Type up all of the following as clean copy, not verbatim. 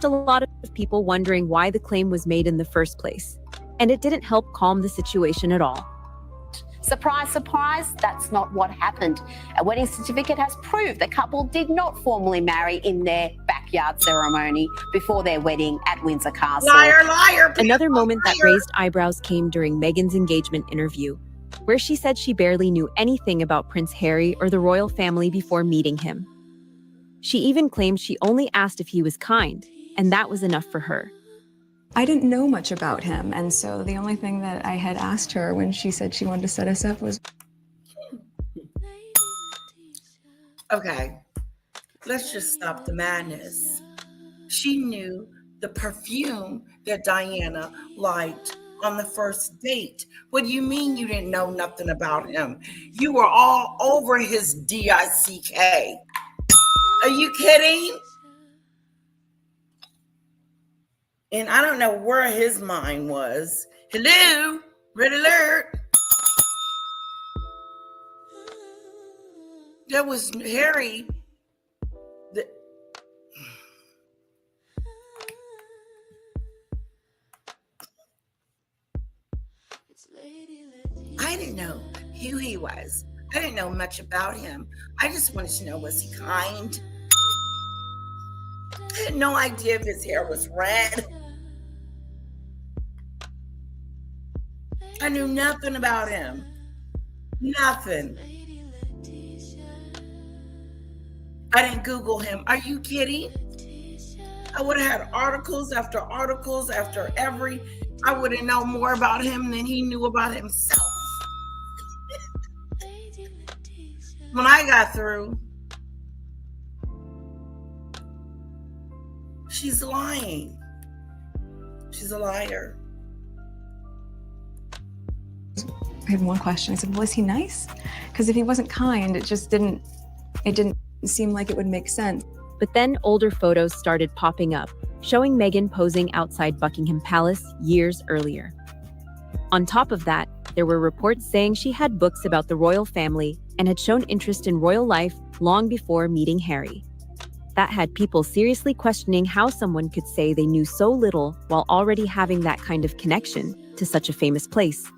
left a lot of people wondering why the claim was made in the first place. And it didn't help calm the situation at all. Surprise, surprise, that's not what happened. A wedding certificate has proved the couple did not formally marry in their backyard ceremony before their wedding at Windsor Castle. Liar, liar. Another moment that raised eyebrows came during Meghan's engagement interview, where she said she barely knew anything about Prince Harry or the royal family before meeting him. She even claimed she only asked if he was kind, and that was enough for her. I didn't know much about him, and so the only thing that I had asked her when she said she wanted to set us up was... Okay, let's just stop the madness. She knew the perfume that Diana liked on the first date. What do you mean you didn't know nothing about him? You were all over his DICK. Are you kidding? And I don't know where his mind was. Hello, red alert. That was Harry. I didn't know who he was. I didn't know much about him. I just wanted to know, was he kind? I had no idea if his hair was red. I knew nothing about him. Nothing. I didn't Google him. Are you kidding? I would have had articles after articles after I would have known more about him than he knew about himself. When I got through, she's lying. She's a liar. I had one question. I said, well, is he nice? Because if he wasn't kind, it didn't seem like it would make sense. But then older photos started popping up, showing Meghan posing outside Buckingham Palace years earlier. On top of that, there were reports saying she had books about the royal family and had shown interest in royal life long before meeting Harry. That had people seriously questioning how someone could say they knew so little while already having that kind of connection to such a famous place.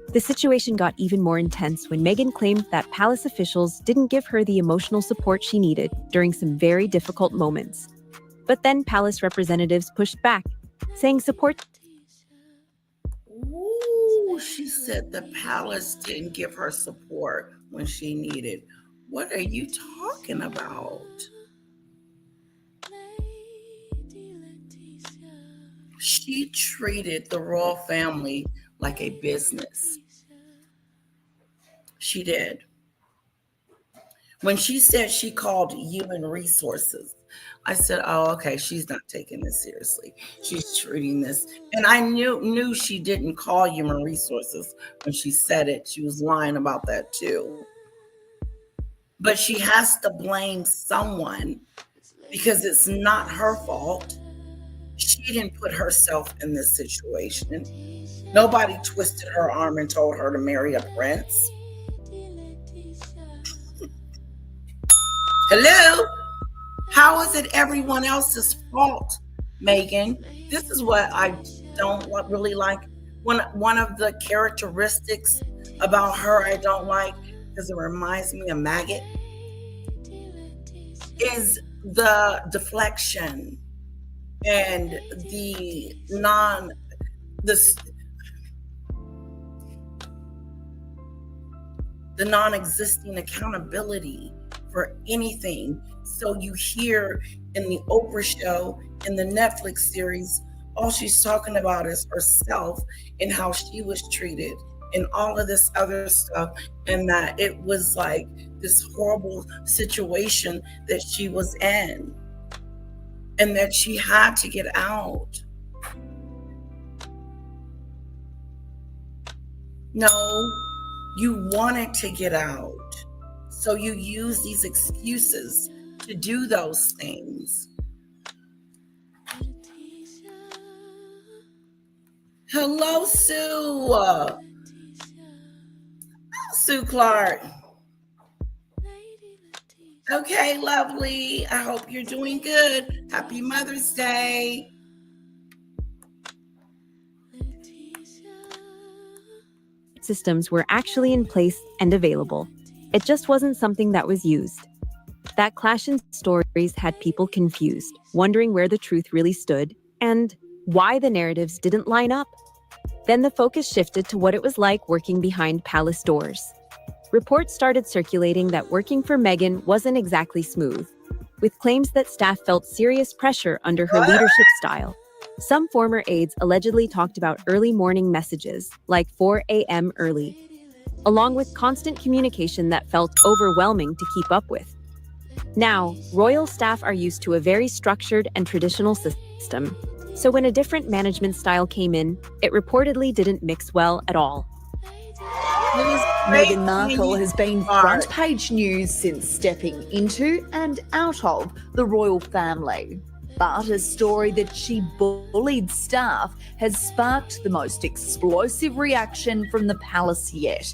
The situation got even more intense when Meghan claimed that palace officials didn't give her the emotional support she needed during some very difficult moments. But then palace representatives pushed back, saying support... Ooh, she said the palace didn't give her support when she needed. What are you talking about? She treated the royal family like a business. She did. When she said she called human resources, I said, oh, okay, she's not taking this seriously. She's treating this. And I knew she didn't call human resources when she said it. She was lying about that too. But she has to blame someone because it's not her fault. She didn't put herself in this situation. Nobody twisted her arm and told her to marry a prince. Hello? How is it everyone else's fault, Meghan? This is what I don't really like. One of the characteristics about her I don't like, because it reminds me of Maggot, is the deflection and the non-existing accountability for anything. So you hear in the Oprah show, in the Netflix series, all she's talking about is herself and how she was treated and all of this other stuff, and that it was like this horrible situation that she was in and that she had to get out. No, you wanted to get out. So you use these excuses to do those things. Hello, Sue. Sue Clark. Okay, lovely. I hope you're doing good. Happy Mother's Day. Systems were actually in place and available. It just wasn't something that was used. That clash in stories had people confused, wondering where the truth really stood and why the narratives didn't line up. Then the focus shifted to what it was like working behind palace doors. Reports started circulating that working for Meghan wasn't exactly smooth, with claims that staff felt serious pressure under her leadership style. Some former aides allegedly talked about early morning messages, like 4 a.m. early, along with constant communication that felt overwhelming to keep up with. Now, royal staff are used to a very structured and traditional system, so when a different management style came in, it reportedly didn't mix well at all. Meghan Markle has been front page news since stepping into and out of the royal family. But a story that she bullied staff has sparked the most explosive reaction from the palace yet.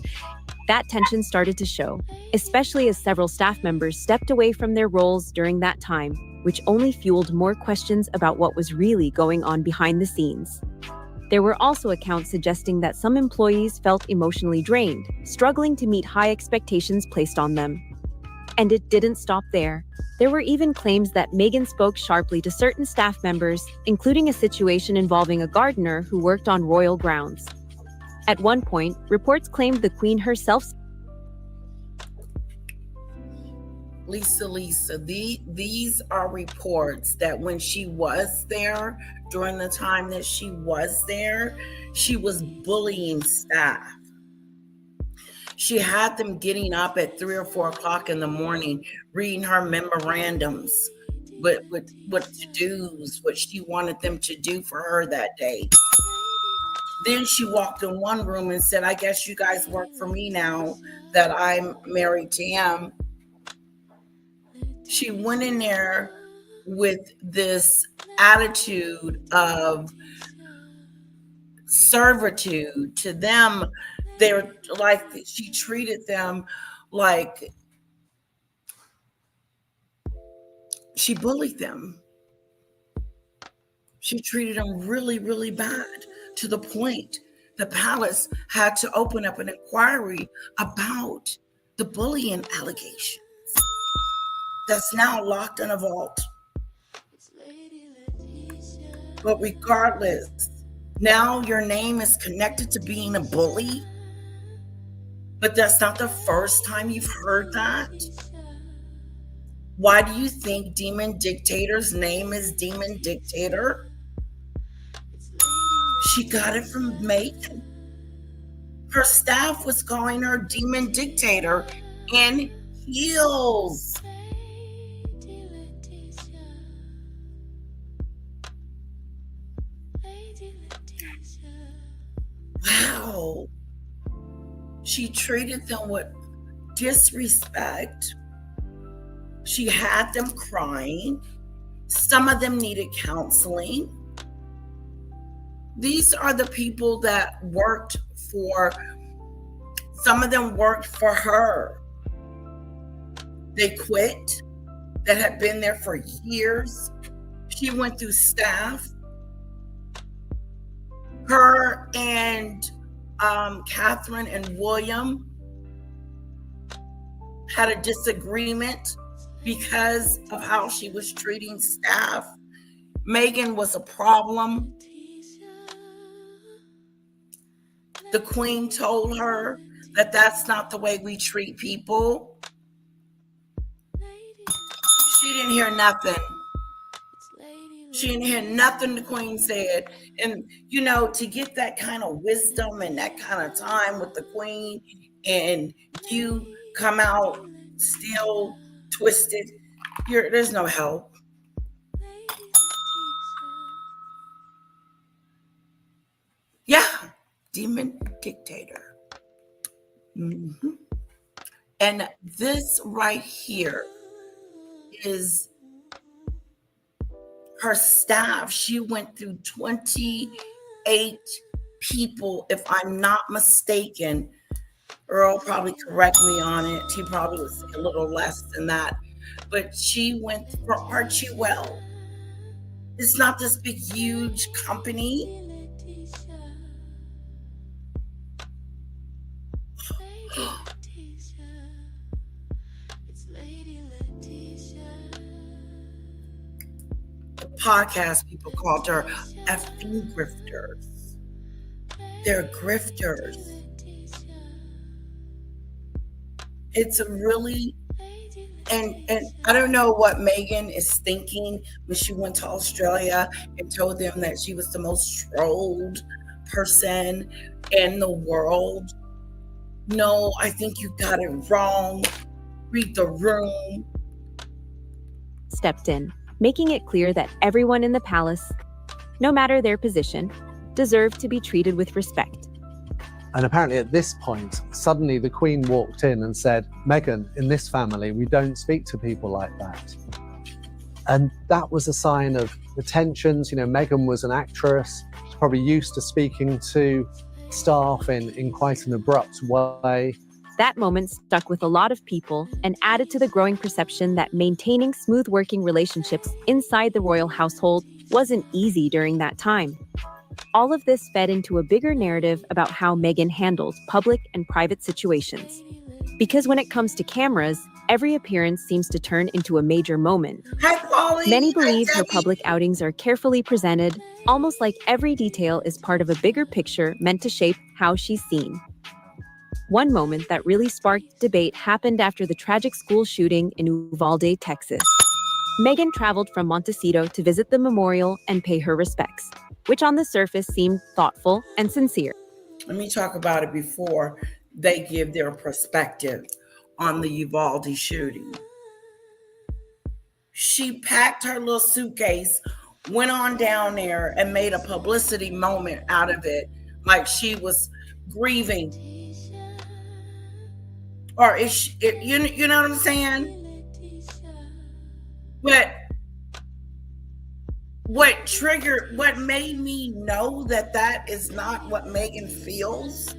That tension started to show, especially as several staff members stepped away from their roles during that time, which only fueled more questions about what was really going on behind the scenes. There were also accounts suggesting that some employees felt emotionally drained, struggling to meet high expectations placed on them. And it didn't stop there. There were even claims that Meghan spoke sharply to certain staff members, including a situation involving a gardener who worked on royal grounds. At one point, reports claimed the Queen herself. Lisa, these are reports that when she was there, during the time that she was there, she was bullying staff. She had them getting up at 3 or 4 o'clock in the morning, reading her memorandums, what to-dos, what she wanted them to do for her that day. Then she walked in one room and said, I guess you guys work for me now that I'm married to him. She went in there with this attitude of servitude to them. They're like, she treated them like she bullied them. She treated them really, really bad, to the point the palace had to open up an inquiry about the bullying allegation that's now locked in a vault. But regardless, now your name is connected to being a bully. But that's not the first time you've heard that. Why do you think Demon Dictator's name is Demon Dictator? She got it from Meghan. Her staff was calling her Demon Dictator in heels. Wow. She treated them with disrespect. She had them crying. Some of them needed counseling. These are the people that worked for, some of them worked for her. They quit, that had been there for years. She went through staff. Her and Catherine and William had a disagreement because of how she was treating staff. Meghan was a problem. The Queen told her that that's not the way we treat people. She didn't hear nothing. She didn't hear nothing the Queen said. And, you know, to get that kind of wisdom and that kind of time with the Queen, and you come out still twisted, there's no help. Yeah, Demon Dictator. Mm-hmm. And this right here is her staff. She went through 28 people, if I'm not mistaken. Earl probably correct me on it. He probably was a little less than that. but she went for Archie well. It's not this big, huge company. The podcast people called her effing grifters. They're grifters. It's a really, and I don't know what Meghan is thinking when she went to Australia and told them that she was the most trolled person in the world. No, I think you got it wrong. Read the room. Stepped in, making it clear that everyone in the palace, no matter their position, deserved to be treated with respect. And apparently at this point, suddenly the Queen walked in and said, Meghan, in this family, we don't speak to people like that. And that was a sign of the tensions. You know, Meghan was an actress, she's probably used to speaking to staff in quite an abrupt way. That moment stuck with a lot of people and added to the growing perception that maintaining smooth working relationships inside the royal household wasn't easy during that time. All of this fed into a bigger narrative about how Meghan handles public and private situations. Because when it comes to cameras, every appearance seems to turn into a major moment. Hi, Polly. Many believe Hi, her Debbie. public outings are carefully presented, almost like every detail is part of a bigger picture meant to shape how she's seen. One moment that really sparked debate happened after the tragic school shooting in Uvalde, Texas. Meghan traveled from Montecito to visit the memorial and pay her respects, which on the surface seemed thoughtful and sincere. Let me talk about it before they give their perspective on the Uvalde shooting. She packed her little suitcase, went on down there and made a publicity moment out of it, like she was grieving. Or is she, you know what I'm saying? But what made me know that is not what Meghan feels,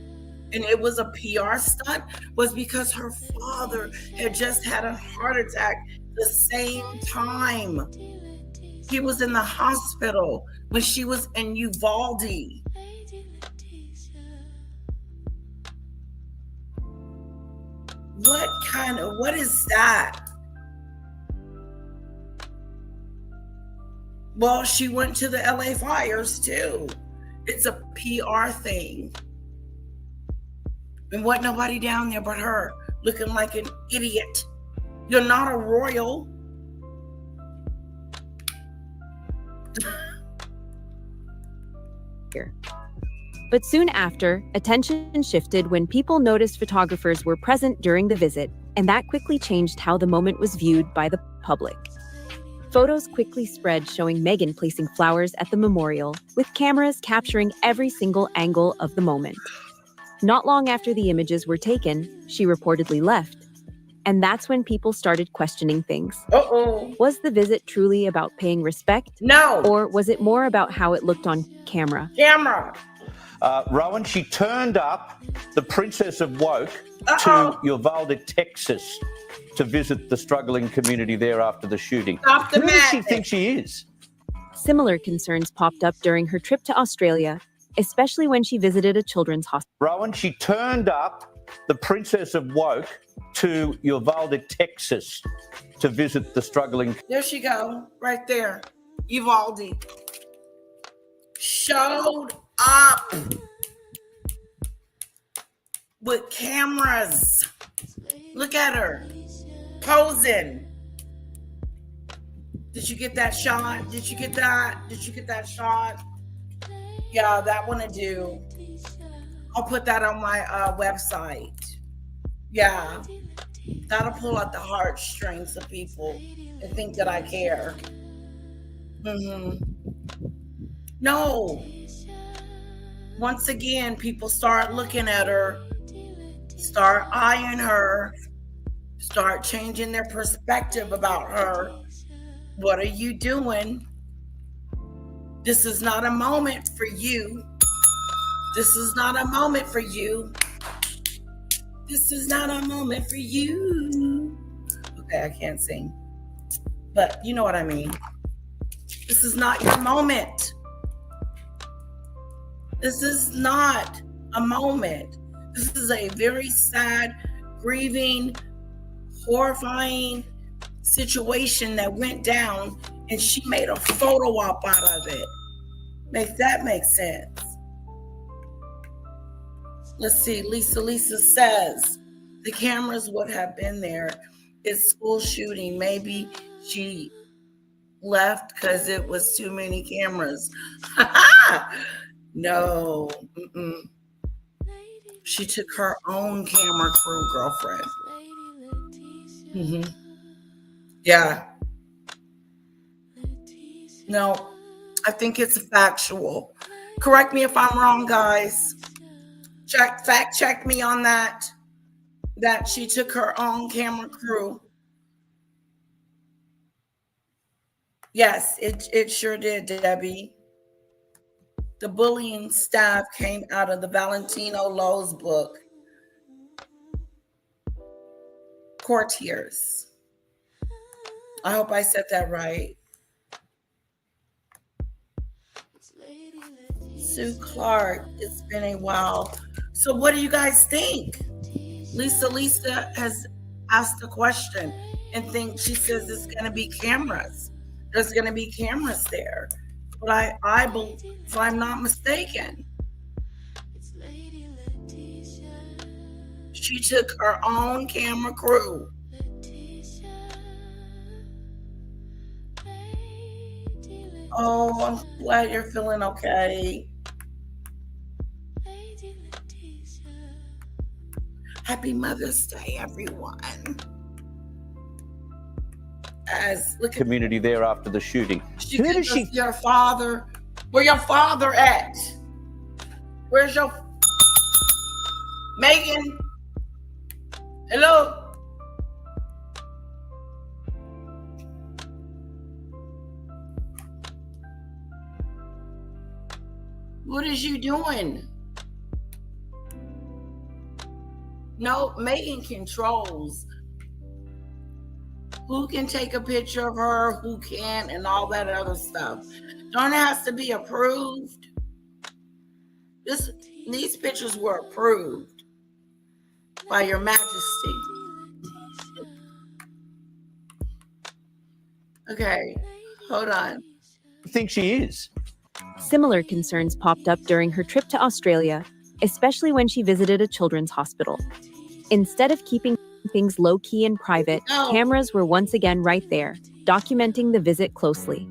and it was a PR stunt, was because her father had just had a heart attack the same time. He was in the hospital when she was in Uvalde. What is that? Well, she went to the LA fires too. It's a PR thing. And wasn't nobody down there but her, looking like an idiot. You're not a royal. But soon after, attention shifted when people noticed photographers were present during the visit, and that quickly changed how the moment was viewed by the public. Photos quickly spread showing Meghan placing flowers at the memorial, with cameras capturing every single angle of the moment. Not long after the images were taken, she reportedly left. And that's when people started questioning things. Uh-oh. Was the visit truly about paying respect? No. Or was it more about how it looked on camera? Camera. Rowan, she turned up, the Princess of Woke, Uh-oh. to Uvalde, Texas, to visit the struggling community there after the shooting. Stop the Who does she madness. think she is? Similar concerns popped up during her trip to Australia, especially when she visited a children's hospital. Rowan, she turned up, the Princess of Woke, to Uvalde, Texas, to visit the struggling. There she go, right there. Uvalde. Showed up with cameras. Look at her posing. Did you get that shot? Did you get that? Did you get that shot? Yeah, that one to do. I'll put that on my website. Yeah, that'll pull out the heartstrings of people and think that I care. No. Once again, people start looking at her, start eyeing her, start changing their perspective about her. What are you doing? This is not a moment for you. This is not a moment for you. This is not a moment for you. Okay, I can't sing. but you know what I mean. This is not your moment. This is not a moment. This is a very sad, grieving, horrifying situation that went down, and she made a photo op out of it. Make that make sense? Let's see. Lisa says the cameras would have been there. It's school shooting. Maybe she left because it was too many cameras. No. Mm-mm. She took her own camera crew, girlfriend. Mm-hmm. Yeah. No, I think it's factual. Correct me if I'm wrong, guys. Fact check me on that. That she took her own camera crew. Yes, it sure did, Debbie. The bullying staff came out of the Valentino Lowe's book, Courtiers. I hope I said that right. Sue Clark, it's been a while. So what do you guys think? Lisa has asked a question and she says it's going to be cameras. There's going to be cameras there. But I believe, if I'm not mistaken, she took her own camera crew. Oh, I'm glad you're feeling okay. Happy Mother's Day, everyone. Look community there after the shooting. Who does she? Your father. Where your father at? Where's your Meghan? Hello. What is you doing? No, Meghan controls who can take a picture of her, who can't, and all that other stuff. Don't it has to be approved? These pictures were approved by Your Majesty. Okay, hold on. I think she is. Similar concerns popped up during her trip to Australia, especially when she visited a children's hospital. Instead of keeping things low-key and private, cameras were once again right there, documenting the visit closely.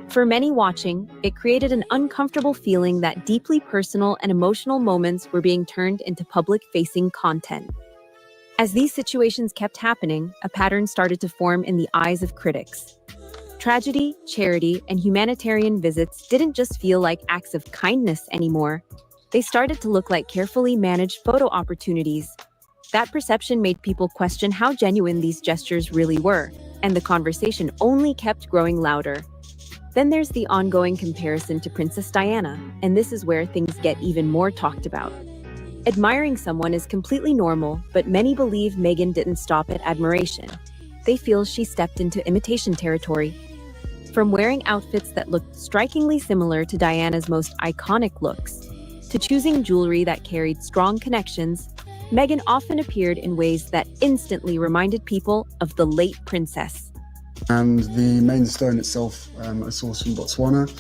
For many watching, it created an uncomfortable feeling that deeply personal and emotional moments were being turned into public-facing content. As these situations kept happening, a pattern started to form in the eyes of critics. Tragedy, charity, and humanitarian visits didn't just feel like acts of kindness anymore. They started to look like carefully managed photo opportunities. That perception made people question how genuine these gestures really were, and the conversation only kept growing louder. Then there's the ongoing comparison to Princess Diana, and this is where things get even more talked about. Admiring someone is completely normal, but many believe Meghan didn't stop at admiration. They feel she stepped into imitation territory. From wearing outfits that looked strikingly similar to Diana's most iconic looks, to choosing jewelry that carried strong connections, Meghan often appeared in ways that instantly reminded people of the late princess. And the main stone itself, I sourced from Botswana,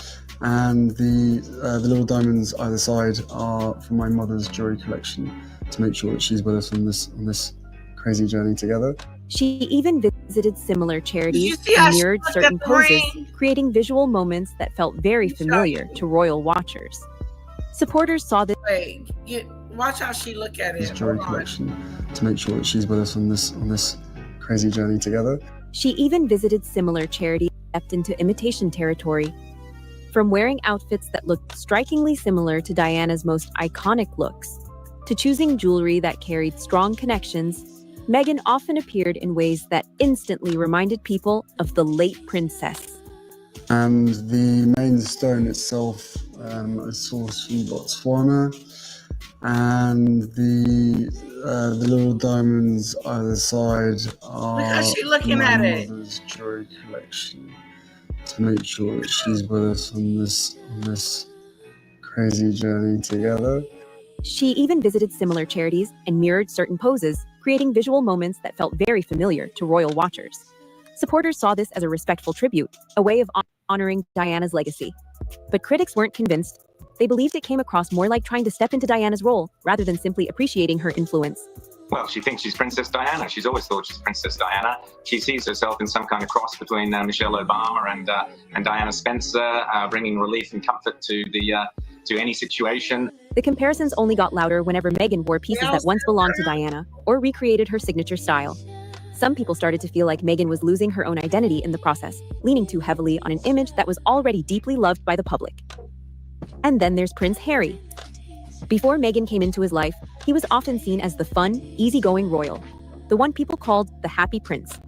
and the little diamonds either side are from my mother's jewelry collection to make sure that she's with us on this crazy journey together. She even visited similar charities and mirrored certain poses, creating visual moments that felt very familiar to royal watchers. Supporters saw this. Watch how she look at it. Jewelry collection to make sure that she's with us on this crazy journey together. She even visited similar charities and stepped into imitation territory. From wearing outfits that looked strikingly similar to Diana's most iconic looks, to choosing jewelry that carried strong connections, Meghan often appeared in ways that instantly reminded people of the late princess. And the main stone itself, I sourced from Botswana, and the little diamonds either side are Look how she from looking my at it. mother's jewelry collection to make sure that she's with us on this crazy journey together. She even visited similar charities and mirrored certain poses, creating visual moments that felt very familiar to royal watchers. Supporters saw this as a respectful tribute, a way of honoring Diana's legacy. But critics weren't convinced. They believed it came across more like trying to step into Diana's role rather than simply appreciating her influence. Well, she thinks she's Princess Diana. She's always thought she's Princess Diana. She sees herself in some kind of cross between Michelle Obama and Diana Spencer, bringing relief and comfort to any situation. The comparisons only got louder whenever Meghan wore pieces that once belonged to Diana or recreated her signature style. Some people started to feel like Meghan was losing her own identity in the process, leaning too heavily on an image that was already deeply loved by the public. And then there's Prince Harry. Before Meghan came into his life, he was often seen as the fun, easygoing royal, the one people called the happy prince.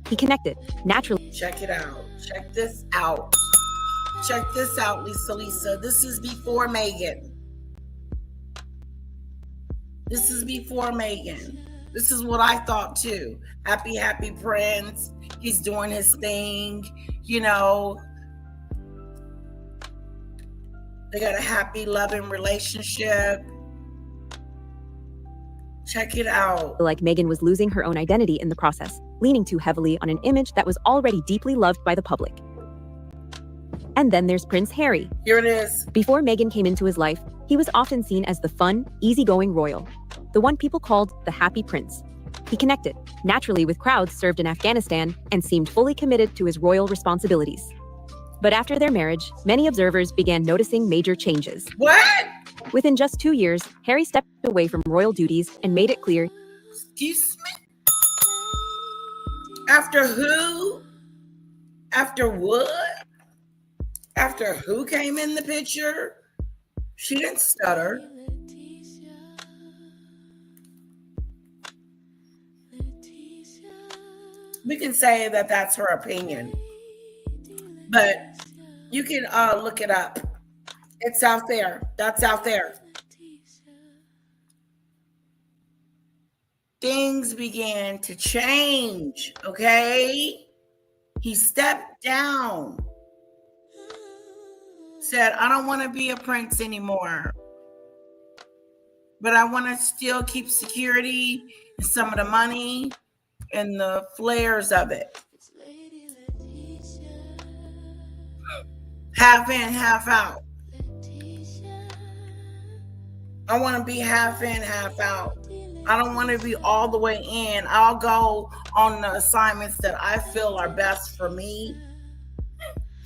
He connected, naturally. Check it out. Check this out. Check this out, Lisa. This is before Meghan. This is before Meghan. This is what I thought too. Happy prince. He's doing his thing, you know. They got a happy, loving relationship. Check it out. Like Meghan was losing her own identity in the process, leaning too heavily on an image that was already deeply loved by the public. And then there's Prince Harry. Here it is. Before Meghan came into his life, he was often seen as the fun, easygoing royal, the one people called the happy prince. He connected, naturally, with crowds served in Afghanistan and seemed fully committed to his royal responsibilities. But after their marriage, many observers began noticing major changes. What? Within just 2 years, Harry stepped away from royal duties and made it clear. Excuse me? After who? After what? After who came in the picture? She didn't stutter. We can say that that's her opinion. But you can look it up. It's out there. That's out there. Things began to change, okay? He stepped down. Said, I don't want to be a prince anymore. But I want to still keep security and some of the money and the flares of it. Half in, half out. I want to be half in, half out. I don't want to be all the way in. I'll go on the assignments that I feel are best for me.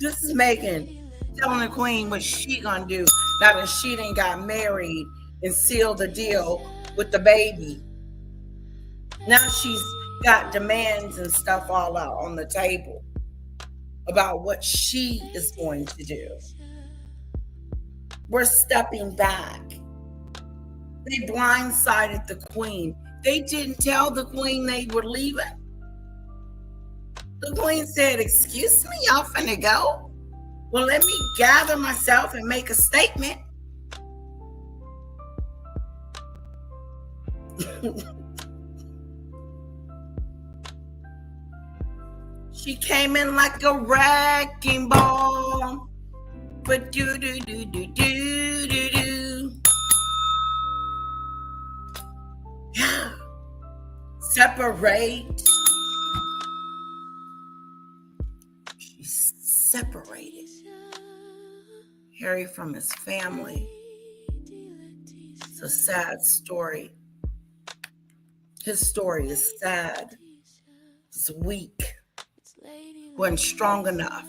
This is Meghan telling the queen what she gonna do now that she done got married and sealed the deal with the baby. Now she's got demands and stuff all out on the table about what she is going to do. We're stepping back. They blindsided the queen. They didn't tell the queen they were leaving. The queen said, excuse me, y'all finna go? Well, let me gather myself and make a statement. She came in like a wrecking ball. But do do do do do do do. Yeah. Separate. She separated Harry from his family. It's a sad story. His story is sad. He's weak. Wasn't strong enough.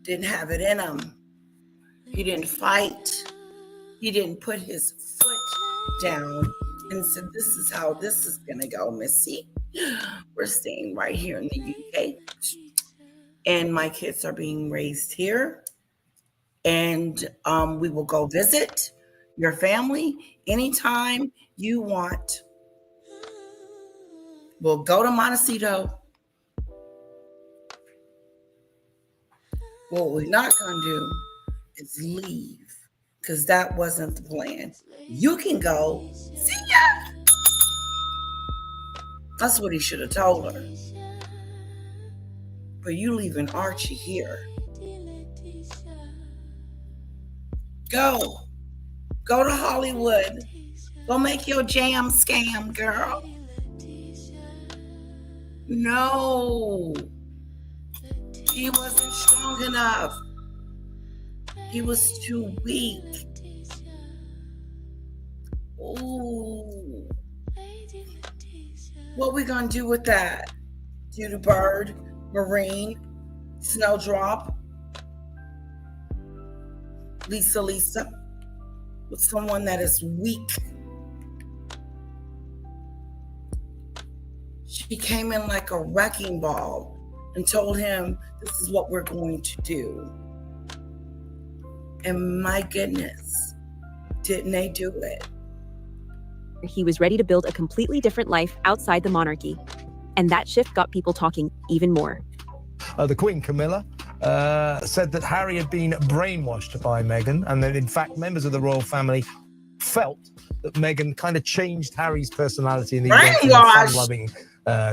Didn't have it in him. He didn't fight. He didn't put his foot down and said, this is how this is going to go, Missy. We're staying right here in the UK. And my kids are being raised here. And we will go visit your family anytime you want. We'll go to Montecito. What we're not going to do is leave because that wasn't the plan. You can go. See ya. That's what he should have told her. But you leaving Archie here. Go. Go to Hollywood. Go make your jam scam, girl. No. He wasn't strong enough. He was too weak. Ooh. What we gonna do with that? Judy Bird, Marine, Snowdrop, Lisa, with someone that is weak. She came in like a wrecking ball and told him, this is what we're going to do. And my goodness, didn't they do it? He was ready to build a completely different life outside the monarchy. And that shift got people talking even more. The Queen, Camilla, said that Harry had been brainwashed by Meghan, and that in fact members of the royal family felt that Meghan kind of changed Harry's personality and he went from a fun-loving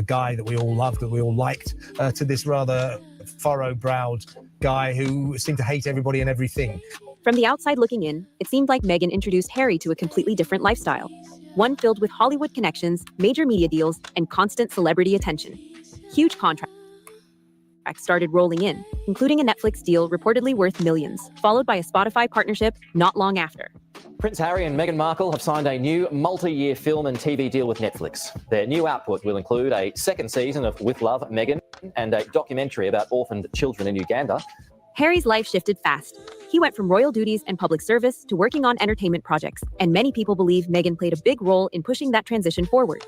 guy that we all loved, that we all liked, to this rather furrow-browed guy who seemed to hate everybody and everything. From the outside looking in, it seemed like Meghan introduced Harry to a completely different lifestyle. One filled with Hollywood connections, major media deals, and constant celebrity attention. Huge contracts started rolling in, including a Netflix deal reportedly worth millions, followed by a Spotify partnership not long after. Prince Harry and Meghan Markle have signed a new multi-year film and TV deal with Netflix. Their new output will include a second season of With Love, Meghan, and a documentary about orphaned children in Uganda. Harry's life shifted fast. He went from royal duties and public service to working on entertainment projects, and many people believe Meghan played a big role in pushing that transition forward.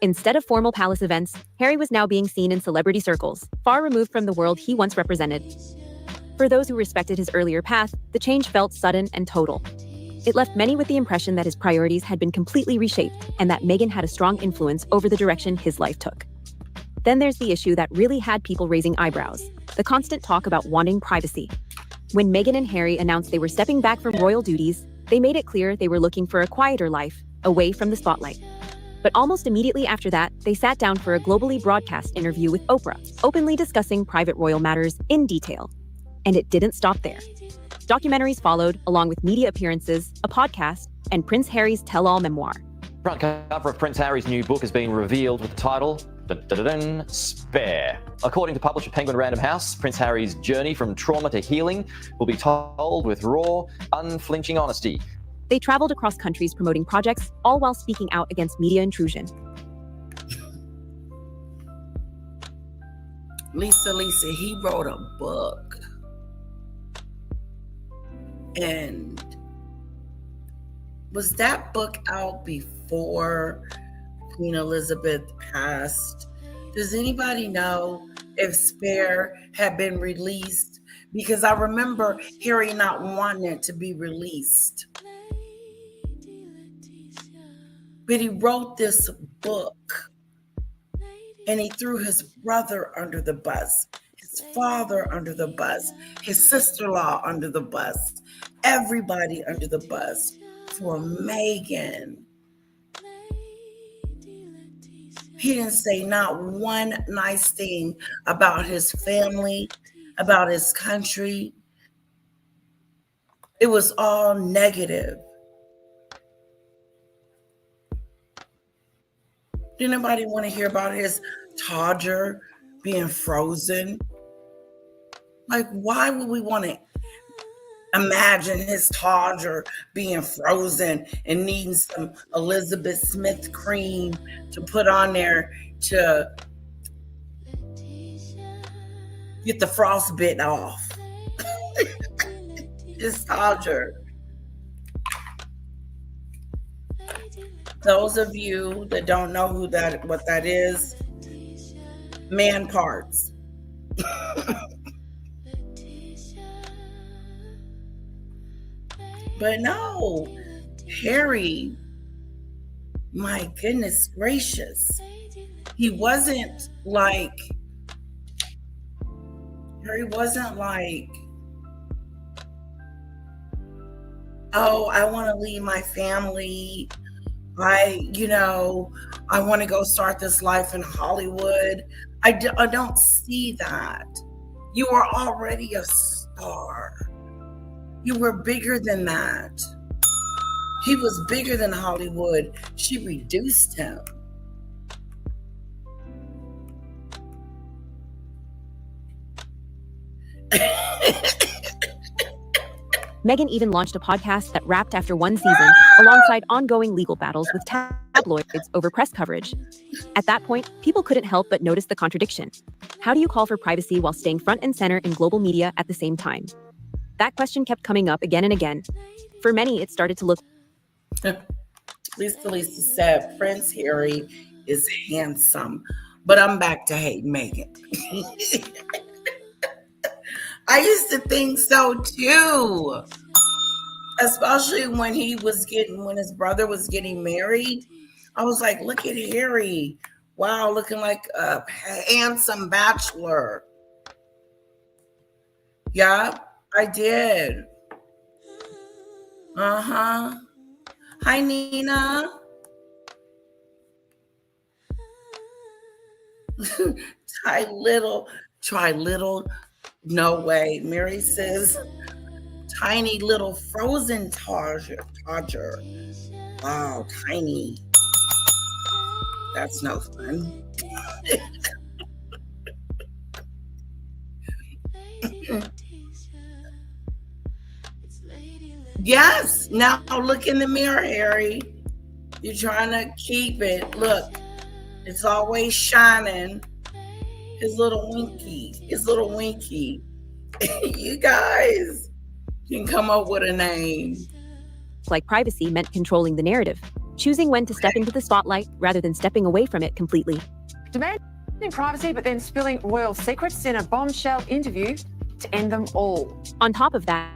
Instead of formal palace events, Harry was now being seen in celebrity circles, far removed from the world he once represented. For those who respected his earlier path, the change felt sudden and total. It left many with the impression that his priorities had been completely reshaped, and that Meghan had a strong influence over the direction his life took. Then there's the issue that really had people raising eyebrows, the constant talk about wanting privacy. When Meghan and Harry announced they were stepping back from royal duties, they made it clear they were looking for a quieter life, away from the spotlight. But almost immediately after that, they sat down for a globally broadcast interview with Oprah, openly discussing private royal matters in detail. And it didn't stop there. Documentaries followed, along with media appearances, a podcast, and Prince Harry's tell-all memoir. Front cover of Prince Harry's new book has been revealed with the title, Spare. According to publisher Penguin Random House, Prince Harry's journey from trauma to healing will be told with raw, unflinching honesty. They traveled across countries promoting projects, all while speaking out against media intrusion. Lisa, he wrote a book. And was that book out before Queen Elizabeth passed? Does anybody know if Spare had been released? Because I remember Harry not wanting it to be released. But he wrote this book and he threw his brother under the bus, his father under the bus, his sister-in-law under the bus, everybody under the bus for Meghan. He didn't say not one nice thing about his family, about his country. It was all negative. Did anybody want to hear about his Todger being frozen? Like, why would we want to imagine his Todger being frozen and needing some Elizabeth Smith cream to put on there to get the frostbite off? His Todger. Those of you that don't know what that is, man parts. But no, Harry, my goodness gracious, he wasn't like oh, I want to leave my family. I want to go start this life in Hollywood. I don't see that. You are already a star. You were bigger than that. He was bigger than Hollywood. She reduced him. Meghan even launched a podcast that wrapped after one season, alongside ongoing legal battles with tabloids over press coverage. At that point, people couldn't help but notice the contradiction. How do you call for privacy while staying front and center in global media at the same time? That question kept coming up again and again. For many, it started to look... Lisa said Prince Harry is handsome, but I'm back to hate Meghan. I used to think so too, especially when his brother was getting married. I was like, look at Harry. Wow, looking like a handsome bachelor. Yeah, I did. Uh-huh. Hi, Nina. Try little. No way. Mary says, tiny little frozen Todger. Wow, tiny. That's no fun. Yes. Now look in the mirror, Harry. You're trying to keep it. Look, it's always shining. His little winky. You guys can come up with a name. Like privacy meant controlling the narrative, choosing when to step into the spotlight rather than stepping away from it completely. Demanding privacy, but then spilling royal secrets in a bombshell interview to end them all. On top of that,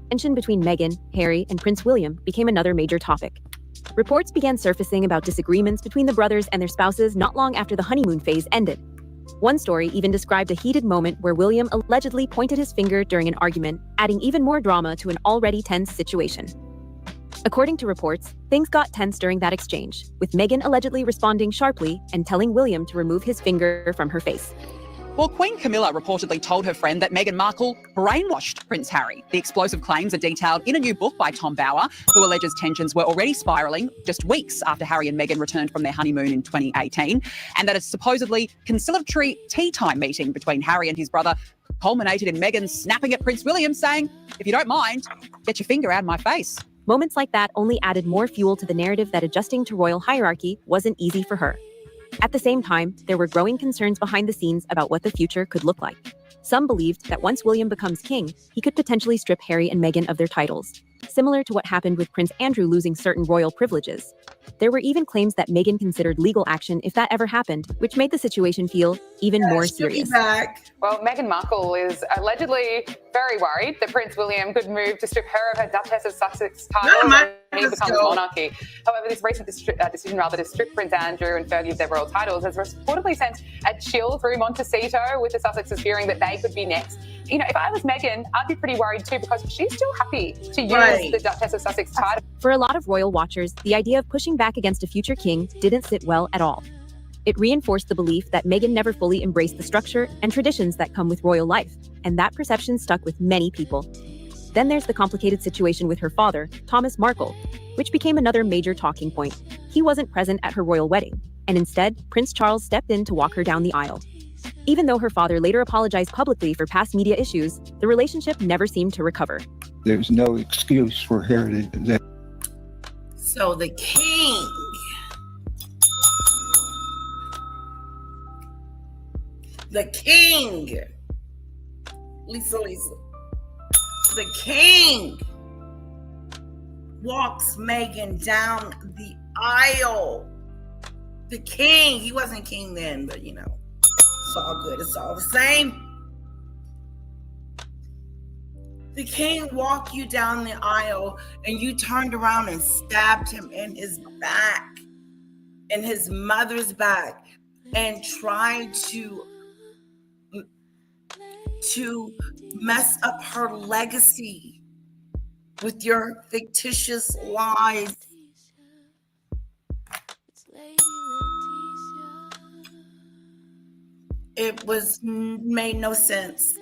tension between Meghan, Harry, and Prince William became another major topic. Reports began surfacing about disagreements between the brothers and their spouses not long after the honeymoon phase ended. One story even described a heated moment where William allegedly pointed his finger during an argument, adding even more drama to an already tense situation. According to reports, things got tense during that exchange, with Meghan allegedly responding sharply and telling William to remove his finger from her face. Well, Queen Camilla reportedly told her friend that Meghan Markle brainwashed Prince Harry. The explosive claims are detailed in a new book by Tom Bauer, who alleges tensions were already spiralling just weeks after Harry and Meghan returned from their honeymoon in 2018, and that a supposedly conciliatory tea time meeting between Harry and his brother culminated in Meghan snapping at Prince William, saying, "If you don't mind, get your finger out of my face." Moments like that only added more fuel to the narrative that adjusting to royal hierarchy wasn't easy for her. At the same time, there were growing concerns behind the scenes about what the future could look like. Some believed that once William becomes king, he could potentially strip Harry and Meghan of their titles, similar to what happened with Prince Andrew losing certain royal privileges. There were even claims that Meghan considered legal action if that ever happened, which made the situation feel even more serious. Well, Meghan Markle is allegedly very worried that Prince William could move to strip her of her Duchess of Sussex title when he becomes monarchy. However, this recent decision to strip Prince Andrew and Fergie of their royal titles has reportedly sent a chill through Montecito, with the Sussexes fearing that they could be next. You know, if I was Meghan, I'd be pretty worried too, because she's still happy to use the Duchess of Sussex title. For a lot of royal watchers, the idea of pushing back against a future king didn't sit well at all. It reinforced the belief that Meghan never fully embraced the structure and traditions that come with royal life, and that perception stuck with many people. Then there's the complicated situation with her father, Thomas Markle, which became another major talking point. He wasn't present at her royal wedding, and instead, Prince Charles stepped in to walk her down the aisle. Even though her father later apologized publicly for past media issues, the relationship never seemed to recover. There's no excuse for Harry. So the king. Lisa. The king walks Meghan down the aisle. The king, he wasn't king then, but it's all good. It's all the same. The king walked you down the aisle and you turned around and stabbed him in his back, in his mother's back, and tried to mess up her legacy. with your fictitious lies. It made no sense.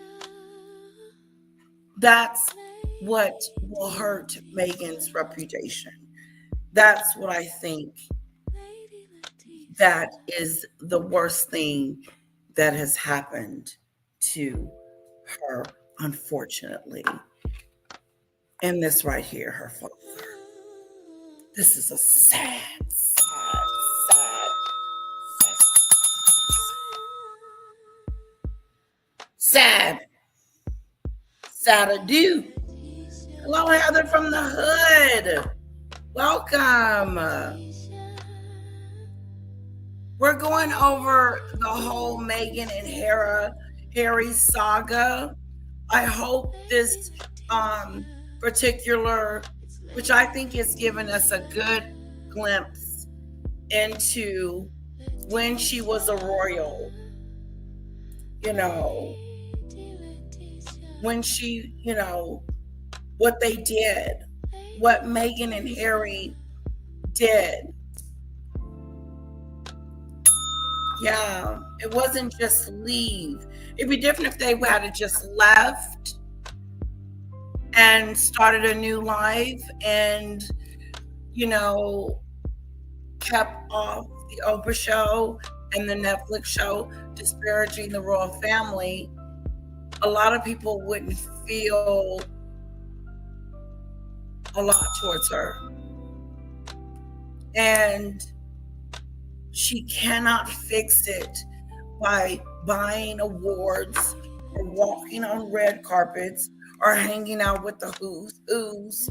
That's what will hurt Meghan's reputation. That's what I think that is the worst thing that has happened to her, unfortunately. And this right here, her father. This is a sad, sad ado. Hello, Heather from the hood. Welcome. We're going over the whole Meghan and Harry saga. I hope this particular, which I think is giving us a good glimpse into when she was a royal, when she, what they did, what Meghan and Harry did. Yeah, it wasn't just leave. It'd be different if they had just left and started a new life and, kept off the Oprah show and the Netflix show disparaging the royal family. A lot of people wouldn't feel a lot towards her. And she cannot fix it by buying awards or walking on red carpets or hanging out with the who's.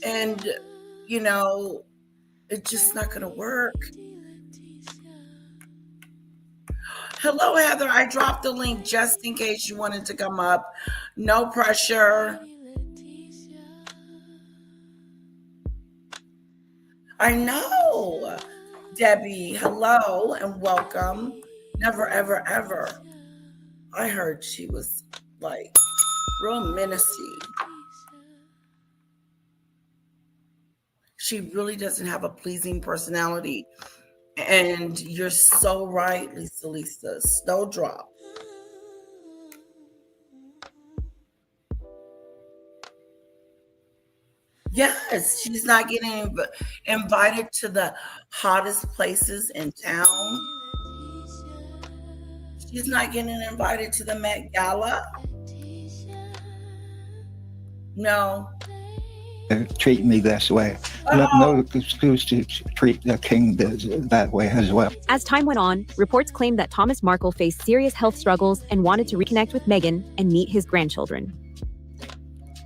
And, it's just not going to work. Hello, Heather. I dropped the link just in case you wanted to come up. No pressure. I know. Debbie, hello and welcome. Never, ever, ever. I heard she was like real menacing. She really doesn't have a pleasing personality. And you're so right, Lisa. Snowdrop. Yes, she's not getting invited to the hottest places in town. She's not getting invited to the Met Gala. No. Treat me this way. No excuse to treat the king that way as well. As time went on, reports claimed that Thomas Markle faced serious health struggles and wanted to reconnect with Meghan and meet his grandchildren.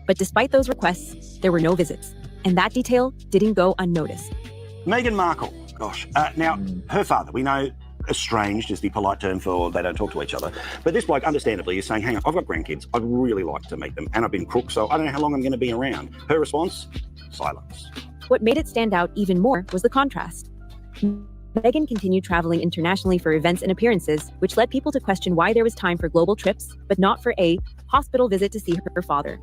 But despite those requests, there were no visits, and that detail didn't go unnoticed. Meghan Markle, gosh. Now, her father, we know, estranged is the polite term for they don't talk to each other. But this bloke, understandably, is saying, hang on, I've got grandkids. I'd really like to meet them. And I've been crook, so I don't know how long I'm going to be around. Her response? Silence. What made it stand out even more was the contrast. Meghan continued traveling internationally for events and appearances, which led people to question why there was time for global trips, but not for a hospital visit to see her father.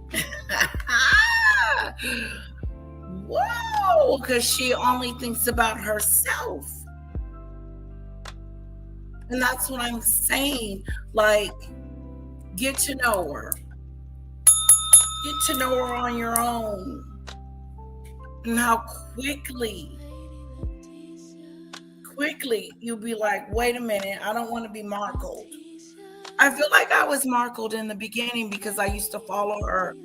Whoa, because she only thinks about herself. And that's what I'm saying. Like, get to know her. Get to know her on your own. And how quickly you'll be like, wait a minute, I don't want to be markled. I feel like I was markled in the beginning because I used to follow her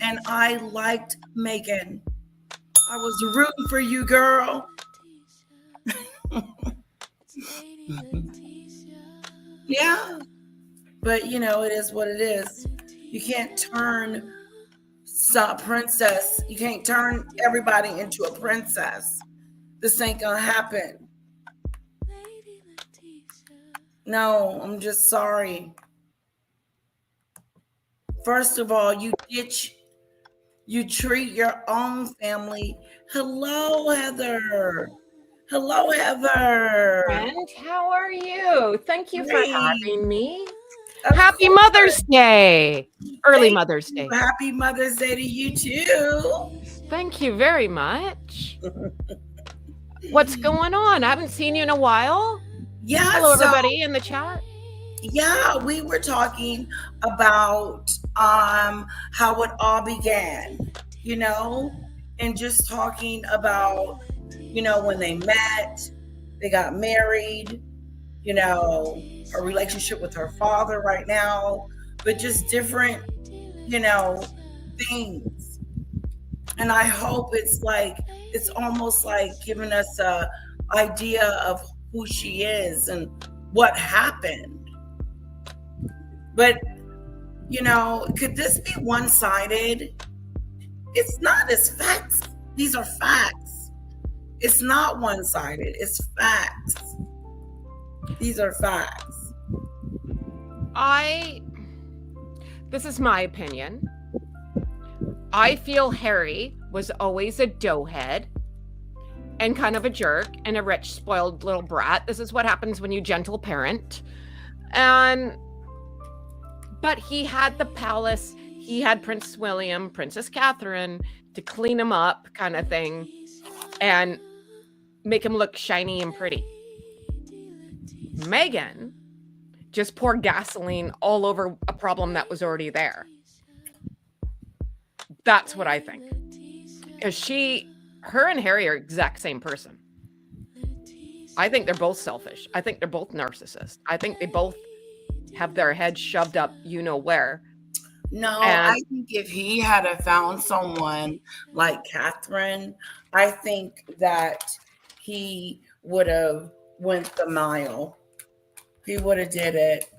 and I liked Meghan. I was rooting for you, girl. Yeah. But, it is what it is. You can't turn a princess. You can't turn everybody into a princess. This ain't gonna happen. No, I'm just sorry. First of all, you treat your own family. Hello, Heather. Hello, Heather. Friend, how are you? Thank you for having me. Happy Mother's Day. Early Mother's Day. Happy Mother's Day to you too. Thank you very much. What's going on? I haven't seen you in a while. Yeah. Hello, everybody in the chat. Yeah, we were talking about how it all began, you know, and just talking about, you know, when they met, they got married, you know, her relationship with her father right now, but just different, you know, things. And I hope it's almost like giving us a idea of who she is and what happened. But, you know, could this be one-sided? It's not. It's facts. These are facts. It's not one-sided. It's facts. These are facts. This is my opinion. I feel Harry was always a doughhead and kind of a jerk and a rich, spoiled little brat. This is what happens when you gentle parent. But he had the palace. He had Prince William, Princess Catherine to clean him up kind of thing and make him look shiny and pretty. Meghan just poured gasoline all over a problem that was already there. That's what I think. Her and Harry are exact same person. I think they're both selfish. I think they're both narcissists. I think they both have their heads shoved up you know where. No, I think if he had found someone like Catherine, I think that he would have went the mile. He would have did it.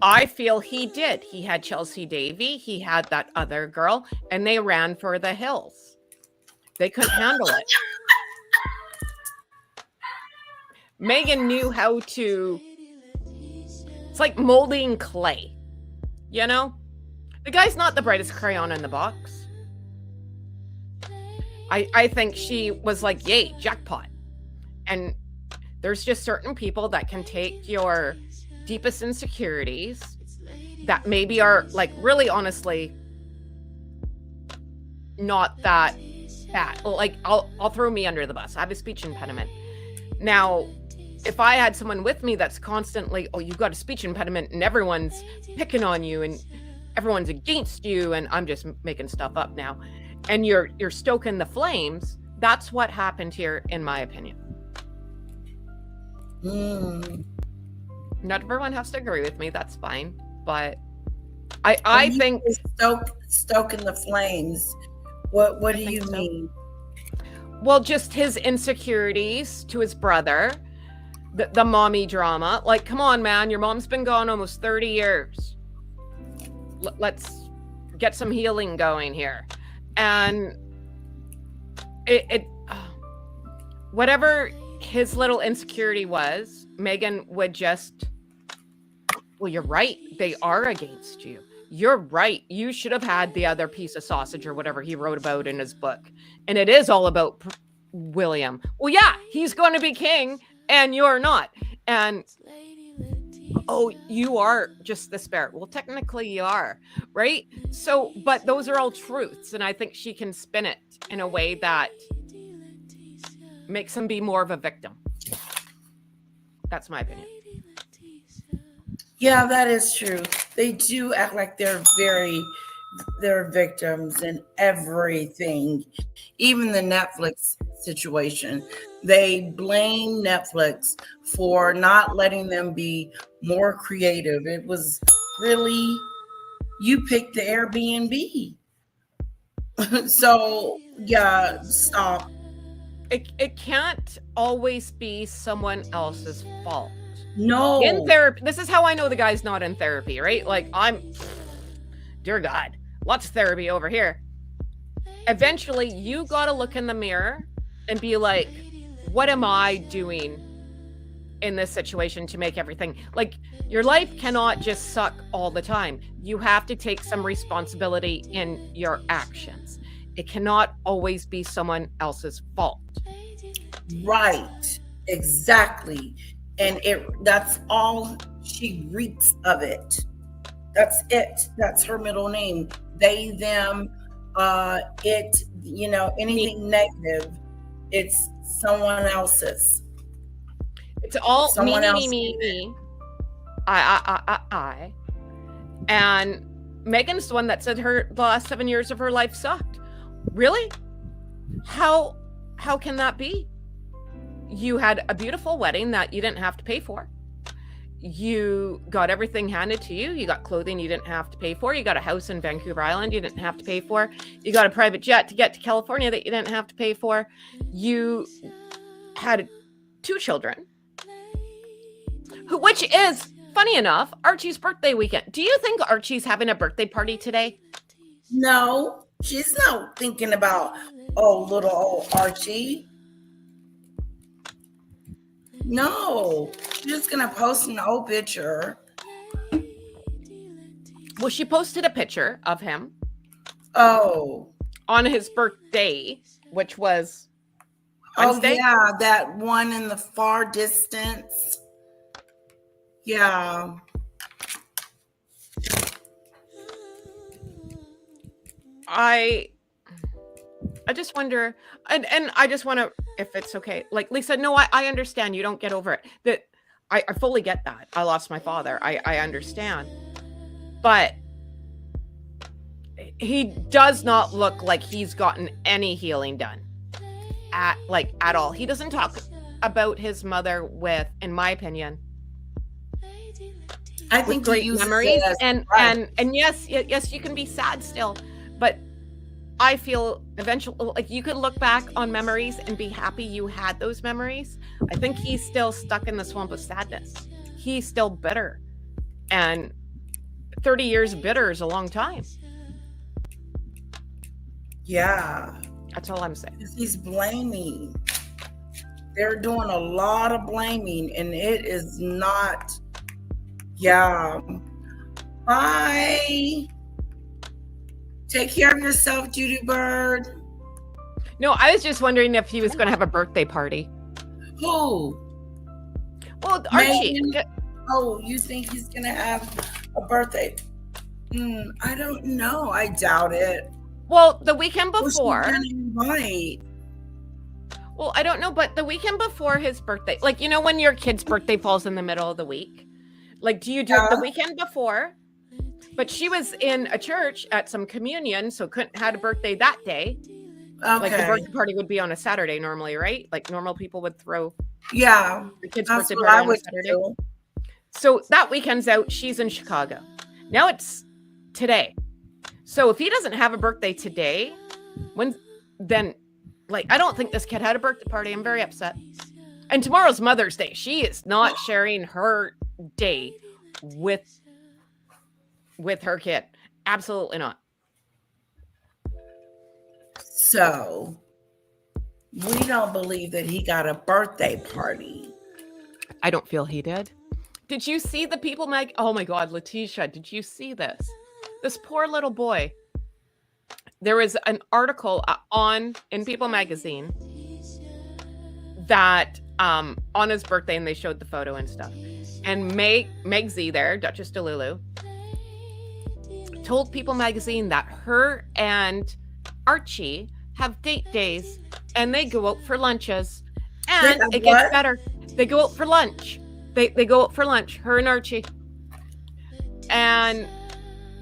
I feel he did. He had Chelsea Davy. He had that other girl, and they ran for the hills. They couldn't handle it. Meghan knew how to. It's like molding clay, you know? The guy's not the brightest crayon in the box. I think she was like, yay, jackpot. And there's just certain people that can take your deepest insecurities that maybe are like really honestly not that bad. Like I'll throw me under the bus. I have a speech impediment. Now, if I had someone with me that's constantly, oh, you've got a speech impediment and everyone's picking on you and everyone's against you, and I'm just making stuff up now, and you're stoking the flames, that's what happened here, in my opinion. Not everyone has to agree with me, that's fine, but I think stoking the flames. What do you mean? Well, just his insecurities to his brother. The mommy drama. Like, come on, man. Your mom's been gone almost 30 years. Let's get some healing going here. And whatever his little insecurity was, Meghan would just, well, you're right. They are against you. You're right. You should have had the other piece of sausage or whatever he wrote about in his book. And it is all about William. Well, yeah, he's going to be king. And you're not. And, oh, you are just the spirit. Well, technically you are, right? So, but those are all truths. And I think she can spin it in a way that makes him be more of a victim. That's my opinion. Yeah, that is true. They do act like they're victims in everything. Even the Netflix situation. They blame Netflix for not letting them be more creative. It was really, you picked the Airbnb. So, yeah, stop. It can't always be someone else's fault. No. In therapy, this is how I know the guy's not in therapy, right? Like, dear God, lots of therapy over here. Eventually, you got to look in the mirror and be like, what am I doing in this situation to make everything, like, your life cannot just suck all the time. You have to take some responsibility in your actions. It cannot always be someone else's fault. Right. Exactly. And that's all she reeks of it. That's it. That's her middle name. They, them, it, anything negative, it's someone else's. It's all Someone me, else. me. I. And Meghan's the one that said the last 7 years of her life sucked. Really? How can that be? You had a beautiful wedding that you didn't have to pay for. You got everything handed to you. You got clothing you didn't have to pay for. You got a house in Vancouver Island you didn't have to pay for. You got a private jet to get to California that you didn't have to pay for. You had 2 children, which is, funny enough, Archie's birthday weekend. Do you think Archie's having a birthday party today? No, she's not thinking about, little old Archie. No, she's just gonna post an old picture. Well, she posted a picture of him. Oh. On his birthday, which was Wednesday. Oh, yeah, that one in the far distance. Yeah. I just wonder, and I just want to, if it's okay, like Lisa, no, I understand you don't get over it. That I fully get that. I lost my father. I understand. But he does not look like he's gotten any healing done at all. He doesn't talk about his mother with, in my opinion, I think great memories. And yes, you can be sad still, but I feel eventually, like, you could look back on memories and be happy you had those memories. I think he's still stuck in the swamp of sadness. He's still bitter, and 30 years bitter is a long time. Yeah. That's all I'm saying. He's blaming. They're doing a lot of blaming, and it is not. Yeah. Bye. Take care of yourself, Judy Bird. No, I was just wondering if he was going to have a birthday party. Who? Well, Archie. Oh, you think he's going to have a birthday? I don't know. I doubt it. Well, the weekend before. Right. Well, I don't know, but the weekend before his birthday, like, when your kid's birthday falls in the middle of the week, like, do you do it the weekend before? But she was in a church at some communion, so couldn't had a birthday that day. Okay. Like, the birthday party would be on a Saturday normally, right? Like, normal people would throw the kid's birthday party on a Saturday. So that weekend's out. She's in Chicago. Now it's today. So if he doesn't have a birthday today, then I don't think this kid had a birthday party. I'm very upset. And tomorrow's Mother's Day. She is not sharing her day with her kid. Absolutely not. So we don't believe that he got a birthday party. I don't feel he did. Did you see the People mag? Oh my God, Letitia, did you see this? This poor little boy. There was an article in People magazine that on his birthday, and they showed the photo and stuff. And Megsy there, Duchess DeLulu, told People magazine that her and Archie have date days, and they go out for lunches, and it gets better. They go out for lunch. They go out for lunch, her and Archie, and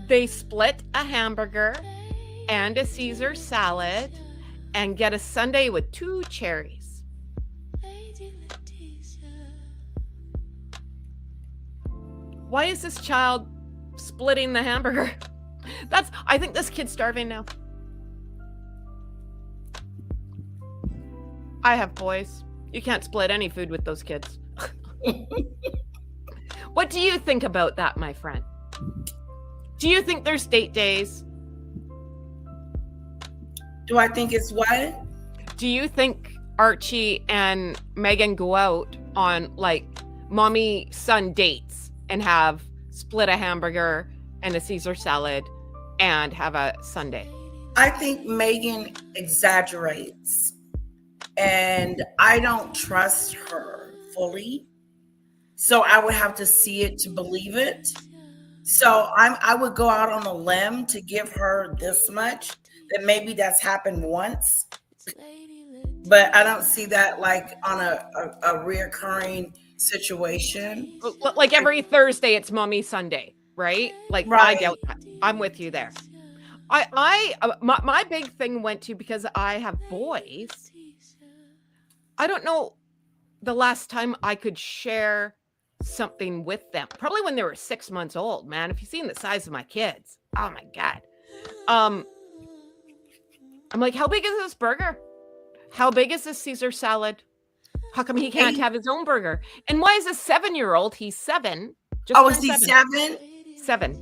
they split a hamburger and a Caesar salad and get a sundae with 2 cherries. Why is this child splitting the hamburger? I think this kid's starving now. I have boys. You can't split any food with those kids. What do you think about that, my friend? Do you think there's date days? Do I think it's what? Do you think Archie and Meghan go out on mommy-son dates and have split a hamburger and a Caesar salad and have a sundae? I think Meghan exaggerates, and I don't trust her fully. So I would have to see it to believe it. So I would go out on a limb to give her this much, that maybe that's happened once, but I don't see that like on a reoccurring situation. Like every Thursday, it's Mommy Sunday, right? Like I Right. doubt that. I'm with you there. My big thing went to, because I have boys. I don't know the last time I could share something with them. Probably when they were 6 months old, man. If you've seen the size of my kids, oh my God. I'm like, how big is this burger? How big is this Caesar salad? How come he can't have his own burger? And why is a 7-year-old? He's 7. Oh, is he 7? 7.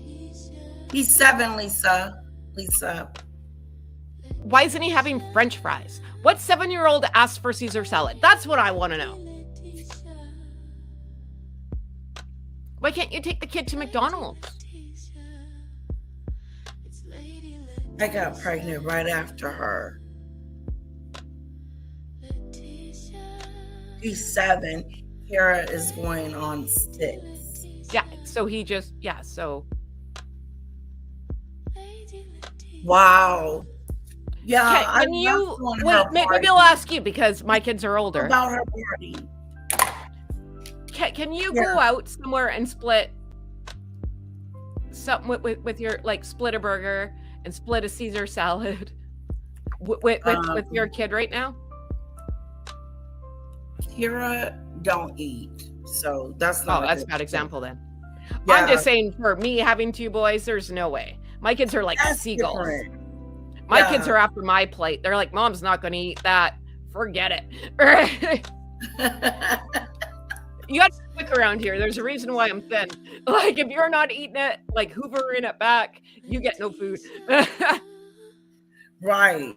He's 7, Lisa. Lisa. Why isn't he having French fries? What 7-year-old asked for Caesar salad? That's what I want to know. Why can't you take the kid to McDonald's? I got pregnant right after her. He's 7. Kara is going on 6. Yeah, so he just, so. Wow. Yeah. Can you, wait, maybe I'll ask you, because my kids are older. About her party. Can you go out somewhere and split something with your, like, split a burger and split a Caesar salad with your kid right now? Kira don't eat, so that's not. Oh, that's a bad example then. Yeah. I'm just saying, for me having 2 boys, there's no way. My kids are like seagulls. Different. My kids are after my plate. They're like, Mom's not going to eat that. Forget it. You got to quick around here. There's a reason why I'm thin. Like, if you're not eating it, like hoovering it back, you get no food. Right.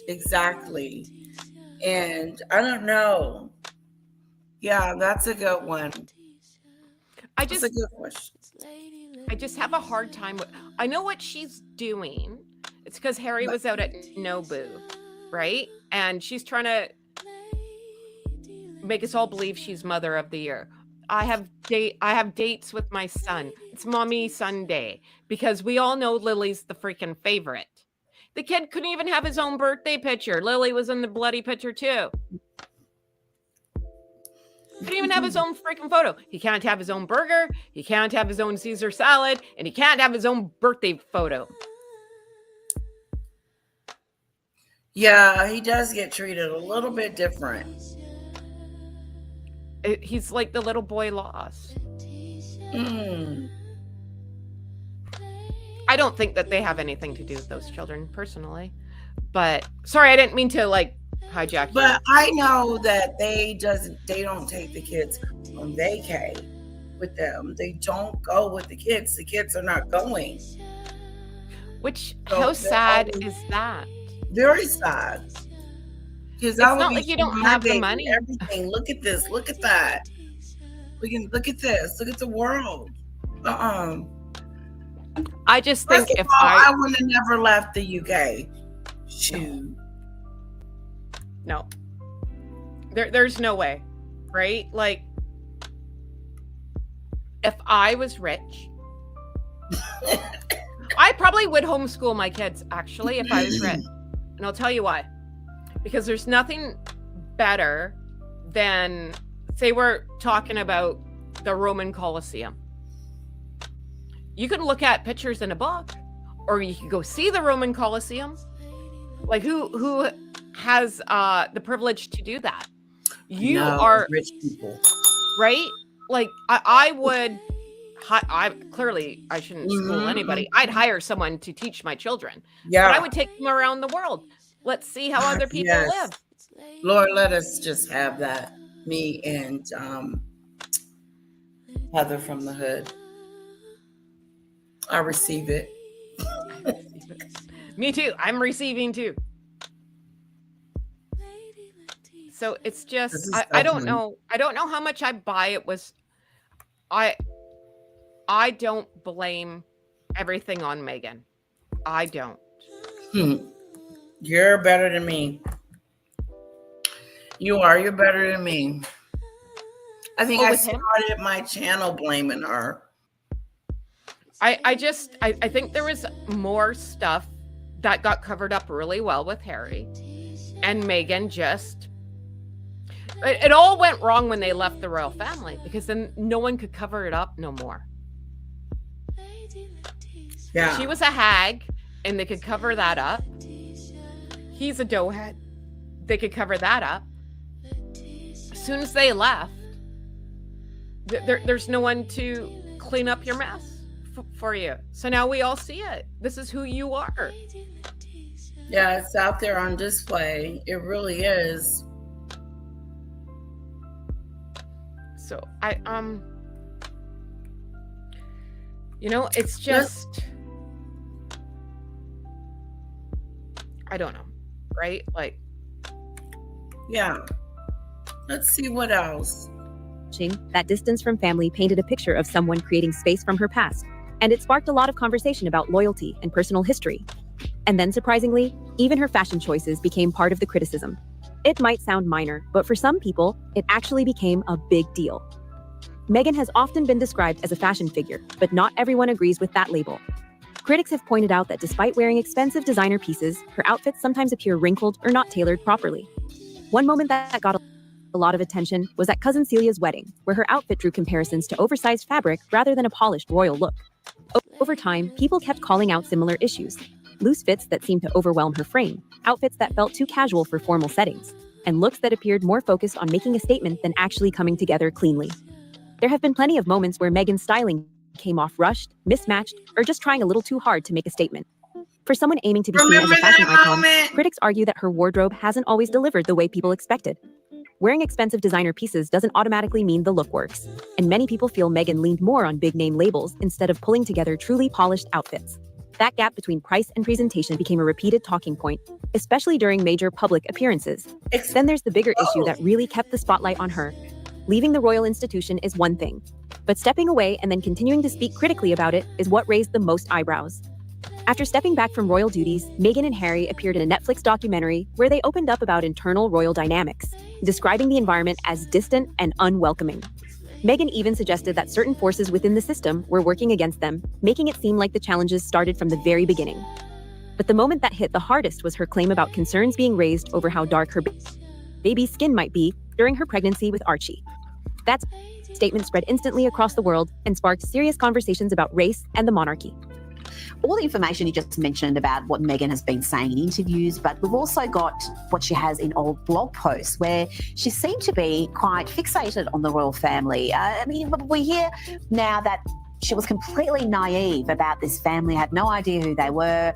Exactly. And I don't know. Yeah, that's a good one. That's a good question. I just have a hard time with, I know what she's doing. It's because Harry was out at Nobu, right? And she's trying to make us all believe she's Mother of the Year. I have dates with my son. It's Mommy Sunday, because we all know Lily's the freaking favorite. The kid couldn't even have his own birthday picture. Lily was in the bloody picture too. Couldn't even have his own freaking photo. He can't have his own burger. He can't have his own Caesar salad, and he can't have his own birthday photo. Yeah, he does get treated a little bit different. He's like the little boy lost. I don't think that they have anything to do with those children personally, but sorry, I didn't mean to like hijack. But I know that they don't take the kids on vacay with them. They don't go with the kids. The kids are not going. Which, how sad is that? Very sad. Because it's not like you don't have the money. Everything. Look at this. Look at that. We can look at this. Look at the world. I just think if I would have never left the UK. Shoot. No. There's no way, right? Like, if I was rich, I probably would homeschool my kids, actually, if I was rich. And I'll tell you why. Because there's nothing better than, say we're talking about the Roman Colosseum. You can look at pictures in a book, or you can go see the Roman Colosseum. Like, who has the privilege to do that? You are rich people, right? Like, I would. I clearly I shouldn't school anybody. I'd hire someone to teach my children. Yeah, but I would take them around the world. Let's see how other people live. Lord, let us just have that. Me and Heather from the hood. I receive it. Me too. I'm receiving too. So it's just I don't know. I don't know how much I buy it was. I don't blame everything on Meghan. I don't. You're better than me. You are. You're better than me. I think Oh, I with him? started my channel blaming her. I think there was more stuff that got covered up really well with Harry, and Meghan just. It all went wrong when they left the royal family, because then no one could cover it up no more. Yeah. She was a hag, and they could cover that up. He's a doughhead. They could cover that up. As soon as they left, there's no one to clean up your mess for you. So now we all see it. This is who you are. Yeah, it's out there on display. It really is. So it's just, I don't know, right? Like, yeah. Let's see what else. That distance from family painted a picture of someone creating space from her past, and it sparked a lot of conversation about loyalty and personal history. And then, surprisingly, even her fashion choices became part of the criticism. It might sound minor, but for some people, it actually became a big deal. Meghan has often been described as a fashion figure, but not everyone agrees with that label. Critics have pointed out that despite wearing expensive designer pieces, her outfits sometimes appear wrinkled or not tailored properly. One moment that got a lot of attention was at Cousin Celia's wedding, where her outfit drew comparisons to oversized fabric rather than a polished royal look. Over time, people kept calling out similar issues. Loose fits that seemed to overwhelm her frame, outfits that felt too casual for formal settings, and looks that appeared more focused on making a statement than actually coming together cleanly. There have been plenty of moments where Meghan's styling came off rushed, mismatched, or just trying a little too hard to make a statement. For someone aiming to be seen as a fashion icon, critics argue that her wardrobe hasn't always delivered the way people expected. Wearing expensive designer pieces doesn't automatically mean the look works, and many people feel Meghan leaned more on big-name labels instead of pulling together truly polished outfits. That gap between price and presentation became a repeated talking point, especially during major public appearances. Then there's the bigger issue that really kept the spotlight on her. Leaving the royal institution is one thing, but stepping away and then continuing to speak critically about it is what raised the most eyebrows. After stepping back from royal duties, Meghan and Harry appeared in a Netflix documentary where they opened up about internal royal dynamics, describing the environment as distant and unwelcoming. Meghan even suggested that certain forces within the system were working against them, making it seem like the challenges started from the very beginning. But the moment that hit the hardest was her claim about concerns being raised over how dark her baby's skin might be during her pregnancy with Archie. That statement spread instantly across the world and sparked serious conversations about race and the monarchy. All the information you just mentioned about what Meghan has been saying in interviews, but we've also got what she has in old blog posts where she seemed to be quite fixated on the royal family. We hear now that she was completely naive about this family, had no idea who they were,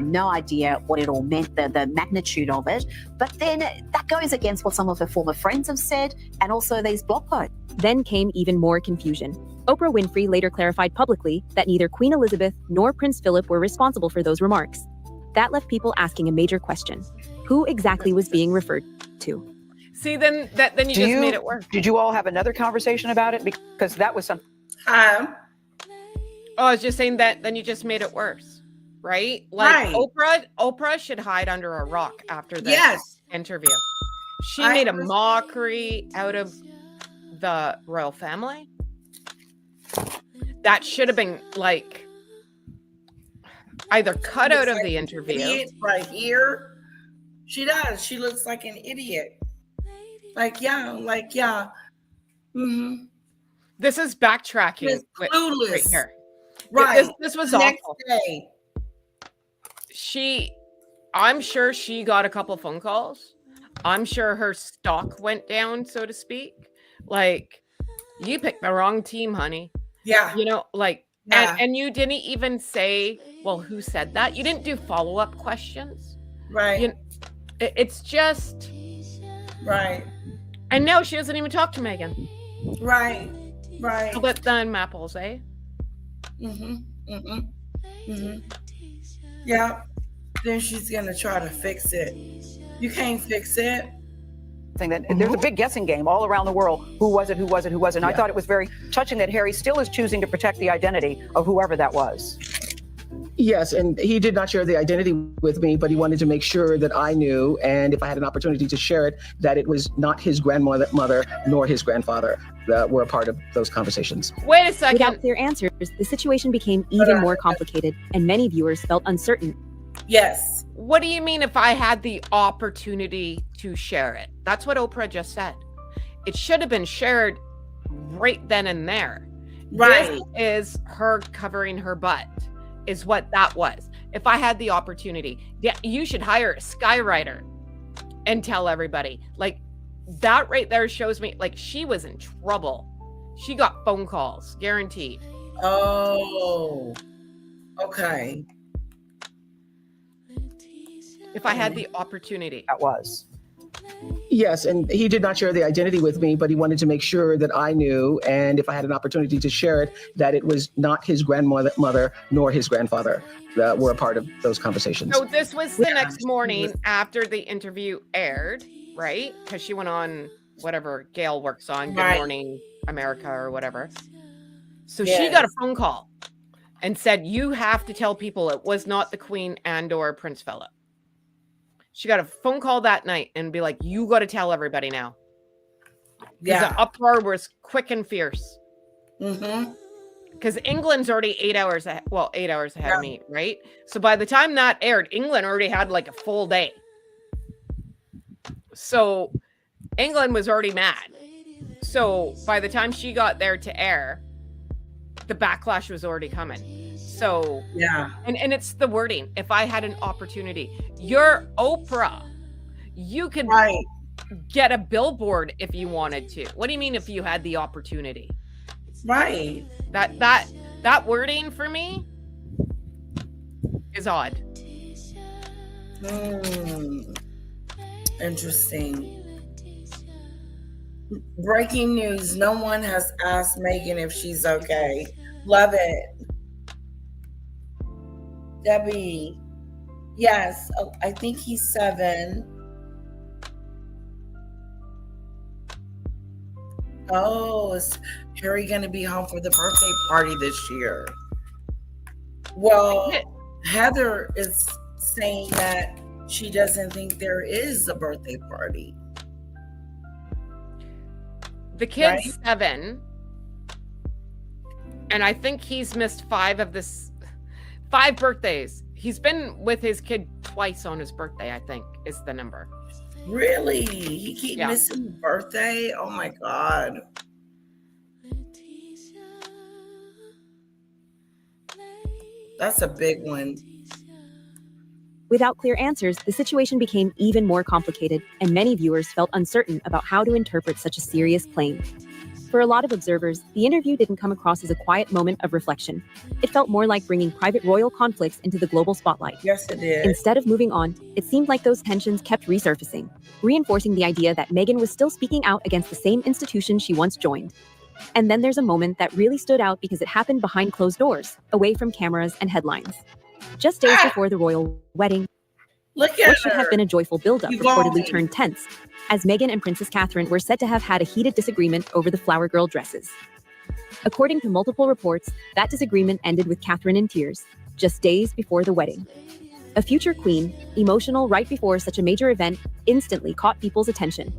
no idea what it all meant, the magnitude of it. But then that goes against what some of her former friends have said and also these blog posts. Then came even more confusion. Oprah Winfrey later clarified publicly that neither Queen Elizabeth nor Prince Philip were responsible for those remarks. That left people asking a major question. Who exactly was being referred to? See, then you just made it worse. Did you all have another conversation about it? Because that was something. I was just saying that then you just made it worse, right? Like Oprah should hide under a rock after this interview. She made a mockery out of the royal family. That should have been like either cut out of the interview. Right here. She does. She looks like an idiot. Mm-hmm. This is backtracking. Clueless. Right here. Right. This was Next awful. day. I'm sure she got a couple phone calls. I'm sure her stock went down, so to speak. Like, you picked the wrong team, honey. Yeah. And you didn't even say, well, who said that? You didn't do follow-up questions. Right. It's just. Right. And now she doesn't even talk to Meghan. Right. How about them apples, eh? Yeah. Then she's gonna try to fix it. You can't fix it. There's a big guessing game all around the world. Who was it? I thought it was very touching that Harry still is choosing to protect the identity of whoever that was. Yes, and he did not share the identity with me, but he wanted to make sure that I knew, and if I had an opportunity to share it, that it was not his grandmother nor his grandfather that were a part of those conversations. Wait a second. Without clear answers, the situation became even more complicated, and many viewers felt uncertain. Yes. What do you mean if I had the opportunity to share it? That's what Oprah just said. It should have been shared right then and there. Right. This is her covering her butt, is what that was. If I had the opportunity, yeah, you should hire a skywriter and tell everybody. Like, that right there shows me, like, she was in trouble. She got phone calls, guaranteed. Oh, okay. If I had the opportunity. That was. Yes, and he did not share the identity with me, but he wanted to make sure that I knew, and if I had an opportunity to share it, that it was not his grandmother nor his grandfather that were a part of those conversations. So this was the next morning after the interview aired, right? Because she went on whatever Gail works on, Good Morning America or whatever. So she got a phone call and said, you have to tell people it was not the Queen and or Prince Philip. She got a phone call that night and be like, you got to tell everybody now. Yeah. The uproar was quick and fierce. Mm-hmm. Because England's already 8 hours ahead. Well, 8 hours ahead of me, right? So by the time that aired, England already had like a full day. So England was already mad. So by the time she got there to air, the backlash was already coming. So yeah, and it's the wording. If I had an opportunity, you're Oprah. You could get a billboard if you wanted to. What do you mean if you had the opportunity? Right. That wording for me is odd. Interesting. Breaking news. No one has asked Meghan if she's okay. Love it. Debbie. Yes. Oh, I think he's 7. Oh, is Harry going to be home for the birthday party this year? Well, Heather is saying that she doesn't think there is a birthday party. The kid's 7, and I think he's missed 5 birthdays. He's been with his kid twice on his birthday, I think, is the number. Really? He keep missing the birthday? Oh my God. That's a big one. Without clear answers, the situation became even more complicated, and many viewers felt uncertain about how to interpret such a serious claim. For a lot of observers, the interview didn't come across as a quiet moment of reflection. It felt more like bringing private royal conflicts into the global spotlight. Yes, it did. Instead of moving on, it seemed like those tensions kept resurfacing, reinforcing the idea that Meghan was still speaking out against the same institution she once joined. And then there's a moment that really stood out because it happened behind closed doors, away from cameras and headlines. Just days before the royal wedding, Look at what should have been a joyful buildup reportedly Evolving. turned tense, as Meghan and Princess Catherine were said to have had a heated disagreement over the flower girl dresses. According to multiple reports, that disagreement ended with Catherine in tears, just days before the wedding. A future queen, emotional right before such a major event, instantly caught people's attention.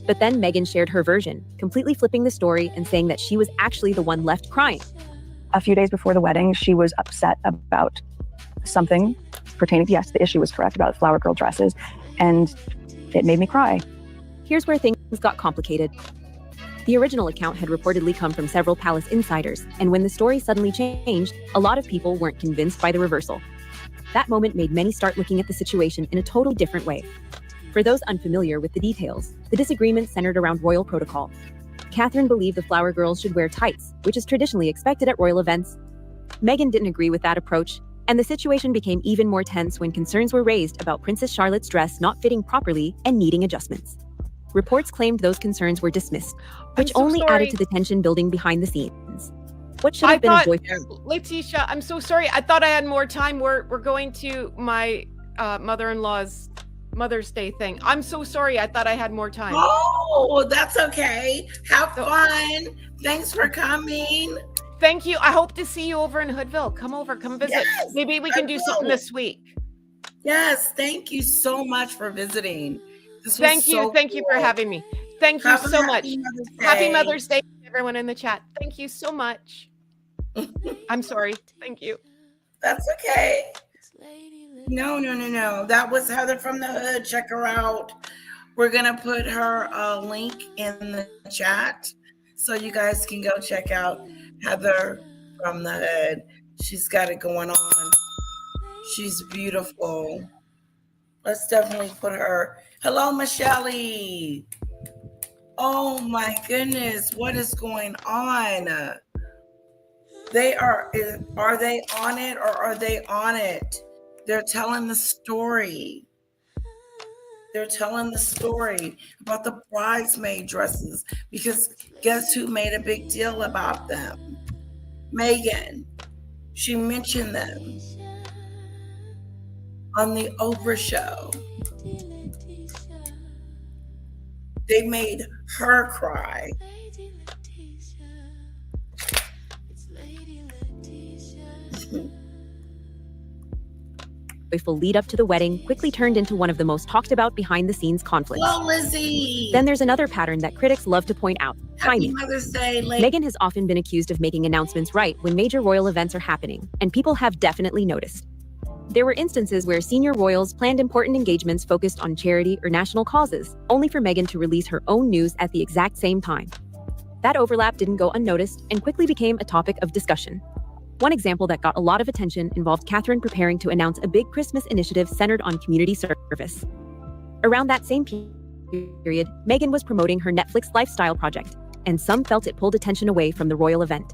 But then Meghan shared her version, completely flipping the story and saying that she was actually the one left crying. A few days before the wedding, she was upset about something pertaining, yes, the issue was correct about flower girl dresses, and it made me cry. Here's where things got complicated. The original account had reportedly come from several palace insiders, and when the story suddenly changed, a lot of people weren't convinced by the reversal. That moment made many start looking at the situation in a totally different way. For those unfamiliar with the details, the disagreement centered around royal protocol. Catherine believed the flower girls should wear tights, which is traditionally expected at royal events. Meghan didn't agree with that approach, and the situation became even more tense when concerns were raised about Princess Charlotte's dress not fitting properly and needing adjustments. Reports claimed those concerns were dismissed, which only added to the tension building behind the scenes. What should have been a joyful... Letitia, I'm so sorry. I thought I had more time. We're going to my mother-in-law's Mother's Day thing. I'm so sorry. I thought I had more time. Oh, that's okay. Have fun. Thanks for coming. Thank you. I hope to see you over in Hoodville. Come over, come visit. Yes, Maybe we can do something this week. Yes, thank you so much for visiting. This was Thank you. so Thank you for cool. having me. Thank you Have a so much. happy Mother's Happy Day. Mother's Day, everyone in the chat. Thank you so much. I'm sorry. Thank you. That's okay. No. That was Heather from the Hood. Check her out. We're going to put her link in the chat so you guys can go check out Heather from the Hood. She's got it going on. She's beautiful. Let's definitely put her. Hello, Michelle. Oh my goodness. What is going on? Are they on it or are they on it? They're telling the story. They're telling the story about the bridesmaid dresses because guess who made a big deal about them? Meghan. She mentioned them on the Oprah show. They made her cry. Joyful lead up to the wedding quickly turned into one of the most talked about behind the scenes conflicts. Hello, Lizzie. Then there's another pattern that critics love to point out: Happy timing. Mother's Day, lady. Meghan has often been accused of making announcements right when major royal events are happening, and people have definitely noticed. There were instances where senior royals planned important engagements focused on charity or national causes, only for Meghan to release her own news at the exact same time. That overlap didn't go unnoticed and quickly became a topic of discussion. One example that got a lot of attention involved Catherine preparing to announce a big Christmas initiative centered on community service. Around that same period, Meghan was promoting her Netflix lifestyle project, and some felt it pulled attention away from the royal event.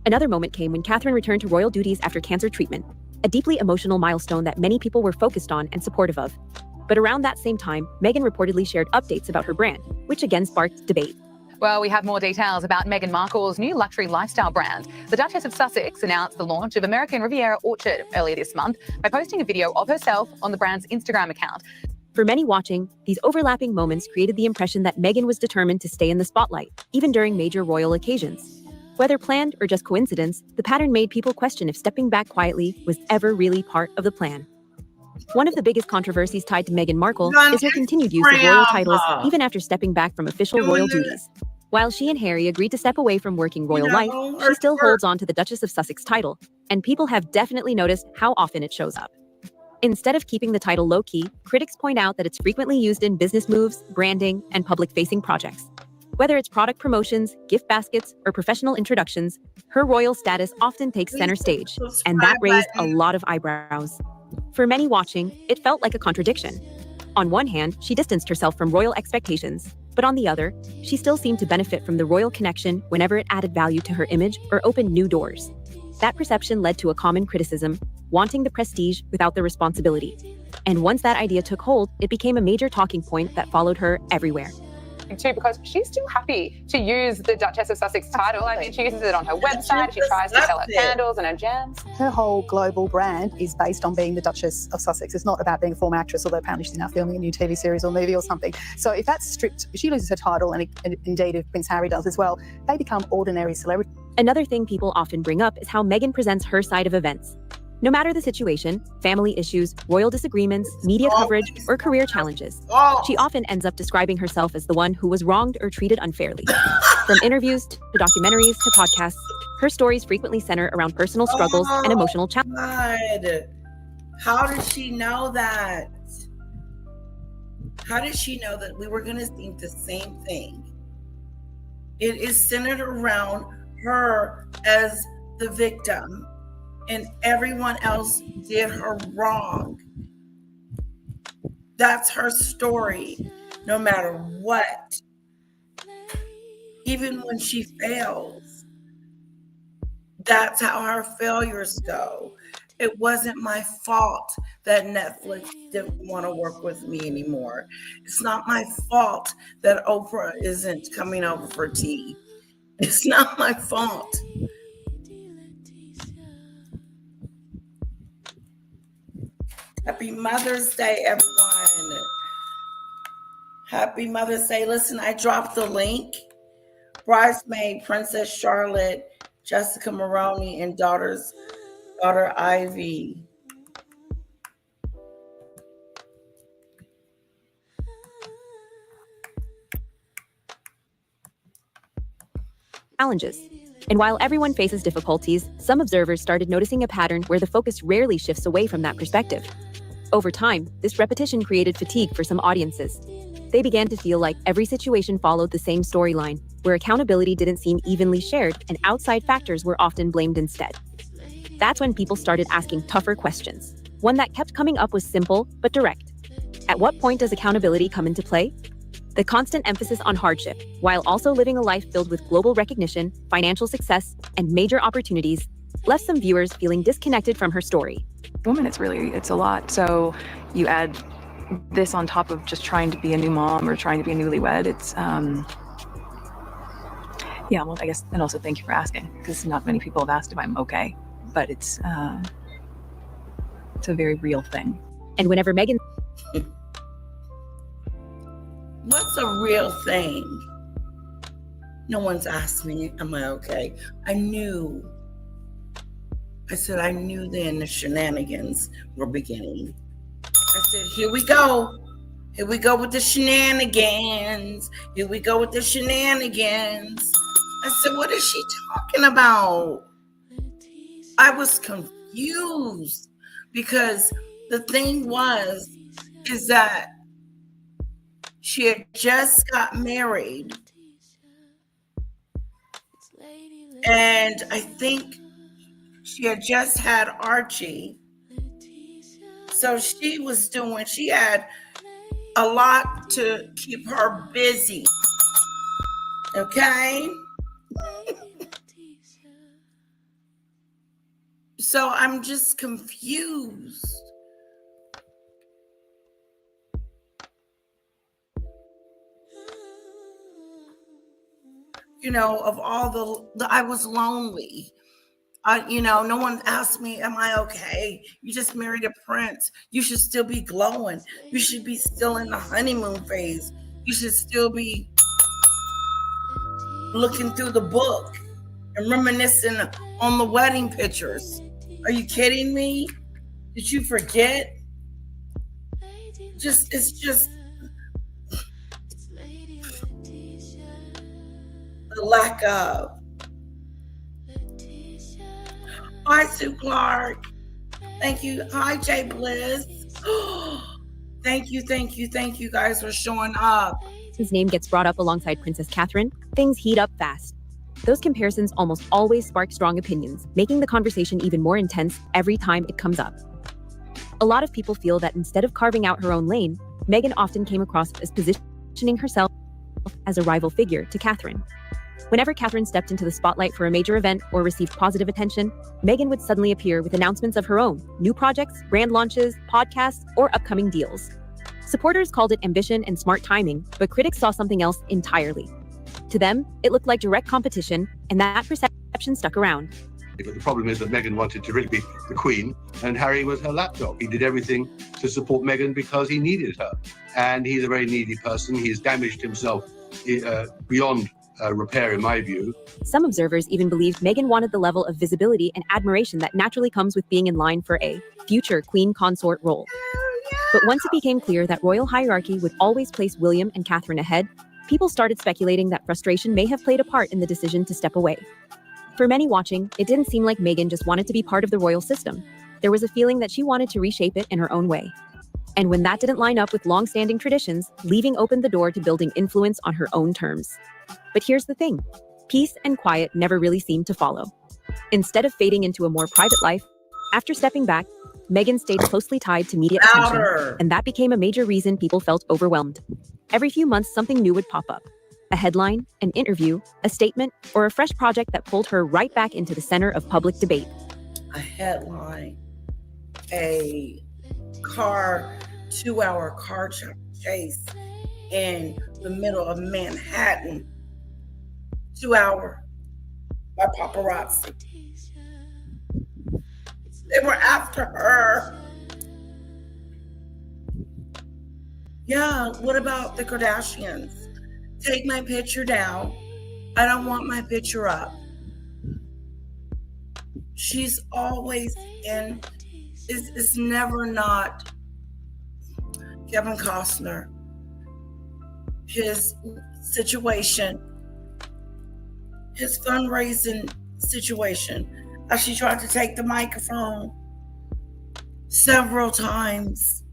Another moment came when Catherine returned to royal duties after cancer treatment, a deeply emotional milestone that many people were focused on and supportive of. But around that same time, Meghan reportedly shared updates about her brand, which again sparked debate. Well, we have more details about Meghan Markle's new luxury lifestyle brand. The Duchess of Sussex announced the launch of American Riviera Orchard earlier this month by posting a video of herself on the brand's Instagram account. For many watching, these overlapping moments created the impression that Meghan was determined to stay in the spotlight, even during major royal occasions. Whether planned or just coincidence, the pattern made people question if stepping back quietly was ever really part of the plan. One of the biggest controversies tied to Meghan Markle is her continued use of royal titles even after stepping back from official royal duties. While she and Harry agreed to step away from working royal life, she still holds on to the Duchess of Sussex title, and people have definitely noticed how often it shows up. Instead of keeping the title low-key, critics point out that it's frequently used in business moves, branding, and public-facing projects. Whether it's product promotions, gift baskets, or professional introductions, her royal status often takes center stage, and that raised a lot of eyebrows. For many watching, it felt like a contradiction. On one hand, she distanced herself from royal expectations, but on the other, she still seemed to benefit from the royal connection whenever it added value to her image or opened new doors. That perception led to a common criticism, wanting the prestige without the responsibility. And once that idea took hold, it became a major talking point that followed her everywhere. Too, because she's still happy to use the Duchess of Sussex title. I mean, she uses it on her website. She tries to sell her candles and her gems. Her whole global brand is based on being the Duchess of Sussex. It's not about being a former actress, although apparently she's now filming a new TV series or movie or something. So if that's stripped, if she loses her title, and indeed if Prince Harry does as well, they become ordinary celebrities. Another thing people often bring up is how Meghan presents her side of events. No matter the situation, family issues, royal disagreements, media coverage, or career challenges, she often ends up describing herself as the one who was wronged or treated unfairly. From interviews to documentaries to podcasts, her stories frequently center around personal struggles and emotional challenges. How did she know that? How did she know that we were going to think the same thing? It is centered around her as the victim, and everyone else did her wrong. That's her story, no matter what. Even when she fails, that's how her failures go. It wasn't my fault that Netflix didn't want to work with me anymore. It's not my fault that Oprah isn't coming over for tea. It's not my fault. Happy Mother's Day, everyone. Happy Mother's Day. Listen, I dropped the link. Bridesmaid Princess Charlotte Jessica Maroney and daughter Ivy. Challenges. And while everyone faces difficulties, some observers started noticing a pattern where the focus rarely shifts away from that perspective. Over time, this repetition created fatigue for some audiences. They began to feel like every situation followed the same storyline, where accountability didn't seem evenly shared and outside factors were often blamed instead. That's when people started asking tougher questions. One that kept coming up was simple but direct. At what point does accountability come into play? The constant emphasis on hardship, while also living a life filled with global recognition, financial success, and major opportunities, left some viewers feeling disconnected from her story. Woman, it's a lot. So you add this on top of just trying to be a new mom or trying to be a newlywed. It's, yeah, well, I guess, and also thank you for asking, because not many people have asked if I'm okay, but it's a very real thing. And whenever Meghan... What's a real thing? No one's asked me, am I okay? I said I knew then the shenanigans were beginning. I said, here we go. Here we go with the shenanigans. Here we go with the shenanigans. I said, what is she talking about? I was confused because the thing is that she had just got married, and I think she had just had Archie. So she had a lot to keep her busy. Okay? So I'm just confused. Of all I was lonely. No one asked me, am I okay? You just married a prince. You should still be glowing. You should be still in the honeymoon phase. You should still be looking through the book and reminiscing on the wedding pictures. Are you kidding me? Did you forget? It's just the lack of. Hi, Sue Clark. Thank you. Hi, Jay Bliss. Thank you guys for showing up. His name gets brought up alongside Princess Catherine, things heat up fast. Those comparisons almost always spark strong opinions, making the conversation even more intense every time it comes up. A lot of people feel that instead of carving out her own lane, Meghan often came across as positioning herself as a rival figure to Catherine. Whenever Catherine stepped into the spotlight for a major event or received positive attention, Meghan would suddenly appear with announcements of her own, new projects, brand launches, podcasts, or upcoming deals. Supporters called it ambition and smart timing, but critics saw something else entirely. To them, it looked like direct competition, and that perception stuck around. But the problem is that Meghan wanted to really be the queen, and Harry was her lapdog. He did everything to support Meghan because he needed her. And he's a very needy person. He has damaged himself beyond repair, in my view. Some observers even believed Meghan wanted the level of visibility and admiration that naturally comes with being in line for a future queen consort role. But once it became clear that royal hierarchy would always place William and Catherine ahead, people started speculating that frustration may have played a part in the decision to step away. For many watching, it didn't seem like Meghan just wanted to be part of the royal system. There was a feeling that she wanted to reshape it in her own way. And when that didn't line up with long-standing traditions, leaving opened the door to building influence on her own terms. But here's the thing. Peace and quiet never really seemed to follow. Instead of fading into a more private life, after stepping back, Meghan stayed closely tied to media attention, and that became a major reason people felt overwhelmed. Every few months, something new would pop up. A headline, an interview, a statement, or a fresh project that pulled her right back into the center of public debate. A headline, a 2-hour car chase in the middle of Manhattan. 2 hour by paparazzi. They were after her. Yeah, what about the Kardashians? Take my picture down. I don't want my picture up. she's always in, it's never not Kevin Costner, his situation, his fundraising situation. She tried to take the microphone several times.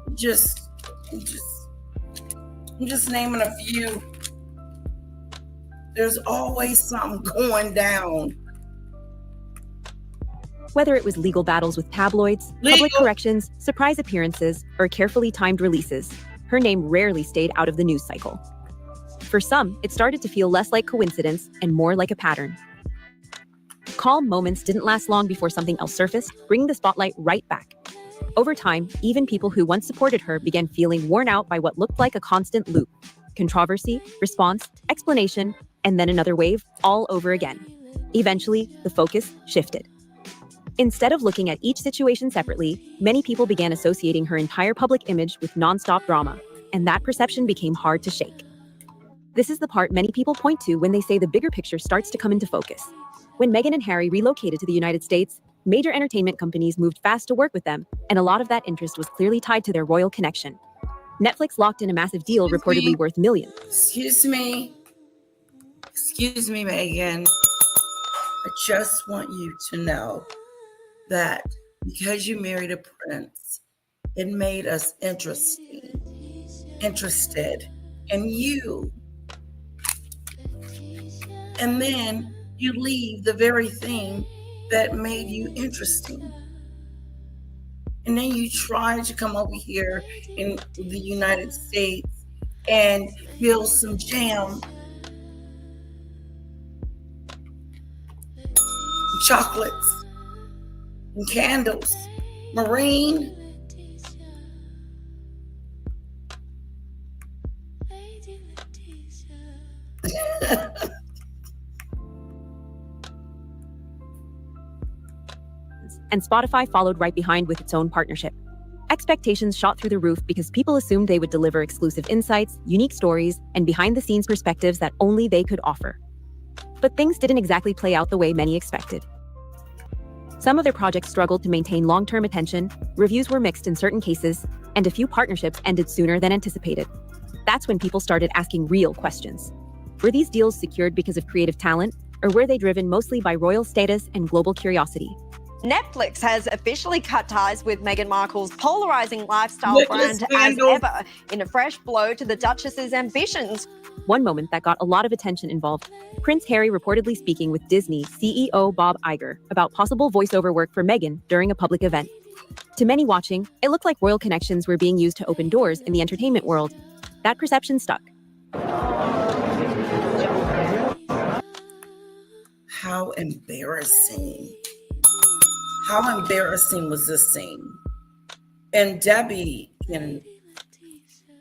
I'm just naming a few. There's always something going down. Whether it was legal battles with tabloids, public corrections, surprise appearances, or carefully timed releases, her name rarely stayed out of the news cycle. For some, it started to feel less like coincidence and more like a pattern. Calm moments didn't last long before something else surfaced, bringing the spotlight right back. Over time, even people who once supported her began feeling worn out by what looked like a constant loop. Controversy, response, explanation, and then another wave, all over again. Eventually, the focus shifted. Instead of looking at each situation separately, many people began associating her entire public image with nonstop drama, and that perception became hard to shake. This is the part many people point to when they say the bigger picture starts to come into focus. When Meghan and Harry relocated to the United States, major entertainment companies moved fast to work with them, and a lot of that interest was clearly tied to their royal connection. Netflix locked in a massive deal reportedly worth millions. Excuse me, Meghan. I just want you to know that because you married a prince, it made us interested in you. And then you leave the very thing that made you interesting. And then you try to come over here in the United States and build some jam, chocolates, and candles. Marine. And Spotify followed right behind with its own partnership. Expectations shot through the roof because people assumed they would deliver exclusive insights, unique stories, and behind-the-scenes perspectives that only they could offer. But things didn't exactly play out the way many expected. Some of their projects struggled to maintain long-term attention, reviews were mixed in certain cases, and a few partnerships ended sooner than anticipated. That's when people started asking real questions. Were these deals secured because of creative talent, or were they driven mostly by royal status and global curiosity? Netflix has officially cut ties with Meghan Markle's polarizing lifestyle brand as ever, in a fresh blow to the Duchess's ambitions. One moment that got a lot of attention involved Prince Harry reportedly speaking with Disney CEO Bob Iger about possible voiceover work for Meghan during a public event. To many watching, it looked like royal connections were being used to open doors in the entertainment world. That perception stuck. How embarrassing. How embarrassing was this scene? And Debbie, if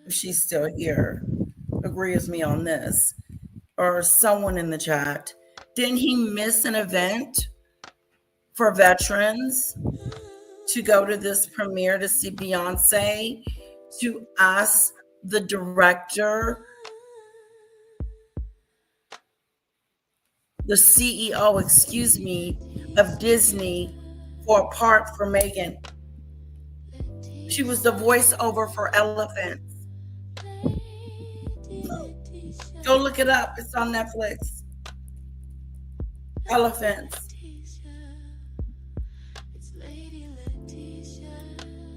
she's still here, agree with me on this, or someone in the chat. Didn't he miss an event for veterans to go to this premiere to see Beyonce, to ask the director, the CEO, of Disney for a part for Meghan? She was the voiceover for Elephants. Go look it up. It's on Netflix. Elephants.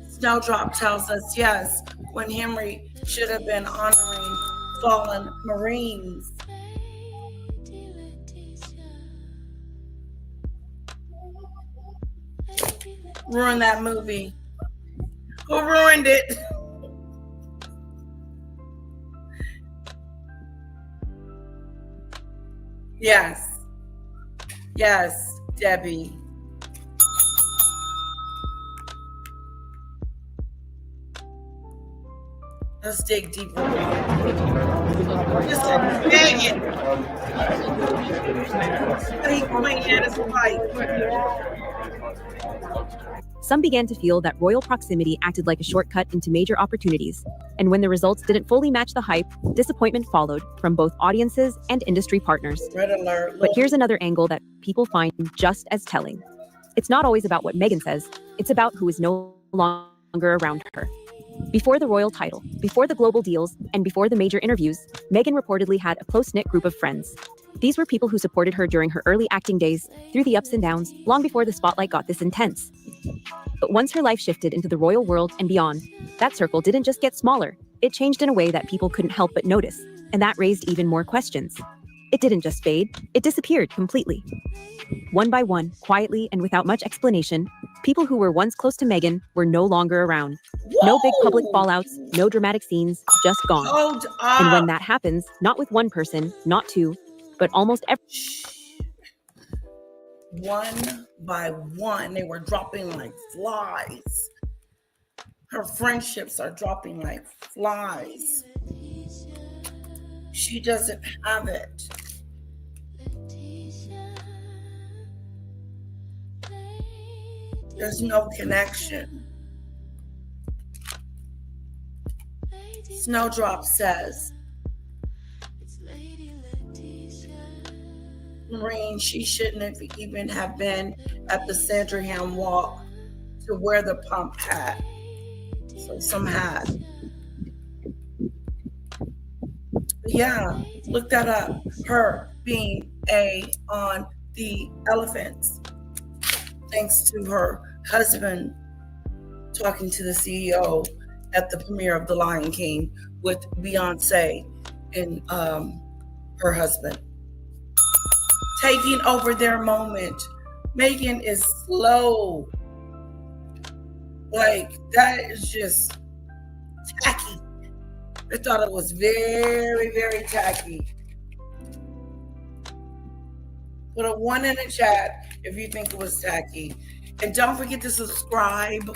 Snowdrop tells us, yes, when Henry should have been honoring fallen Marines. Ruined that movie. Who ruined it? Yes, Debbie. Let's dig deeper. Listen, Meghan. Hey, Queen Anna's wife. Some began to feel that royal proximity acted like a shortcut into major opportunities, and when the results didn't fully match the hype, disappointment followed from both audiences and industry partners. Red alert. But here's another angle that people find just as telling. It's not always about what Meghan says, it's about who is no longer around her. Before the royal title, before the global deals, and before the major interviews, Meghan reportedly had a close-knit group of friends. These were people who supported her during her early acting days, through the ups and downs, long before the spotlight got this intense. But once her life shifted into the royal world and beyond, that circle didn't just get smaller, it changed in a way that people couldn't help but notice, and that raised even more questions. It didn't just fade, it disappeared completely. One by one, quietly and without much explanation, people who were once close to Meghan were no longer around. No big public fallouts, no dramatic scenes, just gone. Hold up. And when that happens, not with one person, not two, but almost every... One by one, they were dropping like flies. Her friendships are dropping like flies. She doesn't have it. There's no connection. Snowdrop says, Maureen, she shouldn't have even have been at the Sandringham Walk to wear the pump hat. So some hat. Yeah, look that up. Her being on the elephants. Thanks to her husband talking to the CEO at the premiere of The Lion King with Beyonce and her husband. Taking over their moment. Meghan is slow. Like, that is just tacky. I thought it was very, very tacky. Put a 1 in the chat if you think it was tacky. And don't forget to subscribe.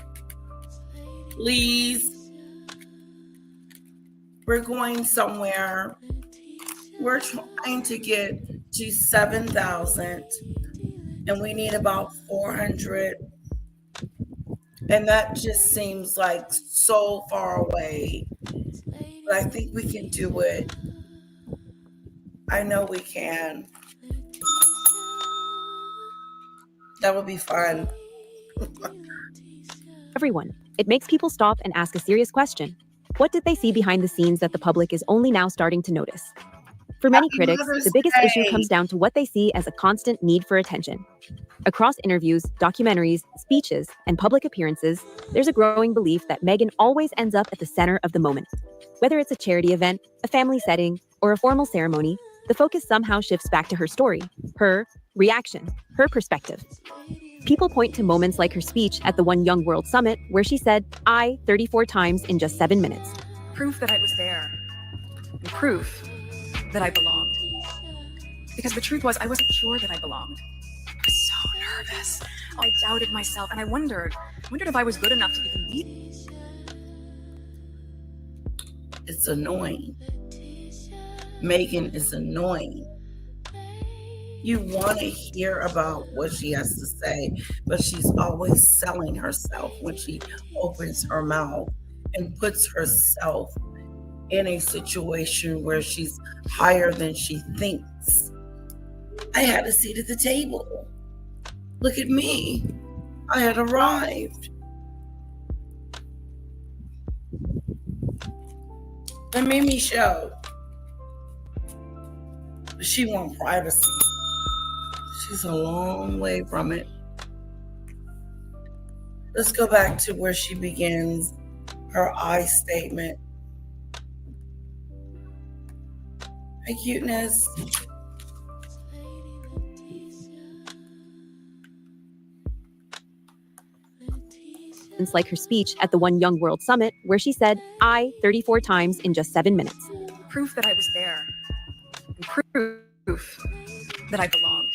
Please. We're going somewhere. We're trying to get to 7,000. And we need about 400. And that just seems like so far away. But I think we can do it. I know we can. That would be fun. Everyone. It makes people stop and ask a serious question. What did they see behind the scenes that the public is only now starting to notice? For many critics, the biggest issue comes down to what they see as a constant need for attention. Across interviews, documentaries, speeches, and public appearances, there's a growing belief that Meghan always ends up at the center of the moment. Whether it's a charity event, a family setting, or a formal ceremony, the focus somehow shifts back to her story, her reaction, her perspective. People point to moments like her speech at the One Young World Summit, where she said, "I" 34 times in just 7 minutes. Proof that I was there. And proof that I belonged. Because the truth was, I wasn't sure that I belonged. I was so nervous. I doubted myself, and I wondered if I was good enough to even be. It's annoying. Meghan is annoying. You want to hear about what she has to say, but she's always selling herself when she opens her mouth and puts herself in a situation where she's higher than she thinks. I had a seat at the table. Look at me. I had arrived. The Mimi show. She wants privacy. She's a long way from it. Let's go back to where she begins her I statement. Hey, cuteness. It's like her speech at the One Young World Summit, where she said, "I" 34 times in just 7 minutes. Proof that I was there. And proof that I belonged.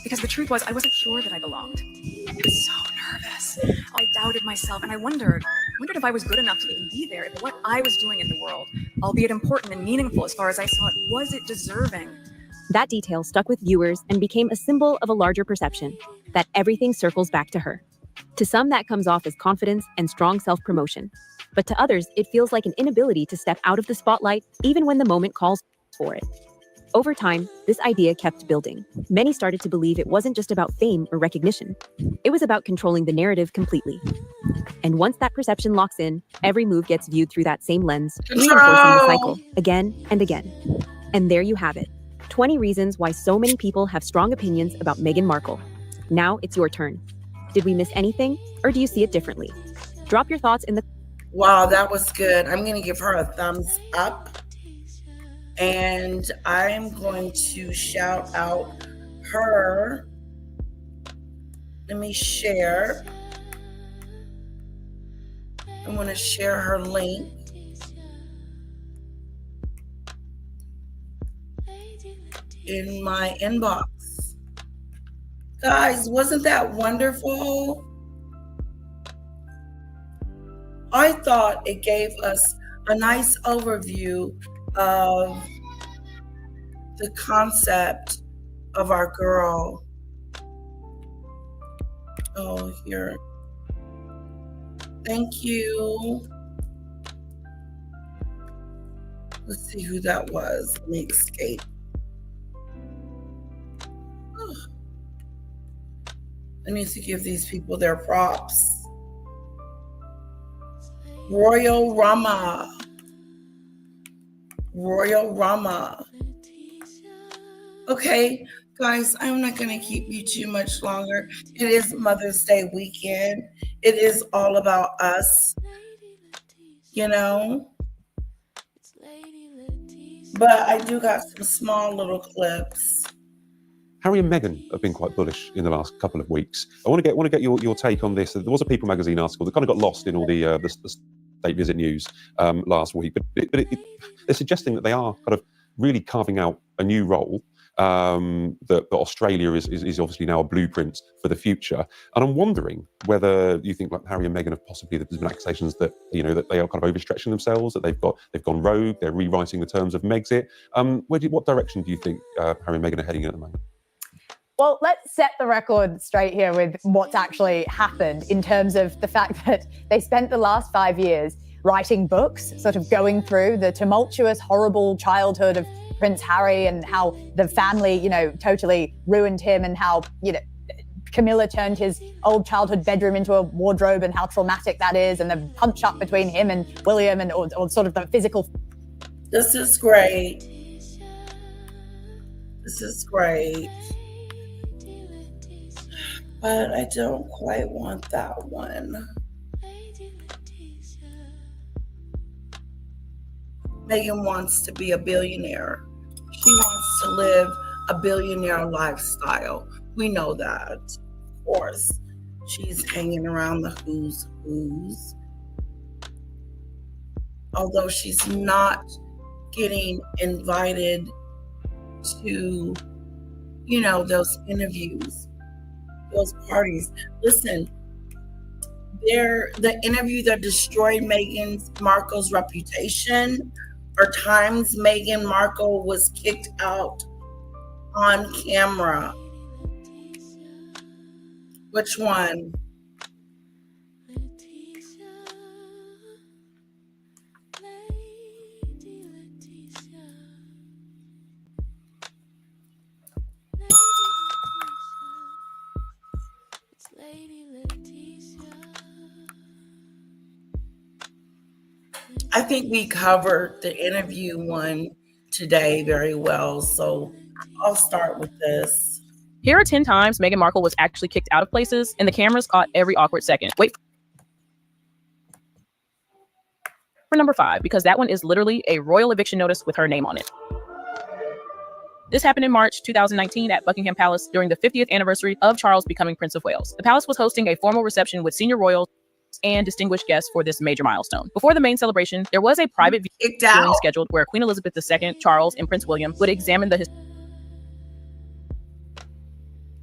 Because the truth was, I wasn't sure that I belonged. I was so nervous. I doubted myself, and I wondered if I was good enough to even be there, if what I was doing in the world, albeit important and meaningful as far as I saw it, was it deserving? That detail stuck with viewers and became a symbol of a larger perception, that everything circles back to her. To some, that comes off as confidence and strong self-promotion. But to others, it feels like an inability to step out of the spotlight, even when the moment calls for it. Over time, this idea kept building. Many started to believe it wasn't just about fame or recognition. It was about controlling the narrative completely. And once that perception locks in, every move gets viewed through that same lens, reinforcing the cycle again and again. And there you have it. 20 reasons why so many people have strong opinions about Meghan Markle. Now it's your turn. Did we miss anything, or do you see it differently? Drop your thoughts in the... Wow, that was good. I'm going to give her a thumbs up. And I'm going to shout out her. Let me share. I'm going to share her link. In my inbox. Guys, wasn't that wonderful? I thought it gave us a nice overview of the concept of our girl. Oh, here. Thank you. Let's see who that was. Let me escape. I need to give these people their props. Royal Rama. Royal Rama. Okay, guys, I'm not going to keep you too much longer. It is Mother's Day weekend. It is all about us, you know. But I do got some small little clips. Harry and Meghan have been quite bullish in the last couple of weeks. I want to get your take on this. There was a People magazine article that kind of got lost in all the state visit news last week, but they're suggesting that they are kind of really carving out a new role. That Australia is obviously now a blueprint for the future, and I'm wondering whether you think, like Harry and Meghan, have possibly, there's been accusations that that they are kind of overstretching themselves, that they've gone rogue, they're rewriting the terms of Megxit. What direction do you think Harry and Meghan are heading in at the moment? Well, let's set the record straight here with what's actually happened in terms of the fact that they spent the last 5 years writing books, sort of going through the tumultuous, horrible childhood of Prince Harry and how the family, totally ruined him, and how, Camilla turned his old childhood bedroom into a wardrobe and how traumatic that is, and the punch up between him and William, and or sort of the physical. This is great. This is great. But I don't quite want that one. Meghan wants to be a billionaire. She wants to live a billionaire lifestyle. We know that. Of course, she's hanging around the who's who's. Although she's not getting invited to, those interviews, those parties. Listen, the interview that destroyed Meghan Markle's reputation are times Meghan Markle was kicked out on camera. Which one? I think we covered the interview one today very well, so I'll start with this. Here are 10 times Meghan Markle was actually kicked out of places, and the cameras caught every awkward second. Wait for number 5, because that one is literally a royal eviction notice with her name on it. This happened in March 2019 at Buckingham Palace during the 50th anniversary of Charles becoming Prince of Wales. The palace was hosting a formal reception with senior royals and distinguished guests for this major milestone. Before the main celebration, there was a private viewing scheduled where Queen Elizabeth II, Charles, and Prince William would examine the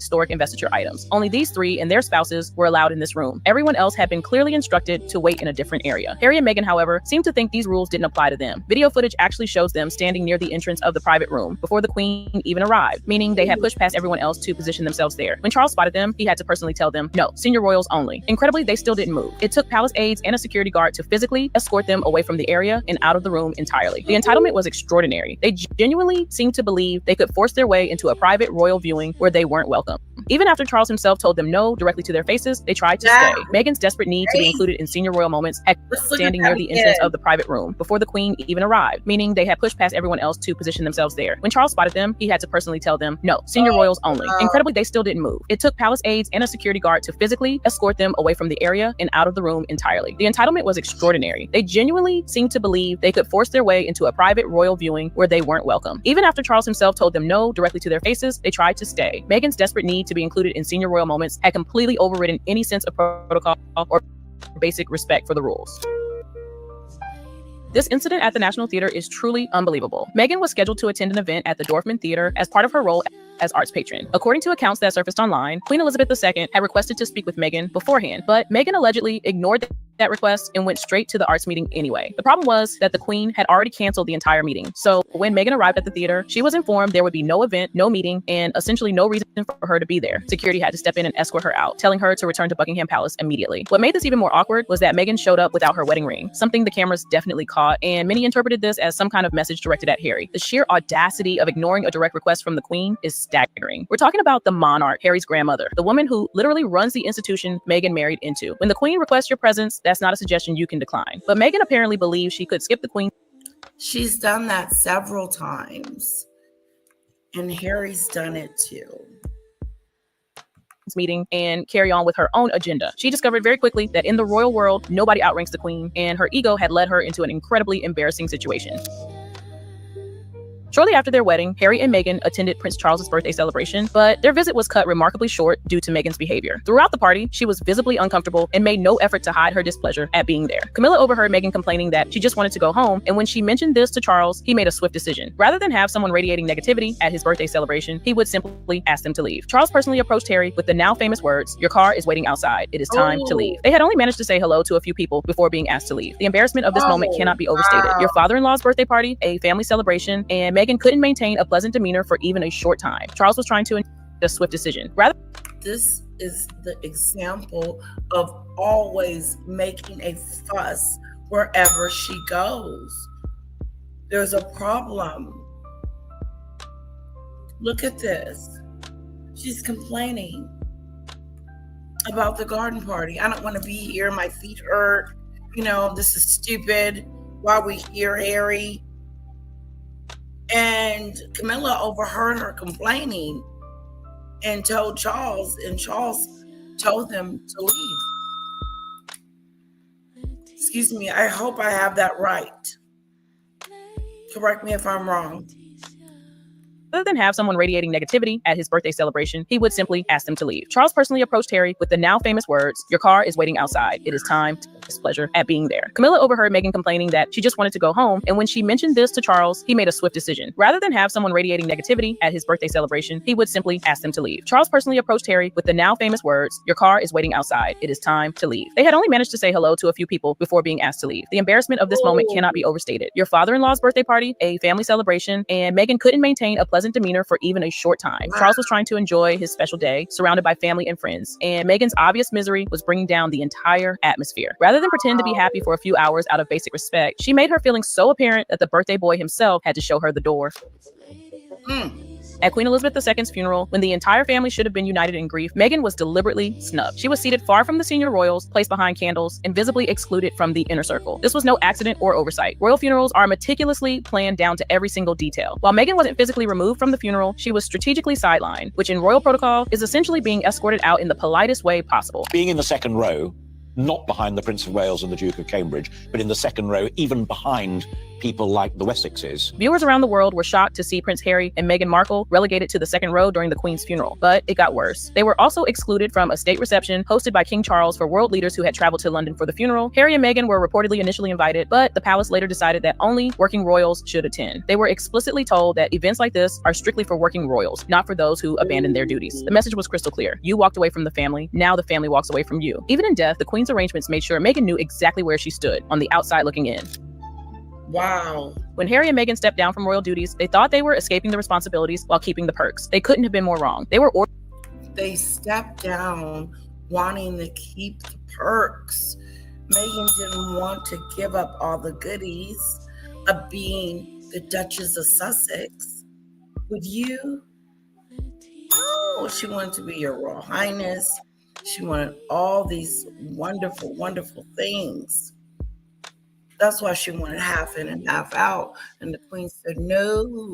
historic investiture items. Only these three and their spouses were allowed in this room. Everyone else had been clearly instructed to wait in a different area. Harry and Meghan, however, seemed to think these rules didn't apply to them. Video footage actually shows them standing near the entrance of the private room before the Queen even arrived, meaning they had pushed past everyone else to position themselves there. When Charles spotted them, he had to personally tell them, no, senior royals only. Incredibly, they still didn't move. It took palace aides and a security guard to physically escort them away from the area and out of the room entirely. The entitlement was extraordinary. They genuinely seemed to believe they could force their way into a private royal viewing where they weren't welcome. Even after Charles himself told them no directly to their faces, they tried to stay. Meghan's desperate need to be included in senior royal moments had standing near the entrance of the private room before the Queen even arrived, meaning they had pushed past everyone else to position themselves there. When Charles spotted them, he had to personally tell them, no, senior royals only. Incredibly, they still didn't move. It took palace aides and a security guard to physically escort them away from the area and out of the room entirely. The entitlement was extraordinary. They genuinely seemed to believe they could force their way into a private royal viewing where they weren't welcome. Even after Charles himself told them no directly to their faces, they tried to stay. Meghan's desperate need to be included in senior royal moments had completely overridden any sense of protocol or basic respect for the rules. This incident at the National Theater is truly unbelievable. Meghan was scheduled to attend an event at the Dorfman Theater as part of her role as arts patron. According to accounts that surfaced online, Queen Elizabeth II had requested to speak with Meghan beforehand, but Meghan allegedly ignored that request and went straight to the arts meeting anyway. The problem was that the Queen had already canceled the entire meeting. So when Meghan arrived at the theater, she was informed there would be no event, no meeting, and essentially no reason for her to be there. Security had to step in and escort her out, telling her to return to Buckingham Palace immediately. What made this even more awkward was that Meghan showed up without her wedding ring, something the cameras definitely caught, and many interpreted this as some kind of message directed at Harry. The sheer audacity of ignoring a direct request from the Queen is staggering. We're talking about the monarch, Harry's grandmother, the woman who literally runs the institution Meghan married into. When the Queen requests your presence, that's not a suggestion you can decline. But Meghan apparently believes she could skip the Queen. She's done that several times. And Harry's done it too. Meeting and carry on with her own agenda. She discovered very quickly that in the royal world, nobody outranks the Queen, and her ego had led her into an incredibly embarrassing situation. Shortly after their wedding, Harry and Meghan attended Prince Charles's birthday celebration, but their visit was cut remarkably short due to Meghan's behavior. Throughout the party, she was visibly uncomfortable and made no effort to hide her displeasure at being there. Camilla overheard Meghan complaining that she just wanted to go home, and when she mentioned this to Charles, he made a swift decision. Rather than have someone radiating negativity at his birthday celebration, he would simply ask them to leave. Charles personally approached Harry with the now famous words, "Your car is waiting outside. It is time to leave." They had only managed to say hello to a few people before being asked to leave. The embarrassment of this moment cannot be overstated. Your father-in-law's birthday party, a family celebration, and Meghan couldn't maintain a pleasant demeanor for even a short time. Charles was trying to a swift decision. This is the example of always making a fuss wherever she goes. There's a problem. Look at this. She's complaining about the garden party. I don't want to be here. My feet hurt. You know, this is stupid. Why are we here, Harry? And Camilla overheard her complaining and told Charles, and Charles told them to leave. Excuse me, I hope I have that right. Correct me if I'm wrong. Rather than have someone radiating negativity at his birthday celebration, he would simply ask them to leave. Charles personally approached Harry with the now famous words, "Your car is waiting outside. It is time to displeasure at being there." Camilla overheard Meghan complaining that she just wanted to go home, and when she mentioned this to Charles, he made a swift decision. Rather than have someone radiating negativity at his birthday celebration, he would simply ask them to leave. Charles personally approached Harry with the now famous words, "Your car is waiting outside. It is time to leave." They had only managed to say hello to a few people before being asked to leave. The embarrassment of this moment cannot be overstated. Your father-in-law's birthday party, a family celebration, and Meghan couldn't maintain a pleasant demeanor for even a short time. Charles was trying to enjoy his special day, surrounded by family and friends, and Meghan's obvious misery was bringing down the entire atmosphere. Rather than pretend to be happy for a few hours out of basic respect, she made her feelings so apparent that the birthday boy himself had to show her the door. At Queen Elizabeth II's funeral, when the entire family should have been united in grief, Meghan was deliberately snubbed. She was seated far from the senior royals, placed behind candles, and visibly excluded from the inner circle. This was no accident or oversight. Royal funerals are meticulously planned down to every single detail. While Meghan wasn't physically removed from the funeral, she was strategically sidelined, which in royal protocol is essentially being escorted out in the politest way possible. Being in the second row, not behind the Prince of Wales and the Duke of Cambridge, but in the second row, even behind people like the Wessexes. Viewers around the world were shocked to see Prince Harry and Meghan Markle relegated to the second row during the Queen's funeral, but it got worse. They were also excluded from a state reception hosted by King Charles for world leaders who had traveled to London for the funeral. Harry and Meghan were reportedly initially invited, but the palace later decided that only working royals should attend. They were explicitly told that events like this are strictly for working royals, not for those who abandoned their duties. The message was crystal clear. You walked away from the family, now the family walks away from you. Even in death, the Queen's arrangements made sure Meghan knew exactly where she stood, on the outside looking in. Wow. When Harry and Meghan stepped down from royal duties, they thought they were escaping the responsibilities while keeping the perks. They couldn't have been more wrong. They stepped down wanting to keep the perks. Meghan didn't want to give up all the goodies of being the Duchess of Sussex. With you? Oh, she wanted to be your Royal Highness. She wanted all these wonderful, wonderful things. That's why she wanted half in and half out. And the Queen said, no.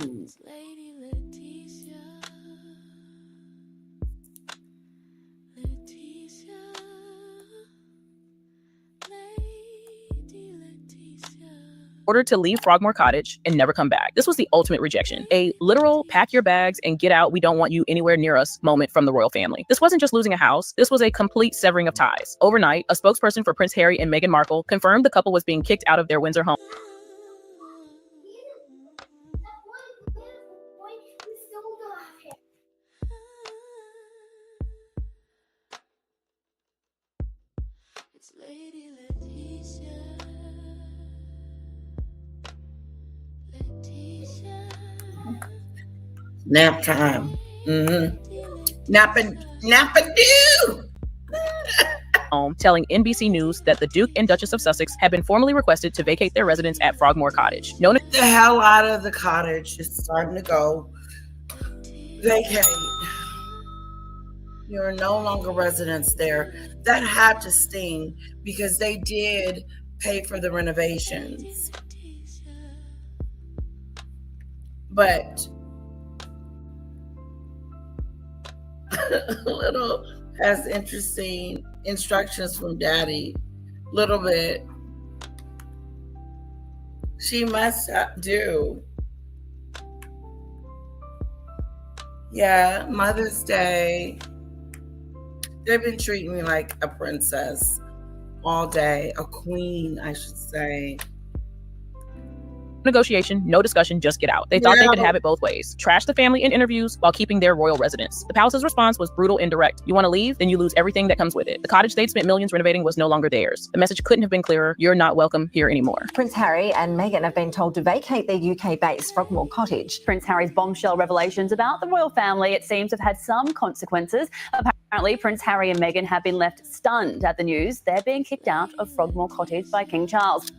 ordered to leave Frogmore Cottage and never come back. This was the ultimate rejection. A literal pack your bags and get out, we don't want you anywhere near us moment from the royal family. This wasn't just losing a house, this was a complete severing of ties. Overnight, a spokesperson for Prince Harry and Meghan Markle confirmed the couple was being kicked out of their Windsor home. Nap time. Nap-a-do. Telling NBC News that the Duke and Duchess of Sussex had been formally requested to vacate their residence at Frogmore Cottage. Get the hell out of the cottage. It's time to go. Vacate. You're no longer residents there. That had to sting because they did pay for the renovations. But Little has interesting instructions from Daddy. Little bit. She must do. Yeah, Mother's Day. They've been treating me like a princess all day. A queen, I should say. Negotiation, no discussion, just get out. They thought they could have it both ways. Trash the family in interviews while keeping their royal residence. The palace's response was brutal and direct. You want to leave? Then you lose everything that comes with it. The cottage they'd spent millions renovating was no longer theirs. The message couldn't have been clearer. You're not welcome here anymore. Prince Harry and Meghan have been told to vacate their UK-based Frogmore Cottage. Prince Harry's bombshell revelations about the royal family, it seems, have had some consequences. Apparently, Prince Harry and Meghan have been left stunned at the news. They're being kicked out of Frogmore Cottage by King Charles.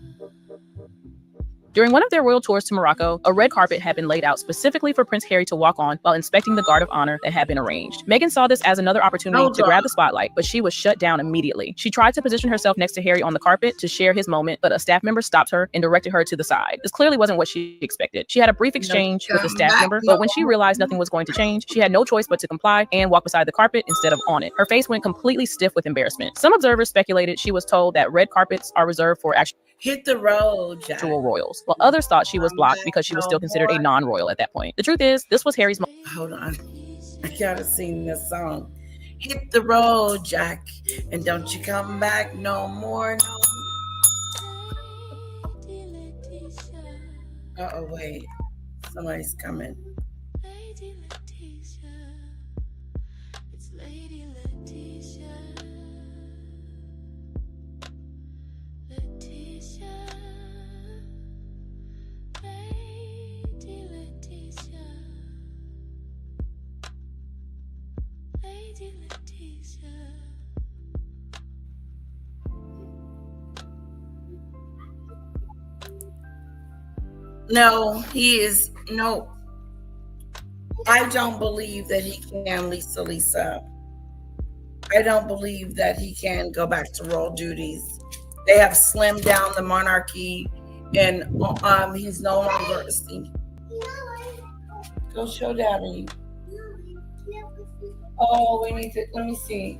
During one of their royal tours to Morocco, a red carpet had been laid out specifically for Prince Harry to walk on while inspecting the guard of honor that had been arranged. Meghan saw this as another opportunity to grab the spotlight, but she was shut down immediately. She tried to position herself next to Harry on the carpet to share his moment, but a staff member stopped her and directed her to the side. This clearly wasn't what she expected. She had a brief exchange with the staff member, but when she realized nothing was going to change, she had no choice but to comply and walk beside the carpet instead of on it. Her face went completely stiff with embarrassment. Some observers speculated she was told that red carpets are reserved for hit the road, Jack. Actual royals, while others thought she was blocked because she was still considered a non-royal at that point. The truth is, this was Harry's moment. Hold on. I gotta sing this song. Hit the road, Jack, and don't you come back no more. Uh-oh, wait. Somebody's coming. No, he is no. I don't believe that he can, Lisa. I don't believe that he can go back to royal duties. They have slimmed down the monarchy, and he's no longer a senior. Go show Daddy. Oh, we need to. Let me see.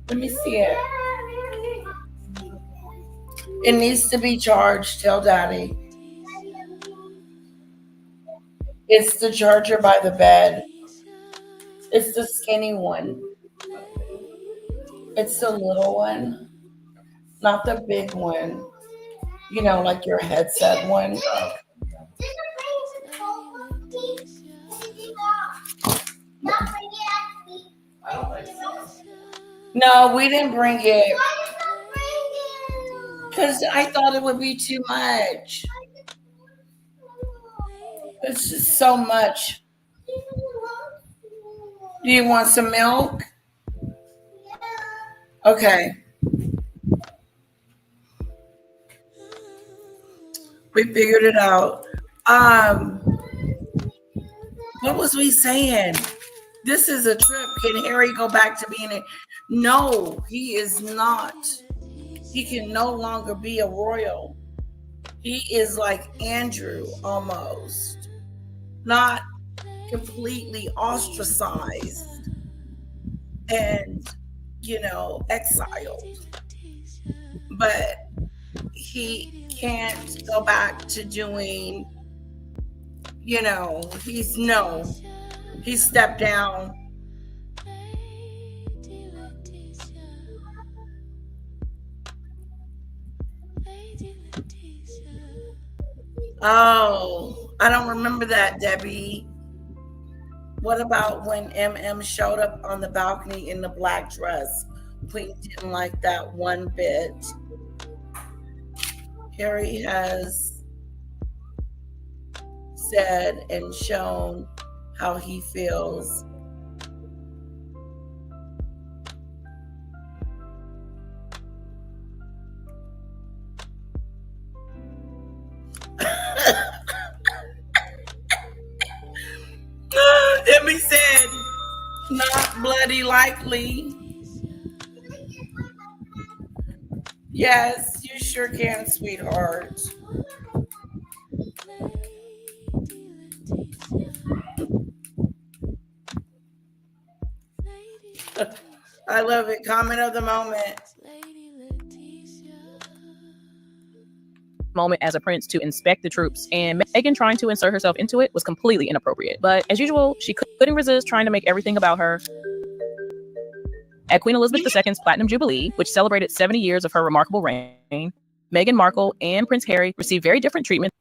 Let me see it. It needs to be charged. Tell Daddy. It's the charger by the bed. It's the skinny one. It's the little one, not the big one. You know, like your headset one. No, we didn't bring it. Because I thought it would be too much. It's just so much. Do you want some milk? Okay. We figured it out. What was we saying? This is a trip. Can Harry go back to being a... No, he is not. He can no longer be a royal. He is like Andrew almost. Not completely ostracized and, you know, exiled. But he can't go back to doing, you know, he stepped down. Oh, I don't remember that, Debbie. What about when MM showed up on the balcony in the black dress? Queen didn't like that one bit. Harry has said and shown how he feels. Debbie said, not bloody likely. Yes, you sure can, sweetheart. I love it. Comment of the moment. Moment as a prince to inspect the troops, and Meghan trying to insert herself into it was completely inappropriate. But as usual, she couldn't resist trying to make everything about her. At Queen Elizabeth II's Platinum Jubilee, which celebrated 70 years of her remarkable reign, Meghan Markle and Prince Harry received very different treatment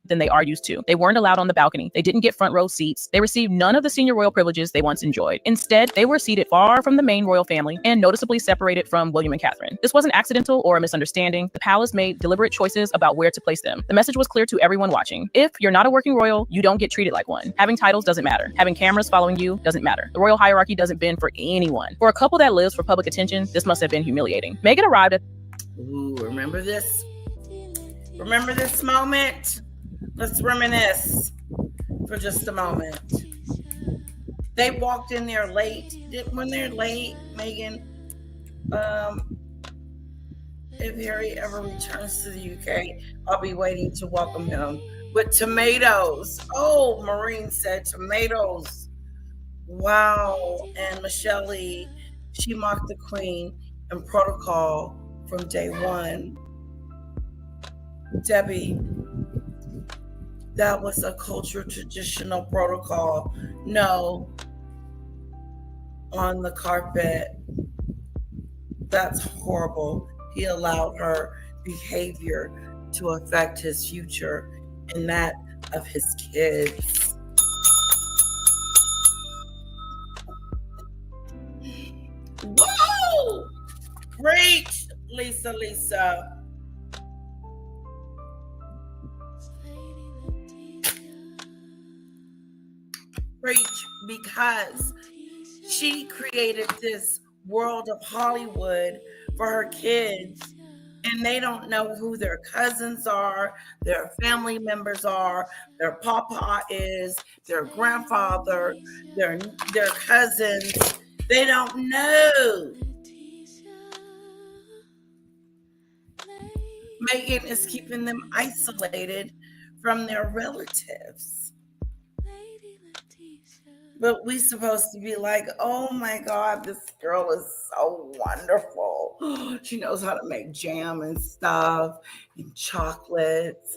than they are used to. They weren't allowed on the balcony. They didn't get front row seats. They received none of the senior royal privileges they once enjoyed. Instead, they were seated far from the main royal family and noticeably separated from William and Catherine. This wasn't accidental or a misunderstanding. The palace made deliberate choices about where to place them. The message was clear to everyone watching. If you're not a working royal, you don't get treated like one. Having titles doesn't matter. Having cameras following you doesn't matter. The royal hierarchy doesn't bend for anyone. For a couple that lives for public attention, this must have been humiliating. Meghan arrived at... Ooh, remember this? Remember this moment? Let's reminisce for just a moment. They walked in there late. When they're late, Meghan, if Harry ever returns to the UK, I'll be waiting to welcome him with tomatoes. Oh, Maureen said tomatoes. Wow. And Michelle, she mocked the Queen and protocol from day one. Debbie, that was a cultural traditional protocol. No, on the carpet. That's horrible. He allowed her behavior to affect his future and that of his kids. Whoa! Preach, Lisa. Preach, because she created this world of Hollywood for her kids, and they don't know who their cousins are, their family members are, their papa is, their grandfather, their cousins. They don't know. Meghan is keeping them isolated from their relatives. But we supposed to be like, oh my God, this girl is so wonderful. She knows how to make jam and stuff and chocolates.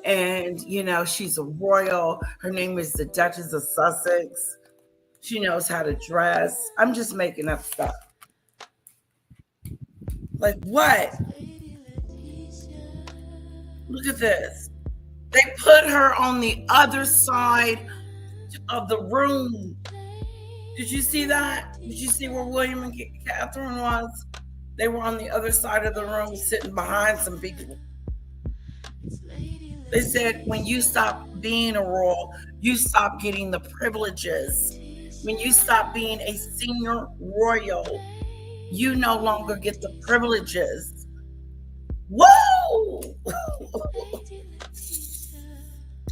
And, you know, she's a royal. Her name is the Duchess of Sussex. She knows how to dress. I'm just making up stuff. Like what? Look at this. They put her on the other side of the room. Did you see that? Did you see where William and Catherine was? They were on the other side of the room sitting behind some people. They said, when you stop being a royal, you stop getting the privileges. When you stop being a senior royal, you no longer get the privileges. Whoa!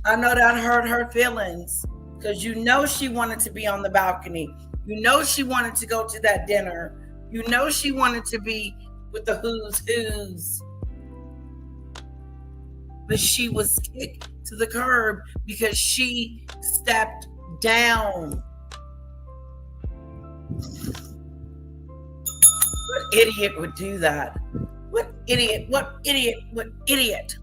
I know that hurt her feelings because you know she wanted to be on the balcony. You know she wanted to go to that dinner. You know she wanted to be with the who's. But she was kicked to the curb because she stepped down. What idiot would do that? What idiot? What idiot? What idiot?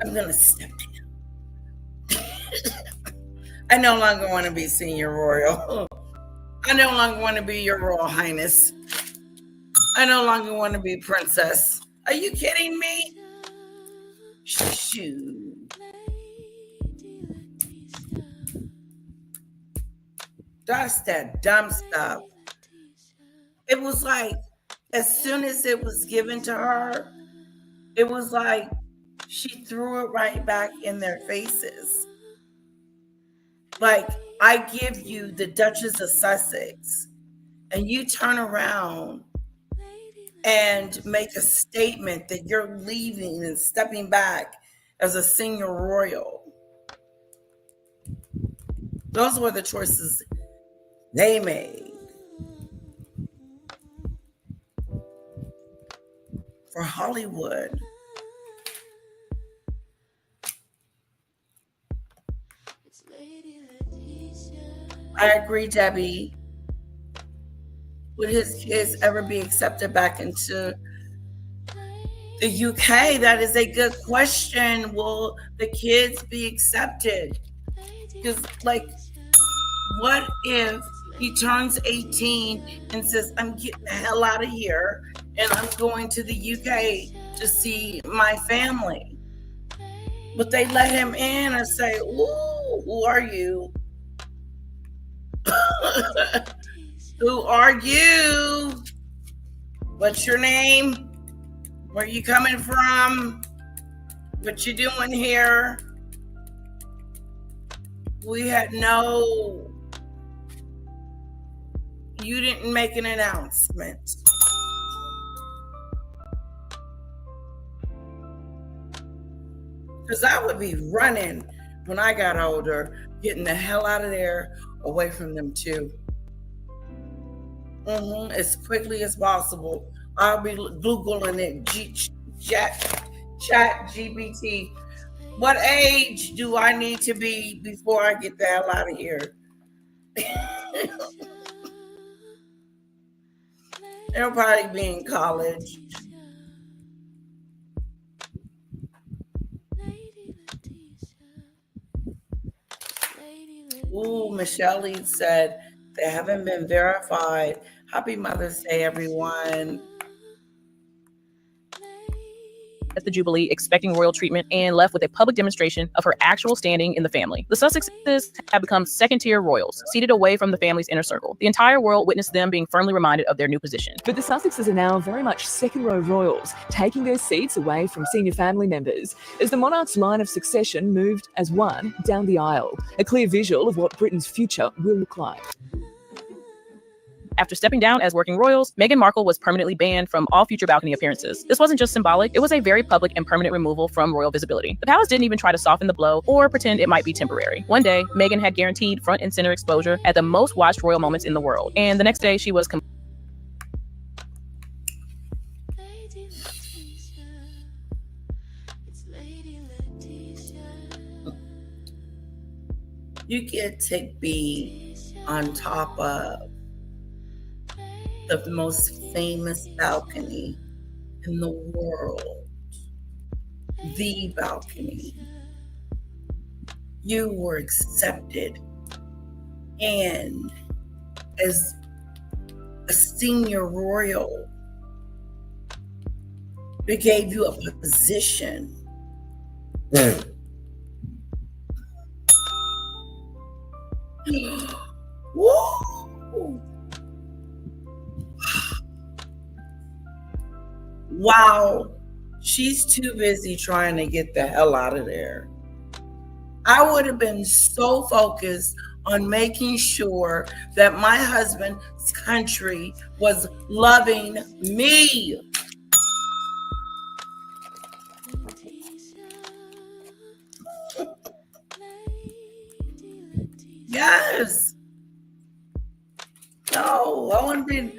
I'm going to step down. I no longer want to be senior royal. I no longer want to be your Royal Highness. I no longer want to be princess. Are you kidding me? Shoot. That's that dumb stuff. It was like, as soon as it was given to her, it was like she threw it right back in their faces. Like, I give you the Duchess of Sussex, and you turn around and make a statement that you're leaving and stepping back as a senior royal. Those were the choices they made for Hollywood. I agree, Debbie. Would his kids ever be accepted back into the UK? That is a good question. Will the kids be accepted? Because, like, what if he turns 18 and says, I'm getting the hell out of here and I'm going to the UK to see my family? But they let him in and say, ooh, who are you? Who are you? What's your name? Where you coming from? What you doing here? We had no... You didn't make an announcement. Because I would be running when I got older, getting the hell out of there, away from them too. As quickly as possible. I'll be Googling it, chat GPT. What age do I need to be before I get the hell out of here? They'll probably be in college. Ooh, Michelle Lee said they haven't been verified. Happy Mother's Day, everyone. At the Jubilee, expecting royal treatment, and left with a public demonstration of her actual standing in the family. The Sussexes have become second-tier royals, seated away from the family's inner circle. The entire world witnessed them being firmly reminded of their new position. But the Sussexes are now very much second-row royals, taking their seats away from senior family members, as the monarch's line of succession moved as one down the aisle, a clear visual of what Britain's future will look like. After stepping down as working royals, Meghan Markle was permanently banned from all future balcony appearances. This wasn't just symbolic, it was a very public and permanent removal from royal visibility. The palace didn't even try to soften the blow or pretend it might be temporary. One day, Meghan had guaranteed front and center exposure at the most watched royal moments in the world, and the next day she was You get to be on top of the most famous balcony in the world. The balcony. You were accepted, and as a senior royal, it gave you a position. Woo! Wow, she's too busy trying to get the hell out of there. I would have been so focused on making sure that my husband's country was loving me. Yes. No, I want to be.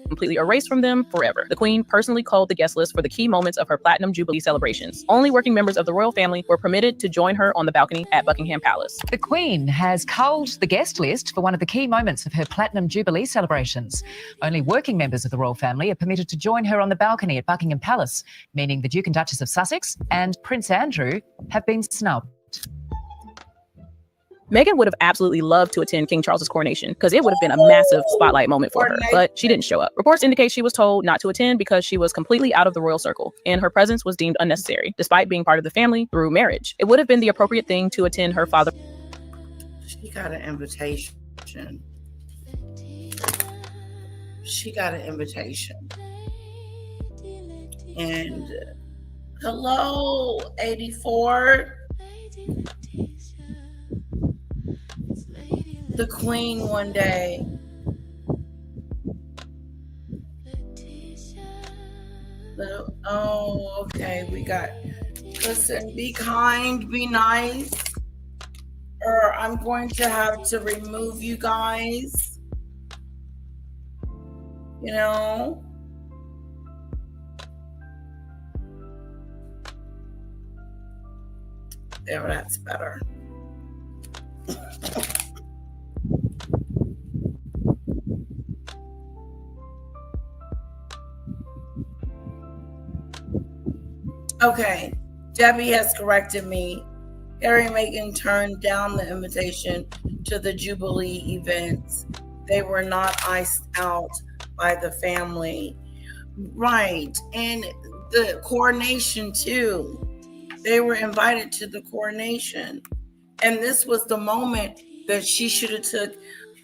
Completely erased from them forever. The Queen personally culled the guest list for the key moments of her Platinum Jubilee celebrations. Only working members of the royal family were permitted to join her on the balcony at Buckingham Palace. The Queen has culled the guest list for one of the key moments of her Platinum Jubilee celebrations. Only working members of the royal family are permitted to join her on the balcony at Buckingham Palace, meaning the Duke and Duchess of Sussex and Prince Andrew have been snubbed. Meghan would have absolutely loved to attend King Charles's coronation because it would have been a massive spotlight moment for her, but she didn't show up. Reports indicate she was told not to attend because she was completely out of the royal circle, and her presence was deemed unnecessary, despite being part of the family through marriage. It would have been the appropriate thing to attend her father. She got an invitation. She got an invitation. And hello, 84. The Queen one day. Oh, okay. We got, listen, be kind, be nice, or I'm going to have to remove you guys. You know? There, that's better. Okay, Debbie has corrected me. Harry and Meghan turned down the invitation to the Jubilee events. They were not iced out by the family. Right, and the coronation too. They were invited to the coronation. And this was the moment that she should have took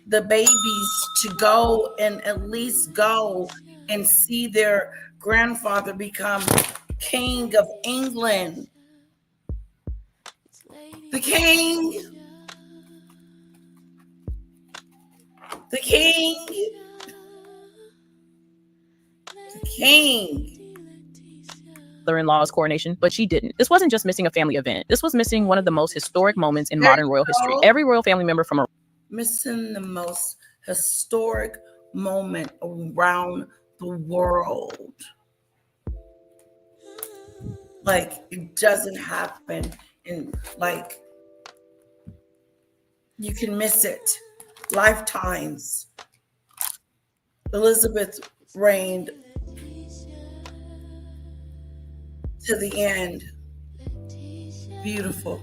the babies to go and at least go and see their grandfather become King of England. The King. The King. The King. Mother-in-law's coronation, but she didn't. This wasn't just missing a family event. This was missing one of the most historic moments in modern royal history. Every royal family member from missing the most historic moment around the world. Like, it doesn't happen, and like, you can miss it lifetimes. Elizabeth reigned to the end. Beautiful.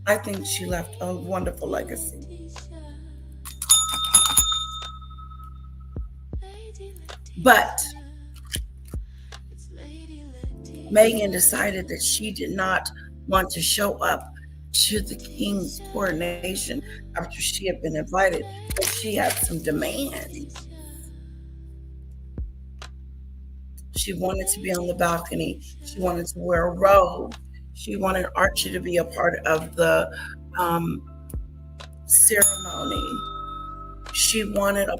I think she left a wonderful legacy. But Meghan decided that she did not want to show up to the king's coronation after she had been invited, but she had some demands. She wanted to be on the balcony. She wanted to wear a robe. She wanted Archie to be a part of the ceremony. She wanted a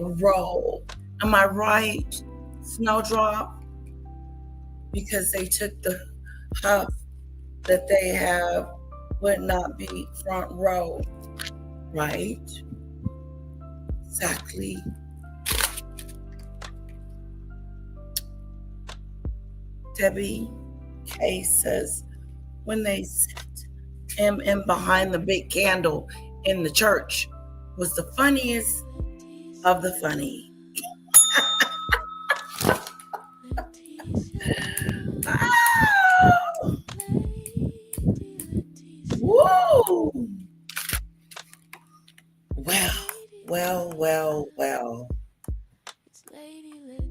robe. Am I right, Snowdrop? Because they took the huff that they have would not be front row, right? Exactly. Debbie K says, when they set him in behind the big candle in the church was the funniest of the funny. Woo! Well.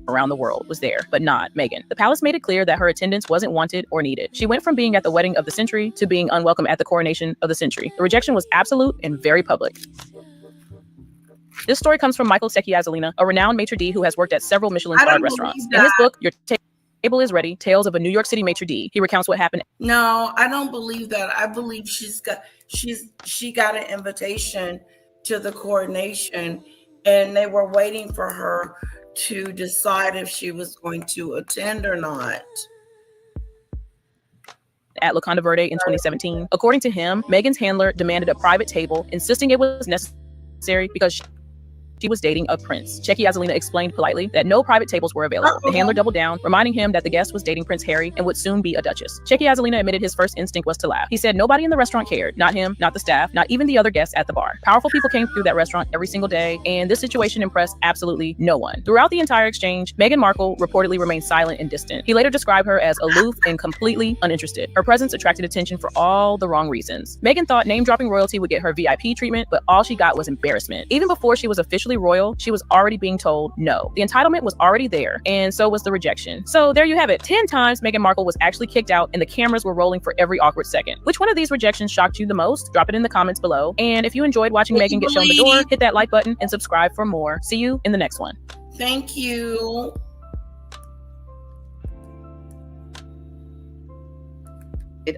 Around the world was there, but not Meghan. The palace made it clear that her attendance wasn't wanted or needed. She went from being at the wedding of the century to being unwelcome at the coronation of the century. The rejection was absolute and very public. This story comes from Michael Secchi-Azzolina, a renowned maitre d' who has worked at several Michelin-starred restaurants. In his book, Your Table is Ready, Tales of a New York City Maitre d', he recounts what happened. No, I don't believe that. I believe she got an invitation to the coronation, and they were waiting for her to decide if she was going to attend or not. At La Conda Verde in 2017. According to him, Meghan's handler demanded a private table, insisting it was necessary because she was dating a prince. Secchi-Azzolina explained politely that no private tables were available. The handler doubled down, reminding him that the guest was dating Prince Harry and would soon be a duchess. Secchi-Azzolina admitted his first instinct was to laugh. He said nobody in the restaurant cared. Not him, not the staff, not even the other guests at the bar. Powerful people came through that restaurant every single day, and this situation impressed absolutely no one. Throughout the entire exchange, Meghan Markle reportedly remained silent and distant. He later described her as aloof and completely uninterested. Her presence attracted attention for all the wrong reasons. Meghan thought name-dropping royalty would get her VIP treatment, but all she got was embarrassment. Even before she was officially royal, she was already being told no. The entitlement was already there, and so was the rejection. So there you have it. 10 times Meghan Markle was actually kicked out, and the cameras were rolling for every awkward second. Which one of these rejections shocked you the most? Drop it in the comments below. And if you enjoyed watching Meghan get shown the door, hit that like button and subscribe for more. See you in the next one. Thank you.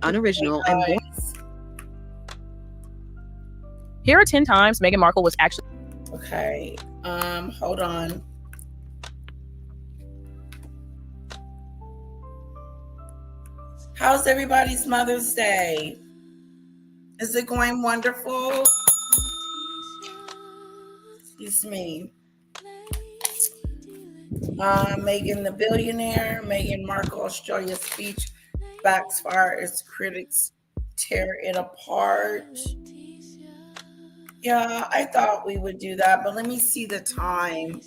Unoriginal and more. Here are 10 times Meghan Markle was actually... Okay, hold on. How's everybody's Mother's Day? Is it going wonderful? Excuse me. Meghan the billionaire, Meghan Markle Australia speech backfire as critics tear it apart. Yeah, I thought we would do that, but let me see the time.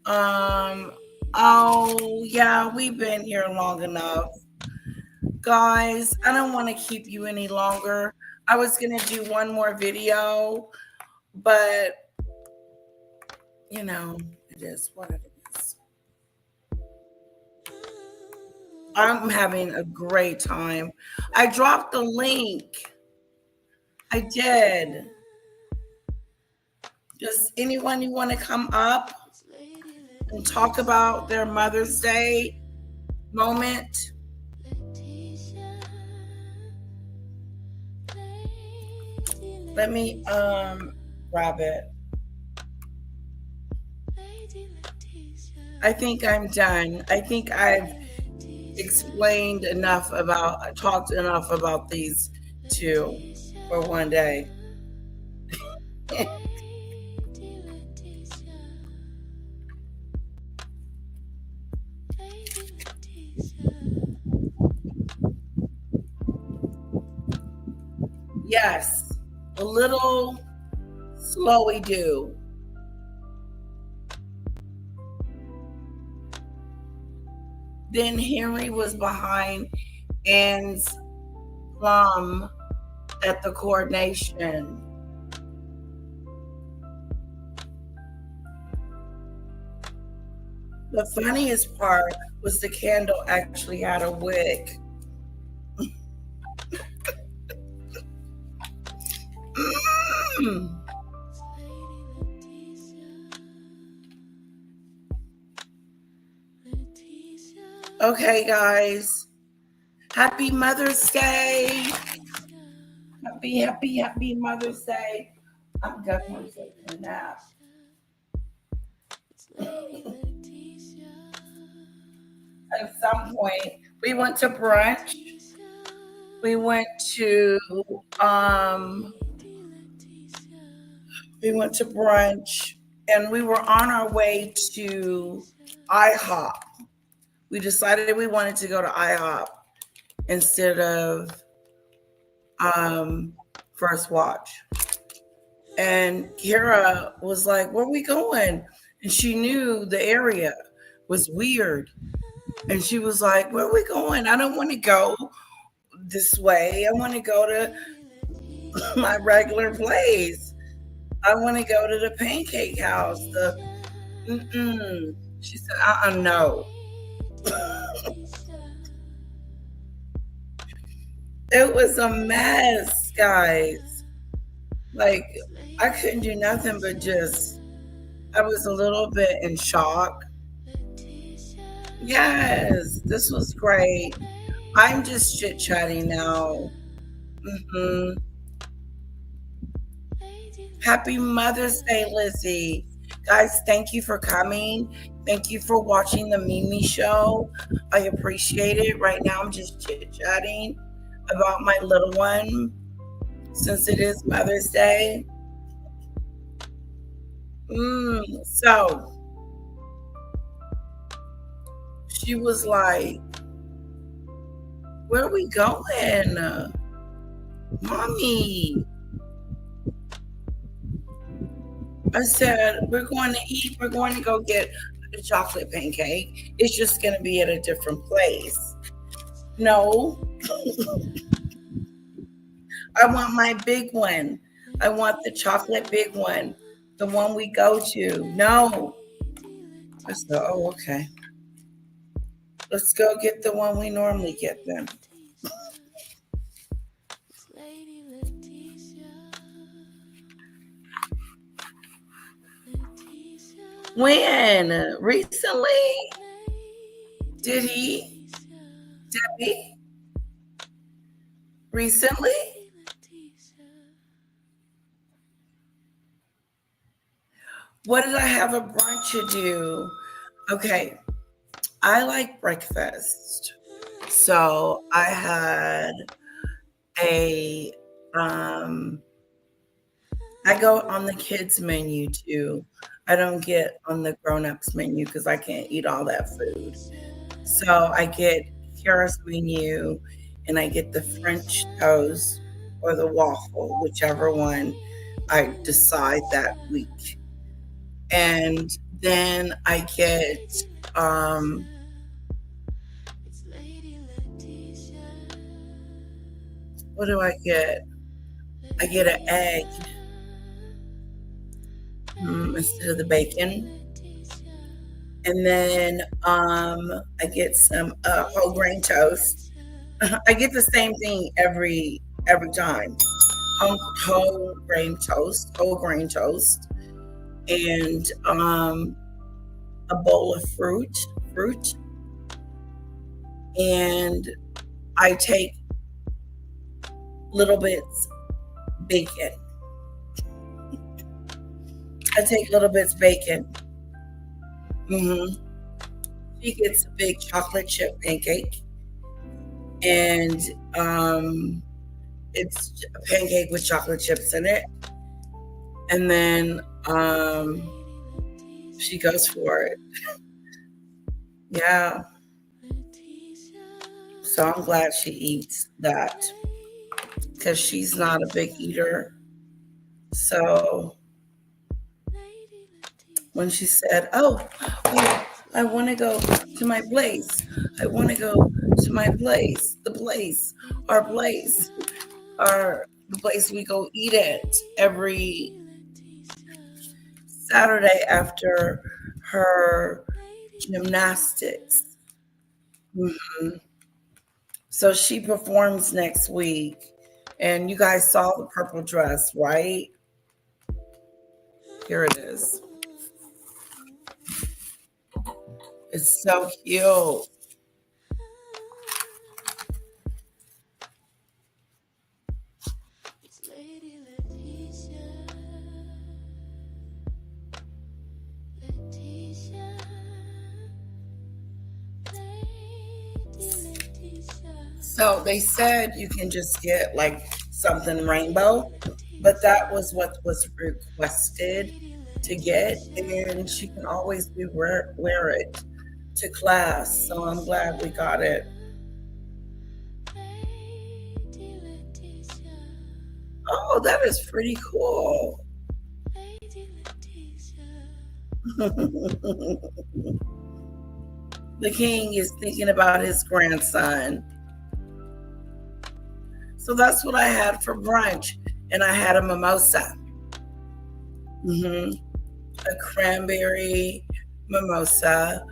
Oh, yeah, we've been here long enough. Guys, I don't want to keep you any longer. I was going to do one more video, but, you know, it is what it is. I'm having a great time. I dropped the link. I did. Does anyone you want to come up and talk about their Mother's Day moment? Let me grab it. I think I'm done. I think I've talked enough about these two for one day. Yes, a little slowy do. Then Henry was behind Anne's plum at the coronation. The funniest part was the candle actually had a wick. Okay, guys. Happy Mother's Day. Happy Mother's Day. I'm definitely taking a nap. At some point, we went to brunch. We went to brunch, and we were on our way to IHOP. We decided we wanted to go to IHOP, instead of First Watch. And Kara was like, where are we going? And she knew the area was weird. And she was like, where are we going? I don't want to go this way. I want to go to my regular place. I want to go to the pancake house. She said, no. It was a mess, guys. Like, I couldn't do nothing but I was a little bit in shock. Yes, this was great. I'm just chit-chatting now. Happy Mother's Day, Lizzie. Guys, thank you for coming. Thank you for watching the Mimi Show. I appreciate it. Right now, I'm just chit-chatting about my little one since it is Mother's Day. So, she was like, where are we going? Mommy. I said, we're going to eat. We're going to go get a chocolate pancake. It's just going to be at a different place. No. I want my big one. I want the chocolate big one. The one we go to. No. I said, oh, okay. Let's go get the one we normally get then. When? Recently? Did he? Debbie? Recently? What did I have a brunch to do? Okay. I like breakfast. So I had I go on the kids menu too. I don't get on the grown-ups menu because I can't eat all that food. So I get Kara's menu and I get the French toast or the waffle, whichever one I decide that week. And then I get what do I get? I get an egg instead of the bacon. And then I get some whole grain toast. I get the same thing every time. Whole grain toast, and a bowl of fruit, and I take little bits bacon. She gets a big chocolate chip pancake, and it's a pancake with chocolate chips in it. And then she goes for it. Yeah. So I'm glad she eats that because she's not a big eater. So when she said, oh, I want to go to my place. I want to go to my place. Our place the place we go eat at every Saturday after her gymnastics. So she performs next week. And you guys saw the purple dress, right? Here it is. It's so cute. So they said you can just get like something rainbow, but that was what was requested to get, and she can always wear it to class. So I'm glad we got it. Oh, that is pretty cool. The king is thinking about his grandson. So that's what I had for brunch. And I had a mimosa. A cranberry mimosa,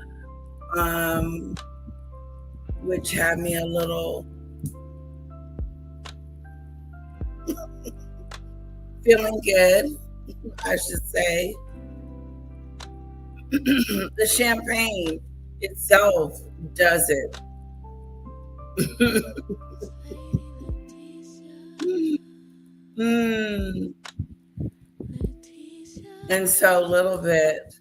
which had me a little feeling good, I should say. The champagne itself does it. And so a little bit,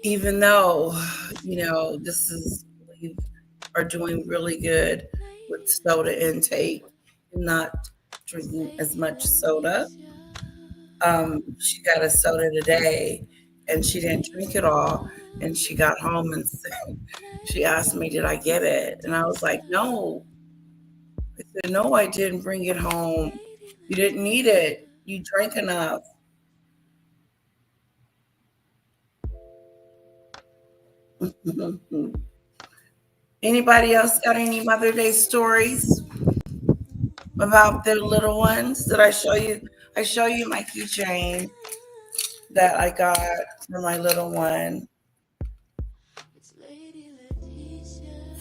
even though, we are doing really good with soda intake and not drinking as much soda. She got a soda today and she didn't drink it all. And she got home and she asked me, did I get it? And I was like, no. I said, no, I didn't bring it home. You didn't need it. You drank enough. Anybody else got any Mother's Day stories about their little ones? Did I show you? I show you my keychain that I got for my little one.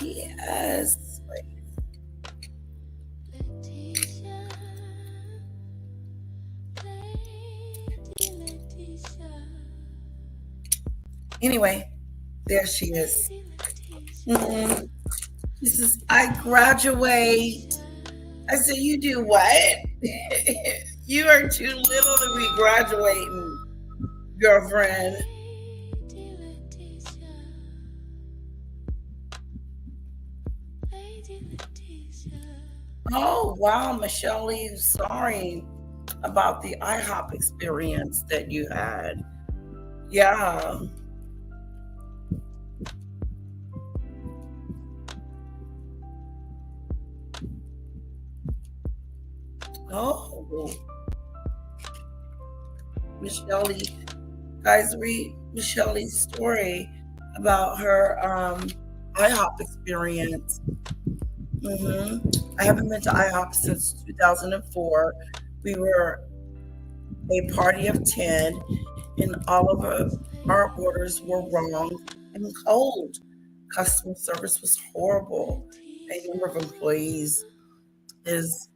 Yes. Anyway, there she is. She says, I graduate. I said, you do what? You are too little to be graduating, girlfriend. Oh, wow, Michelle Lee, sorry about the IHOP experience that you had. Yeah. Oh, Michelle Lee. Guys, read Michelle Lee's story about her IHOP experience. I haven't been to IHOP since 2004. We were a party of 10, and all of our orders were wrong and cold. Customer service was horrible. A number of employees is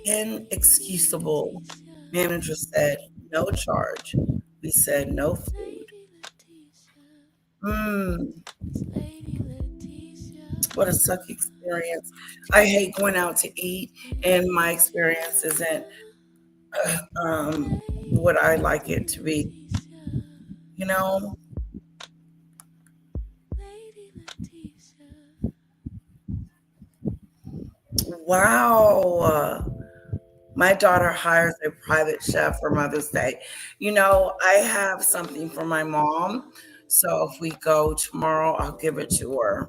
inexcusable. Manager said no charge. We said no food. What a sucky experience. I hate going out to eat, and my experience isn't what I like it to be. You know? Wow. My daughter hires a private chef for Mother's Day. I have something for my mom. So if we go tomorrow, I'll give it to her.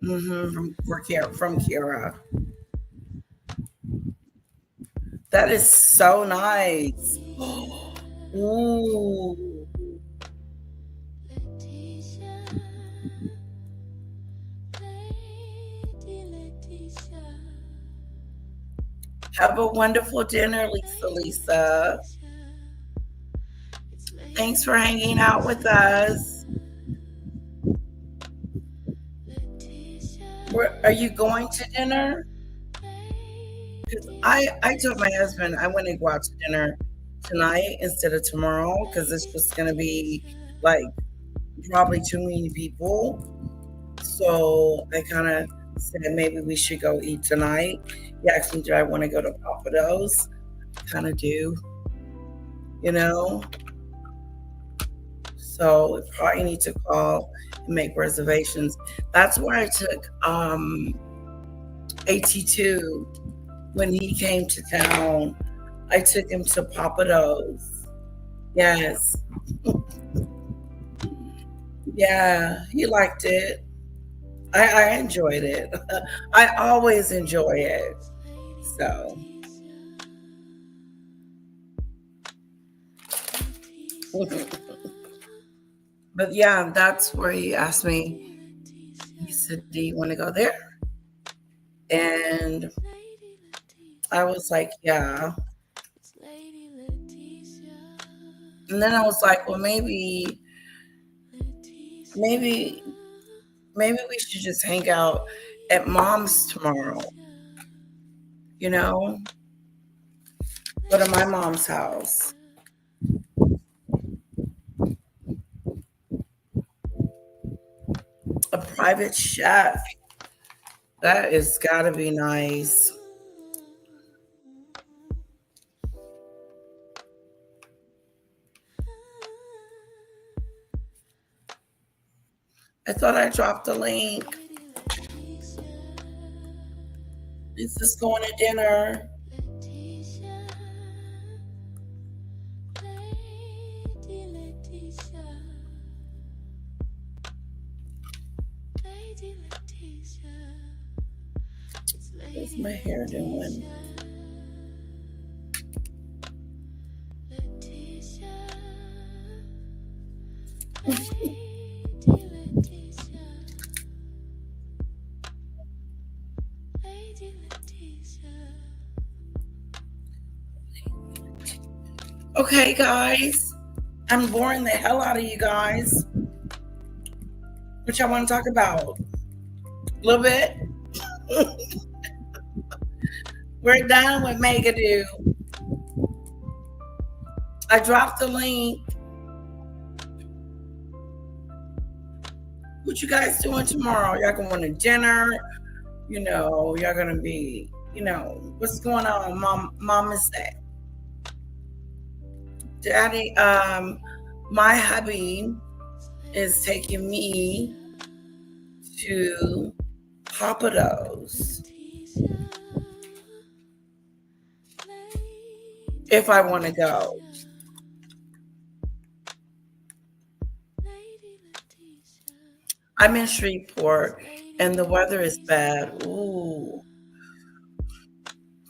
From Kira. That is so nice. Ooh. Have a wonderful dinner, Lisa. Thanks for hanging out with us. Are you going to dinner? Because I told my husband I want to go out to dinner tonight instead of tomorrow because it's just going to be like probably too many people. So I kind of said maybe we should go eat tonight. He asked me, do I want to go to Papa Do's? Kind of do, So we probably need to call and make reservations. That's where I took AT2 when he came to town. I took him to Papa Do's. Yes. Yeah, he liked it. I enjoyed it. I always enjoy it. So, But yeah, that's where he asked me. He said, "Do you want to go there?" And I was like, "Yeah." And then I was like, "Well, maybe we should just hang out at Mom's tomorrow. You know, go to my mom's house." A private chef. That is gotta be nice. I thought I dropped the link. Is this going to dinner? What's my hair doing? Okay, guys. I'm boring the hell out of you guys. What y'all want to talk about? A little bit? We're done with Meghan. I dropped the link. What you guys doing tomorrow? Y'all going to dinner? You know, y'all gonna be, what's going on, Mama's Day? Daddy, my hubby is taking me to Papados if I want to go. I'm in Shreveport and the weather is bad. Ooh.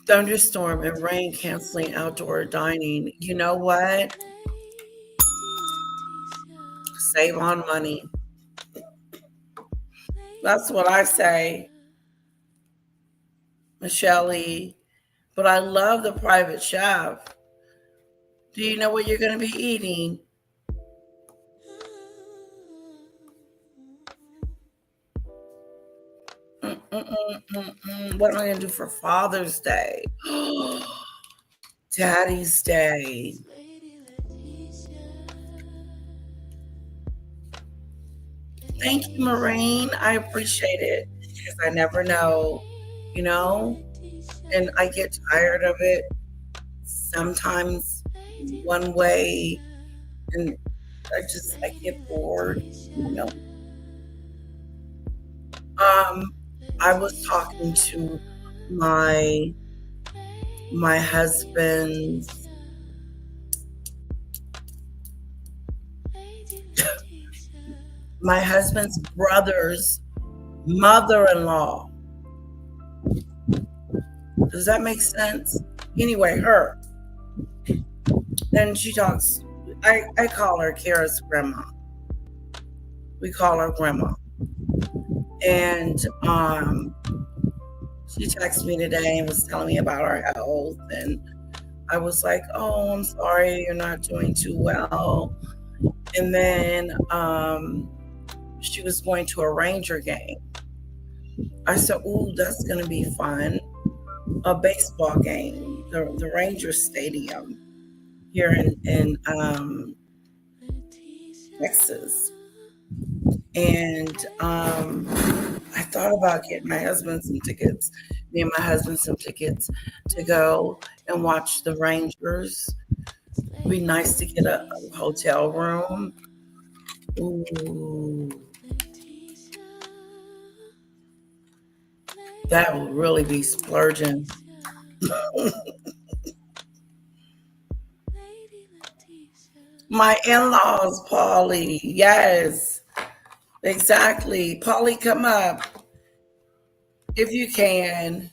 Thunderstorm and rain canceling outdoor dining. You know what? Save on money. That's what I say, Michelle. But I love the private chef. Do you know what you're going to be eating? What am I going to do for Father's Day? Daddy's Day. Thank you, Maureen. I appreciate it because I never know, and I get tired of it sometimes one way, and I get bored, I was talking to my husband's brother's mother-in-law. Does that make sense? Anyway, her. Then she talks. I call her Kara's grandma. We call her grandma. And she texted me today and was telling me about her health. And I was like, "Oh, I'm sorry, you're not doing too well." And then she was going to a Ranger game. I said, "Ooh, that's going to be fun. A baseball game, the Ranger Stadium here in Texas." And I thought about getting my husband some tickets, to go and watch the Rangers. It'd be nice to get a hotel room. Ooh. That would really be splurging. My in-laws, Polly. Yes, exactly. Polly, come up if you can.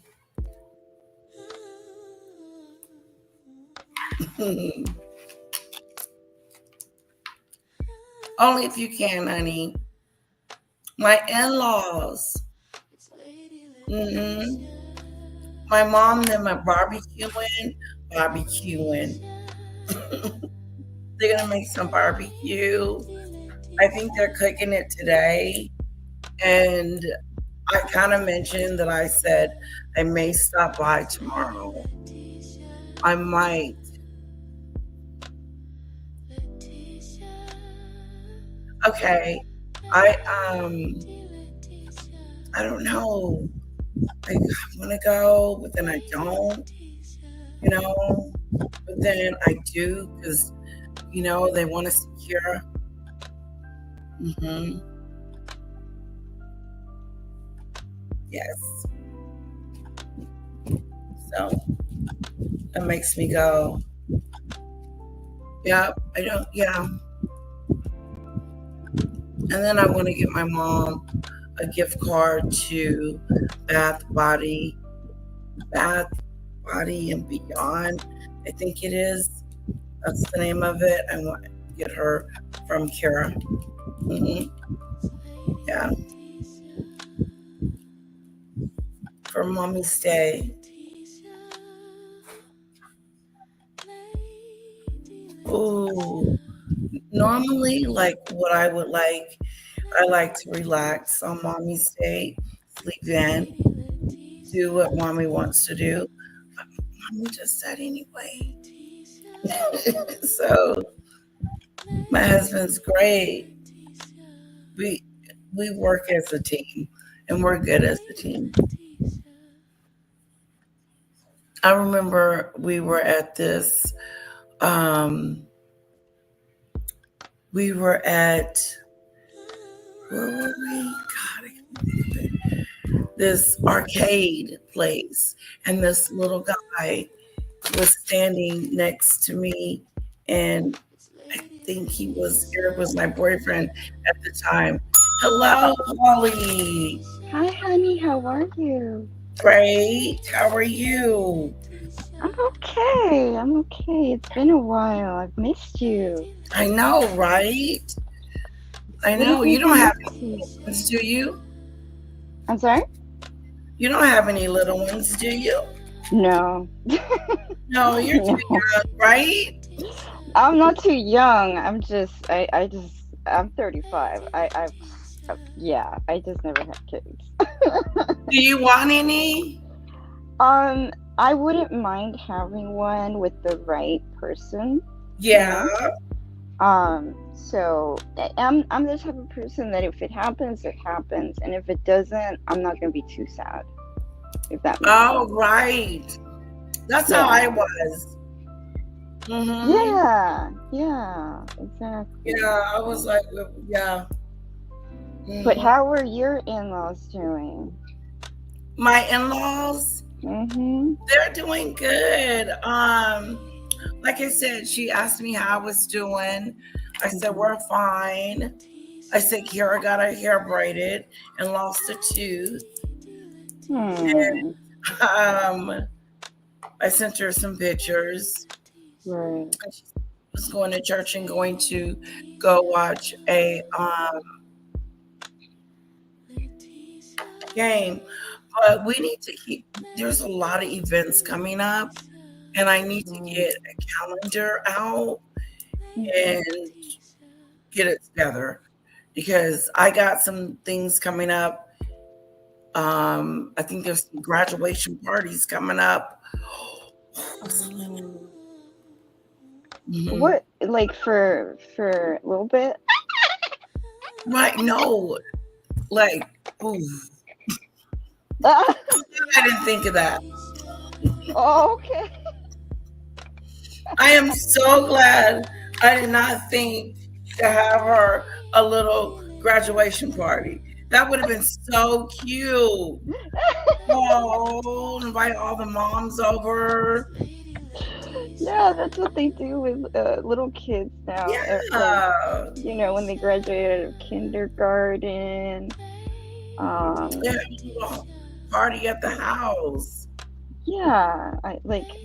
Only if you can, honey. My in-laws. My mom and them are barbecuing. They're gonna make some barbecue. I think they're cooking it today. And I kind of mentioned that I said I may stop by tomorrow. I might. Okay. I don't know. I want to go, but then I don't. But then I do because they want to secure. Yes. So that makes me go. Yeah, yeah. And then I want to get my mom a gift card to Bath, Body and Beyond. I think it is. That's the name of it. I want to get her from Kira. Yeah. For Mommy's Day. Ooh. Normally, like what I would like, I like to relax on Mommy's Day, sleep in, do what Mommy wants to do. Mommy just said anyway. So my husband's great. We work as a team, and we're good as a team. I remember we were at this. We were at, where were we? God, I can't believe it. This arcade place, and this little guy was standing next to me, and I think Eric was my boyfriend at the time. Hello, Polly. Hi, honey. How are you? Great. How are you? I'm okay. It's been a while. I've missed you. I know, right? I know. You don't have any little ones, do you? I'm sorry? You don't have any little ones, do you? No. No, you're too young, right? I'm not too young. I'm 35. I just never had kids. Do you want any? I wouldn't mind having one with the right person. Yeah. So I'm the type of person that if it happens, it happens, and if it doesn't, I'm not gonna be too sad. If that makes sense. Right. That's how I was. Yeah, exactly. Yeah, I was like, yeah. But how are your in-laws doing? My in-laws? They're doing good. Like I said, she asked me how I was doing. I said, we're fine. I said, Kira got her hair braided and lost a tooth. And, I sent her some pictures. Right. She was going to church and going to go watch a game. But we need to there's a lot of events coming up, and I need to get a calendar out and get it together because I got some things coming up. I think there's some graduation parties coming up. What, like for a little bit? Right, no. Like, ooh. I didn't think of that. Oh, okay. I am so glad I did not think to have her a little graduation party. That would have been so cute. Oh, invite all the moms over. Yeah, that's what they do with little kids now. Yeah. Like, when they graduate out of kindergarten. Yeah, party at the house. Yeah, I have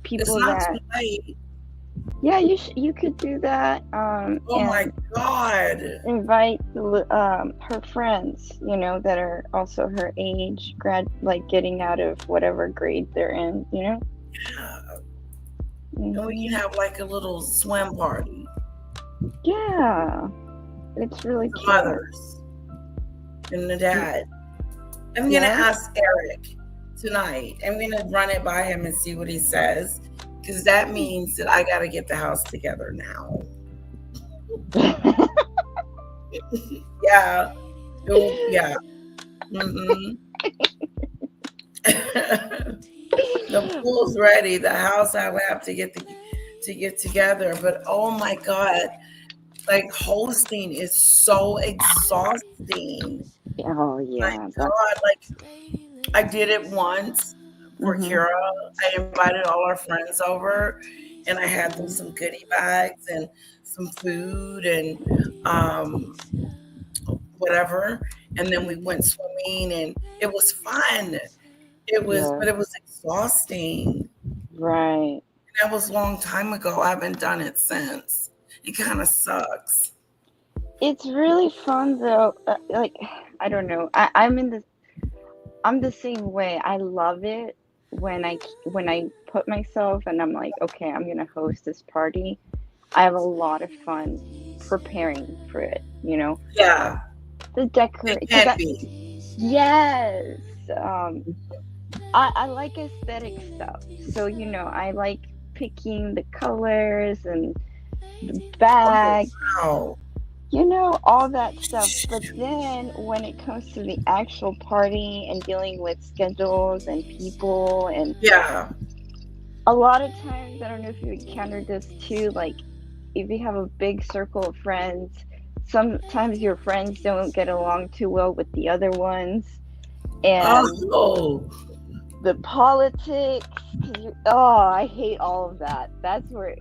people it's not that. too late. Yeah, you could do that. Oh my God. Invite her friends, that are also her age, getting out of whatever grade they're in, Yeah. And we can have like a little swim party. Yeah, it's really The cute. mothers and the dad. I'm gonna ask Eric tonight. I'm gonna run it by him and see what he says, because that means that I gotta get the house together now. Yeah. Yeah. The pool's ready. The house I would have to get together. But oh my God, like hosting is so exhausting. Oh yeah. My God, like I did it once for Kira. I invited all our friends over, and I had them some goodie bags and some food and whatever. And then we went swimming, and it was fun. But it was exhausting. Right. And that was a long time ago. I haven't done it since. It kind of sucks. It's really fun though. I don't know. I'm the same way. I love it when I put myself and I'm like, okay, I'm gonna host this party. I have a lot of fun preparing for it. Yeah. The decoration. It can be. Yes. I like aesthetic stuff. So I like picking the colors and the bag. Oh, wow. All that stuff. But then when it comes to the actual party and dealing with schedules and people and a lot of times, I don't know if you encountered this too, like if you have a big circle of friends, sometimes your friends don't get along too well with the other ones. And the politics, I hate all of that. That's where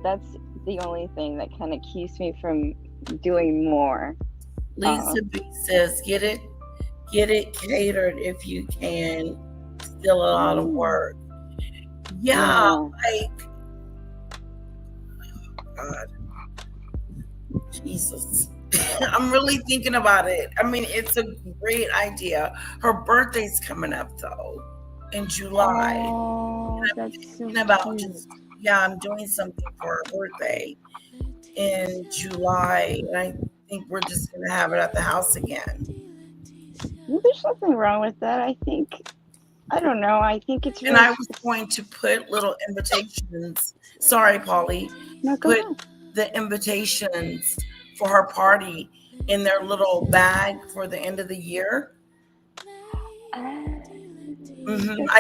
that's the only thing that kind of keeps me from doing more. Lisa B says, get it catered if you can. Still a lot of work. Yeah. Like, God, Jesus. I'm really thinking about it. I mean, it's a great idea. Her birthday's coming up though in July. And I'm thinking about I'm doing something for her birthday in July. And I think we're just gonna have it at the house again. Well, there's nothing wrong with that. I don't know. I think it's really. And I was going to put little invitations. Sorry, Polly. No, go ahead. The invitations for her party in their little bag for the end of the year. I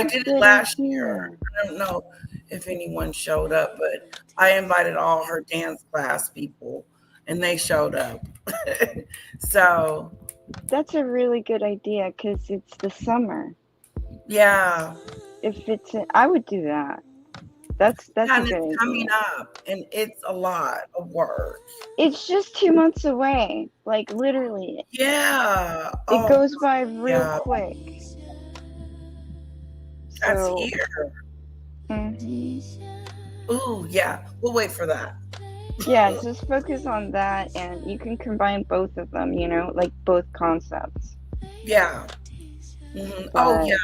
did it last year. I don't know if anyone showed up, but I invited all her dance class people and they showed up. So that's a really good idea because it's the summer. Yeah. I would do that. That's a good idea. Coming up, and it's a lot of work. It's just 2 months away, like literally. Yeah. It goes by real quick. That's here. Ooh, yeah. We'll wait for that. Yeah, just focus on that, and you can combine both of them. Like both concepts. Yeah. Oh yeah,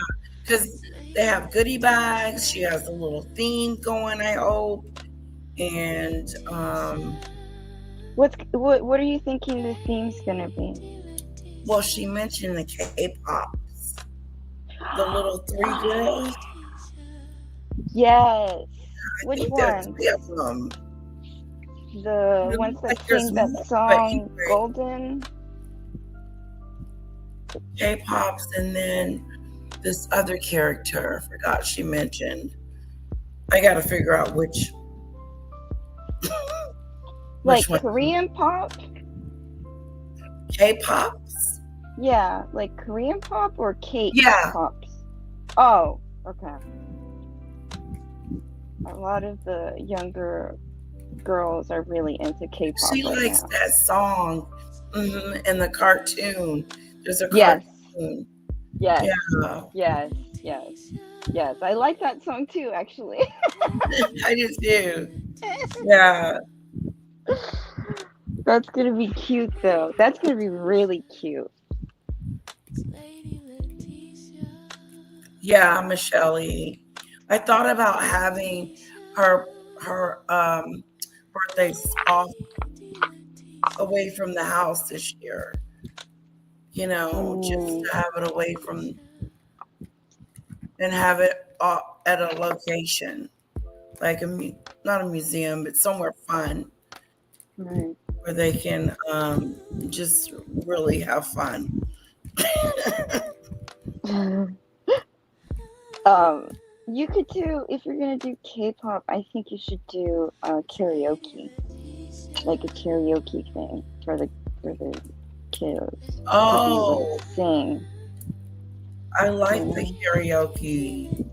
because they have goodie bags. She has a little theme going, I hope. And what are you thinking the theme's gonna be? Well, she mentioned the K-pops, the little 3 girls. Yes. Which one? The ones that sing that song, Golden. K-pops, and then this other character, I forgot she mentioned. I got to figure out which. Like Korean pop? K-pops? Yeah, like Korean pop or Yeah. K-pops? Oh, okay. A lot of the younger girls are really into K-pop. She likes that song and the cartoon. There's a Yes. cartoon. Yes. Yeah. Yes. Yes. Yes, I like that song too, actually. I do too. Yeah. That's gonna be cute, though. That's gonna be really cute. Yeah, Michelle. I thought about having her birthdays off away from the house this year. You know, just to have it away from and have it at a location, like not a museum, but somewhere fun, right, where they can just really have fun. You could do, if you're gonna do K-pop, I think you should do karaoke, like a karaoke thing for the kiddos. Oh, sing. I like the karaoke.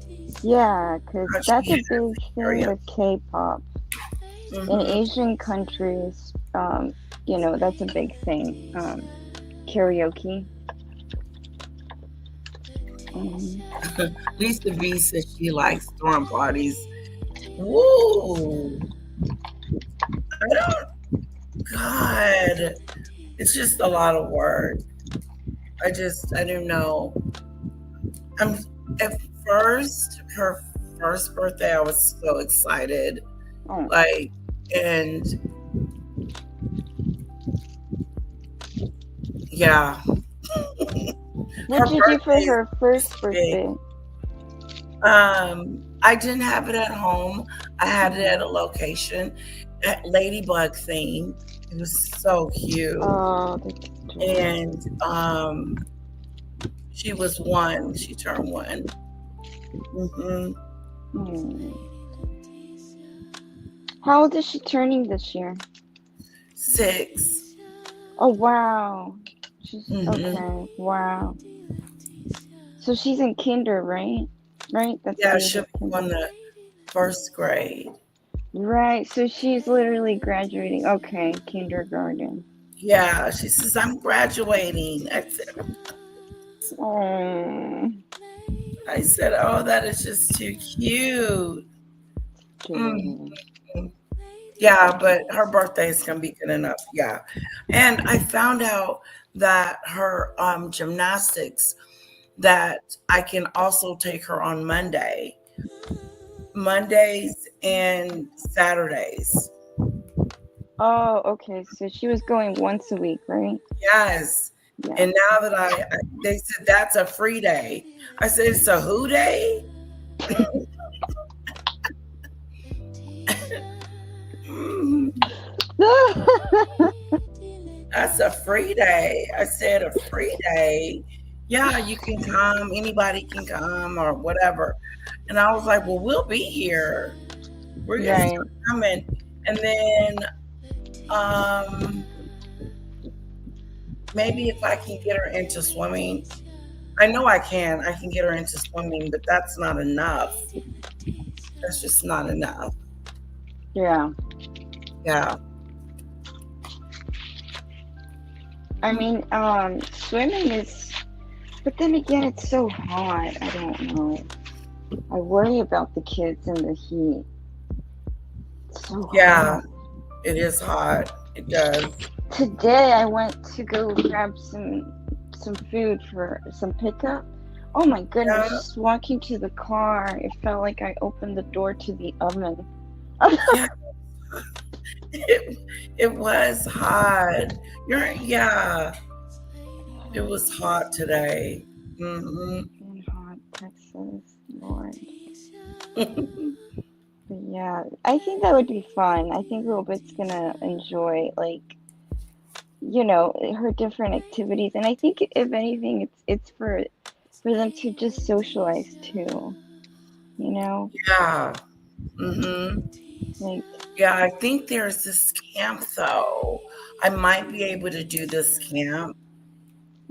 Yeah, because that's a big thing karaoke. with K-pop. In Asian countries, you know, that's a big thing. Karaoke. Lisa V says she likes throwing parties. Woo! God, it's just a lot of work. I don't know. At first, her first birthday, I was so excited. Like, and yeah. What did you do for her first birthday? I didn't have it at home. I had it at a location, at Ladybug theme. It was so cute. Oh, and she was 1. She turned 1. How old is she turning this year? 6. Oh, wow. She's okay. Wow. So she's in kinder, right? Right? Yeah, she'll be on the 1st grade. Right. So she's literally graduating. Okay, kindergarten. Yeah, she says, I'm graduating. I said, oh, that is just too cute. Yeah, but her birthday is going to be good enough. Yeah. And I found out that her gymnastics, that I can also take her on Mondays and Saturdays. Oh, okay. So she was going once a week, right? Yes. Yeah. And now that they said that's a free day. I said, it's a who day? That's a free day. I said a free day. Yeah, you can come. Anybody can come or whatever. And I was like, well, we'll be here. We're going to start coming. And then maybe if I can get her into swimming. I know I can get her into swimming, but that's not enough. That's just not enough. Yeah. Yeah. I mean, swimming is, but then again, it's so hot. I don't know. I worry about the kids in the heat. It's so hot. It is hot. It does. Today I went to go grab some food for some pickup. Oh my goodness, just walking to the car, it felt like I opened the door to the oven. It was hot. It was hot today. Hot Texas, Lord. But yeah, I think that would be fun. I think Robit's gonna enjoy, like, you know, her different activities, and I think if anything, it's for them to just socialize too. You know? Yeah. Like, yeah, I think there's this camp though. I might be able to do this camp,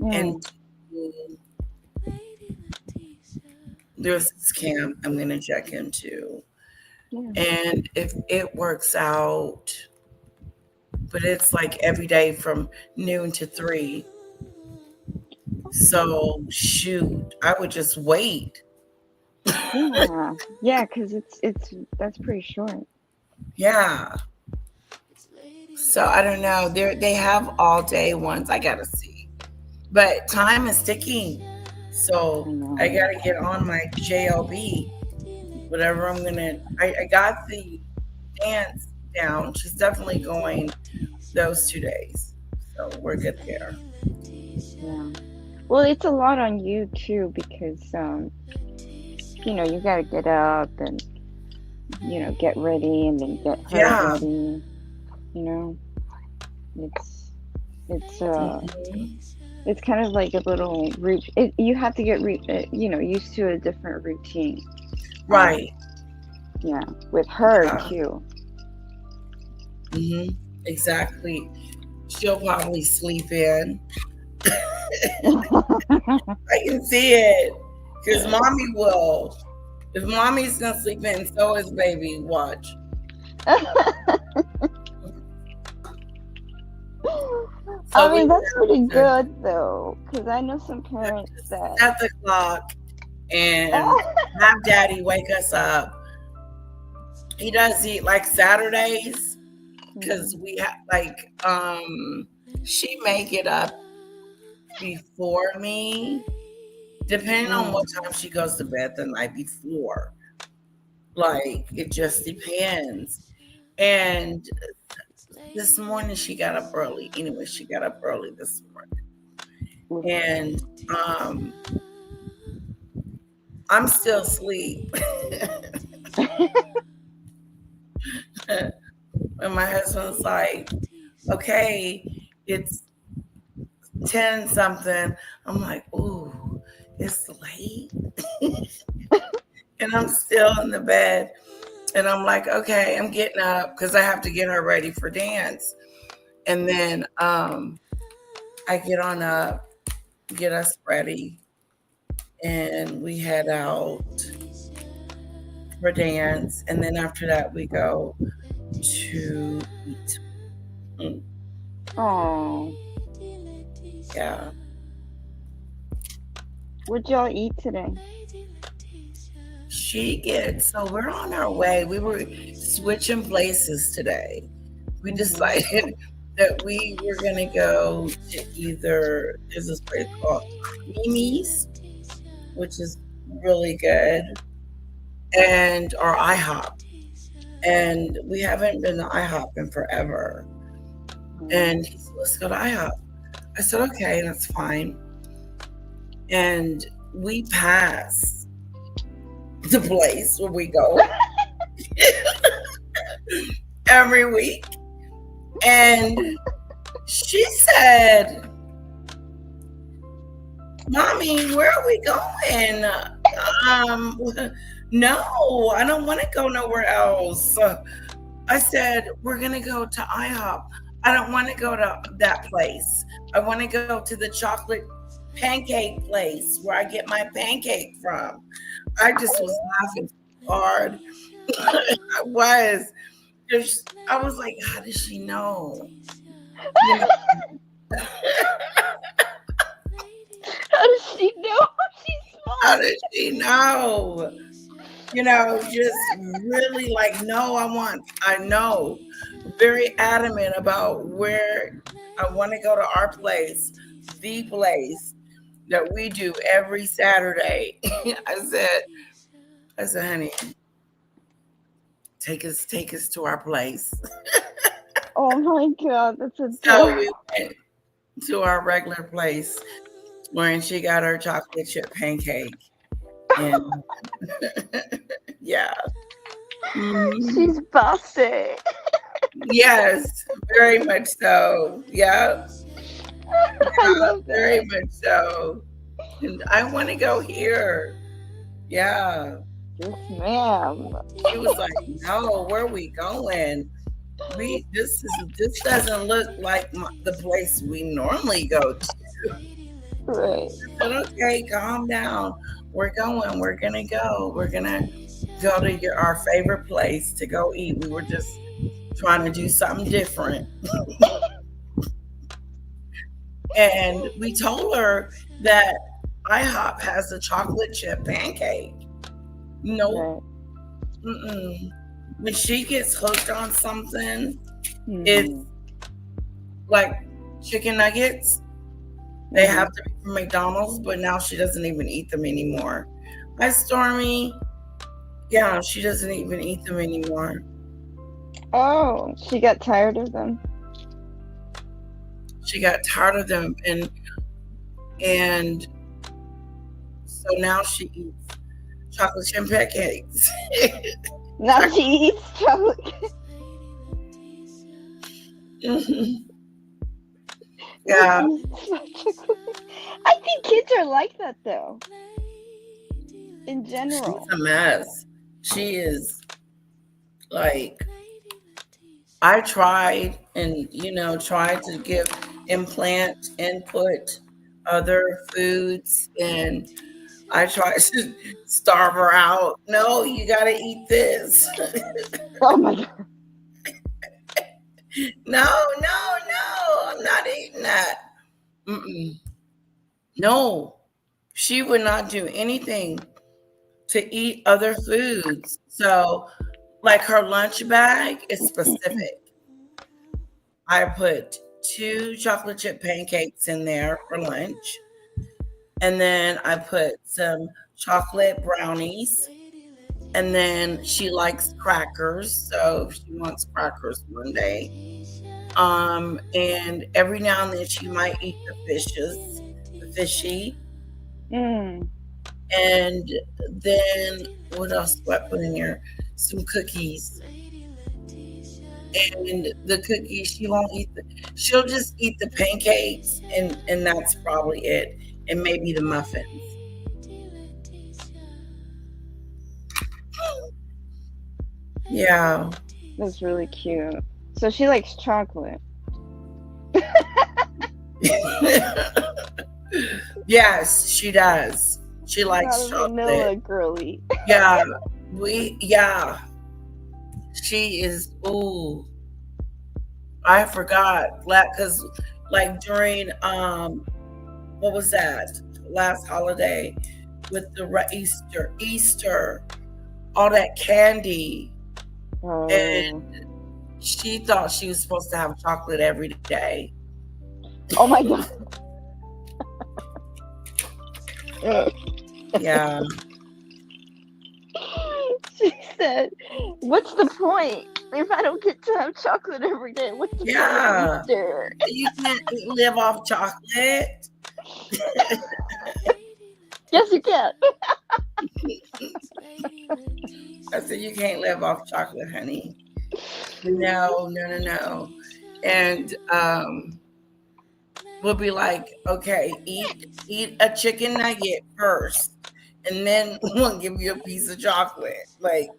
and there's this camp I'm gonna check into. And if it works out, but it's like every day from noon to 3. So shoot, I would just wait Yeah, because that's pretty short. Yeah. So I don't know. They have all day ones. I gotta see, but time is ticking. So I gotta get on my JLB. Whatever I'm gonna. I got the dance down. She's definitely going those 2 days. So we're good there. Yeah. Well, it's a lot on you too because you got to get up and get ready and then get her ready. It's kind of like a little you have to get used to a different routine. Right. Yeah, with her too. Exactly. She'll probably sleep in. I can see it. Because mommy will. If mommy's gonna sleep in, so is baby. Watch. I mean, that's pretty good though, because I know some parents that set the clock and have daddy wake us up. He does eat like Saturdays because we have she may get up before me, depending on what time she goes to bed the night before. Like, it just depends. And this morning she got up early. Anyway, she got up early this morning. And I'm still asleep. And my husband's like, okay, it's 10 something. I'm like, ooh, it's late. And I'm still in the bed. And I'm like, okay, I'm getting up because I have to get her ready for dance. And then I get on up, get us ready, and we head out for dance. And then after that, we go to eat. Oh. Yeah. What'd y'all eat today? So we're on our way. We were switching places today. We decided that we were going to go to there's this place called Mimi's, which is really good, or IHOP. And we haven't been to IHOP in forever. And he said, let's go to IHOP. I said, okay, that's fine. And we pass the place where we go every week. And she said, Mommy, where are we going? No, I don't want to go nowhere else. I said, we're going to go to IHOP. I don't want to go to that place. I want to go to the chocolate pancake place where I get my pancake from. I just was laughing hard. I was like, how does she know? How does she know? She's smart. How does she know? Just really like, no, I know. Very adamant about where I want to go to our place, the place that we do every Saturday. I said, honey, take us to our place. Oh my God, that's a So we went to our regular place where she got her chocolate chip pancake. And yeah. She's busted. Yes, very much so. Yeah. I love that. Very much so. And I want to go here. Yeah. Yes, ma'am. She was like, no, where are we going? This doesn't look like the place we normally go to. Right. But okay, calm down. We're going to go. We're going to go to our favorite place to go eat. We were just trying to do something different. And we told her that IHOP has a chocolate chip pancake. No. When she gets hooked on something, it's like chicken nuggets. They have to be from McDonald's, but now she doesn't even eat them anymore. Hi, Stormy. Yeah, she doesn't even eat them anymore. Oh, she got tired of them. She got tired of them, and so now she eats chocolate chip pancakes. Now she eats chocolate. Yeah. I think kids are like that though. In general. She's a mess. She is like, I tried and tried to give implant input other foods, and I tried to starve her out. No, you gotta eat this. Oh my God. No, I'm not eating that. No, she would not do anything to eat other foods. So, like her lunch bag is specific. I put 2 chocolate chip pancakes in there for lunch. And then I put some chocolate brownies. And then she likes crackers. So she wants crackers one day. And every now and then she might eat the fishy. And then what else do I put in here? Some cookies. And the cookies, she won't eat she'll just eat the pancakes, and that's probably it. And maybe the muffins. Yeah. That's really cute. So she likes chocolate. Yes, she does. She likes Not a chocolate. vanilla girly. Yeah. She is, ooh. I forgot. Because like during what was that? Last holiday with the Easter, all that candy. And she thought she was supposed to have chocolate every day. Oh my God. Yeah. She said, "What's the point if I don't get to have chocolate every day? What's the point of Easter?" You can't live off chocolate. Yes, you can. I said, you can't live off chocolate, honey. No. And we'll be like, okay, eat a chicken nugget first, and then we'll give you a piece of chocolate. Like,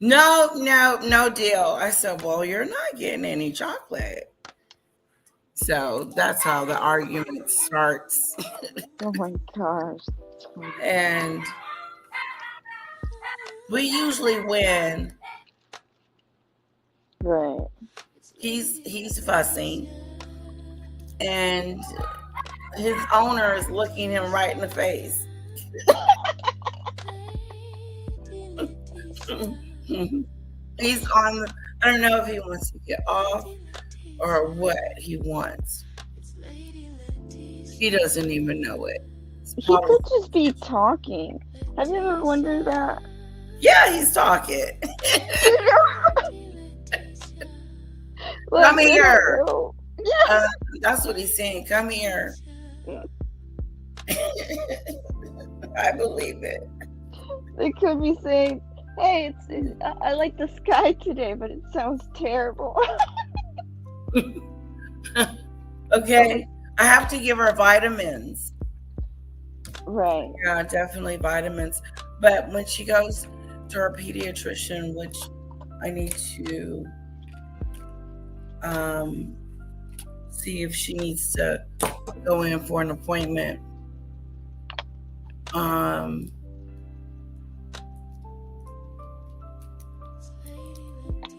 no deal. I said, well, you're not getting any chocolate. So that's how the argument starts. Oh my gosh. And we usually win. Right. He's fussing, and his owner is looking him right in the face. He's on. I don't know if he wants to get off or what he wants. He doesn't even know it. He could just be talking. Have you ever wondered that? Yeah, he's talking. Come here. Yeah. That's what he's saying. Come here. I believe it. They could be saying, "Hey, I like the sky today, but it sounds terrible." Okay, I have to give her vitamins. Right. Yeah, definitely vitamins. But when she goes to her pediatrician, which I need to see if she needs to go in for an appointment.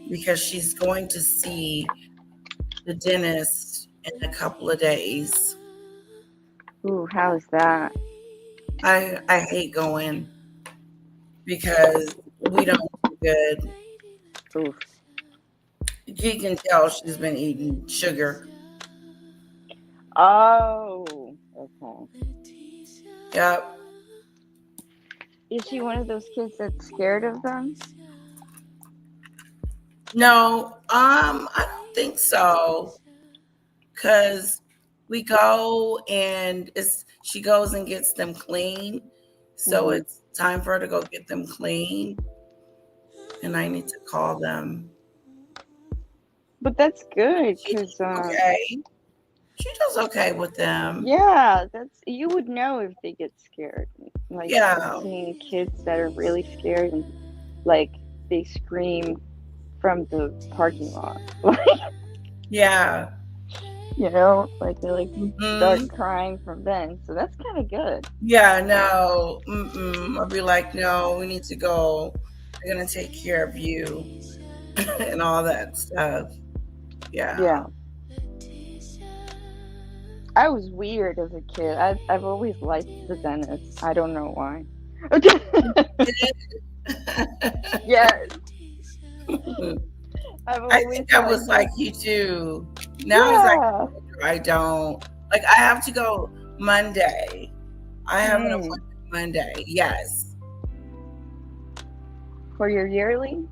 Because she's going to see the dentist in a couple of days. Ooh, how's that? I hate going because we don't do good. Oof. You can tell she's been eating sugar. Oh, okay. Yep. Is she one of those kids that's scared of them? No, I don't think so. Cause we go and she goes and gets them clean. So it's time for her to go get them clean. And I need to call them. But that's good because okay. She does okay with them. Yeah, you would know if they get scared. Like Yeah. I've seen kids that are really scared and like they scream from the parking lot. Yeah. You know, like they start crying from then. So that's kind of good. Yeah, no. I'll be like, no, we need to go. They're gonna take care of you and all that stuff. Yeah. Yeah. I was weird as a kid. I've always liked the dentist. I don't know why. Yes. I think I was like you too. Now I don't. Like I have to go Monday. I have an appointment Monday. Yes. For your yearly?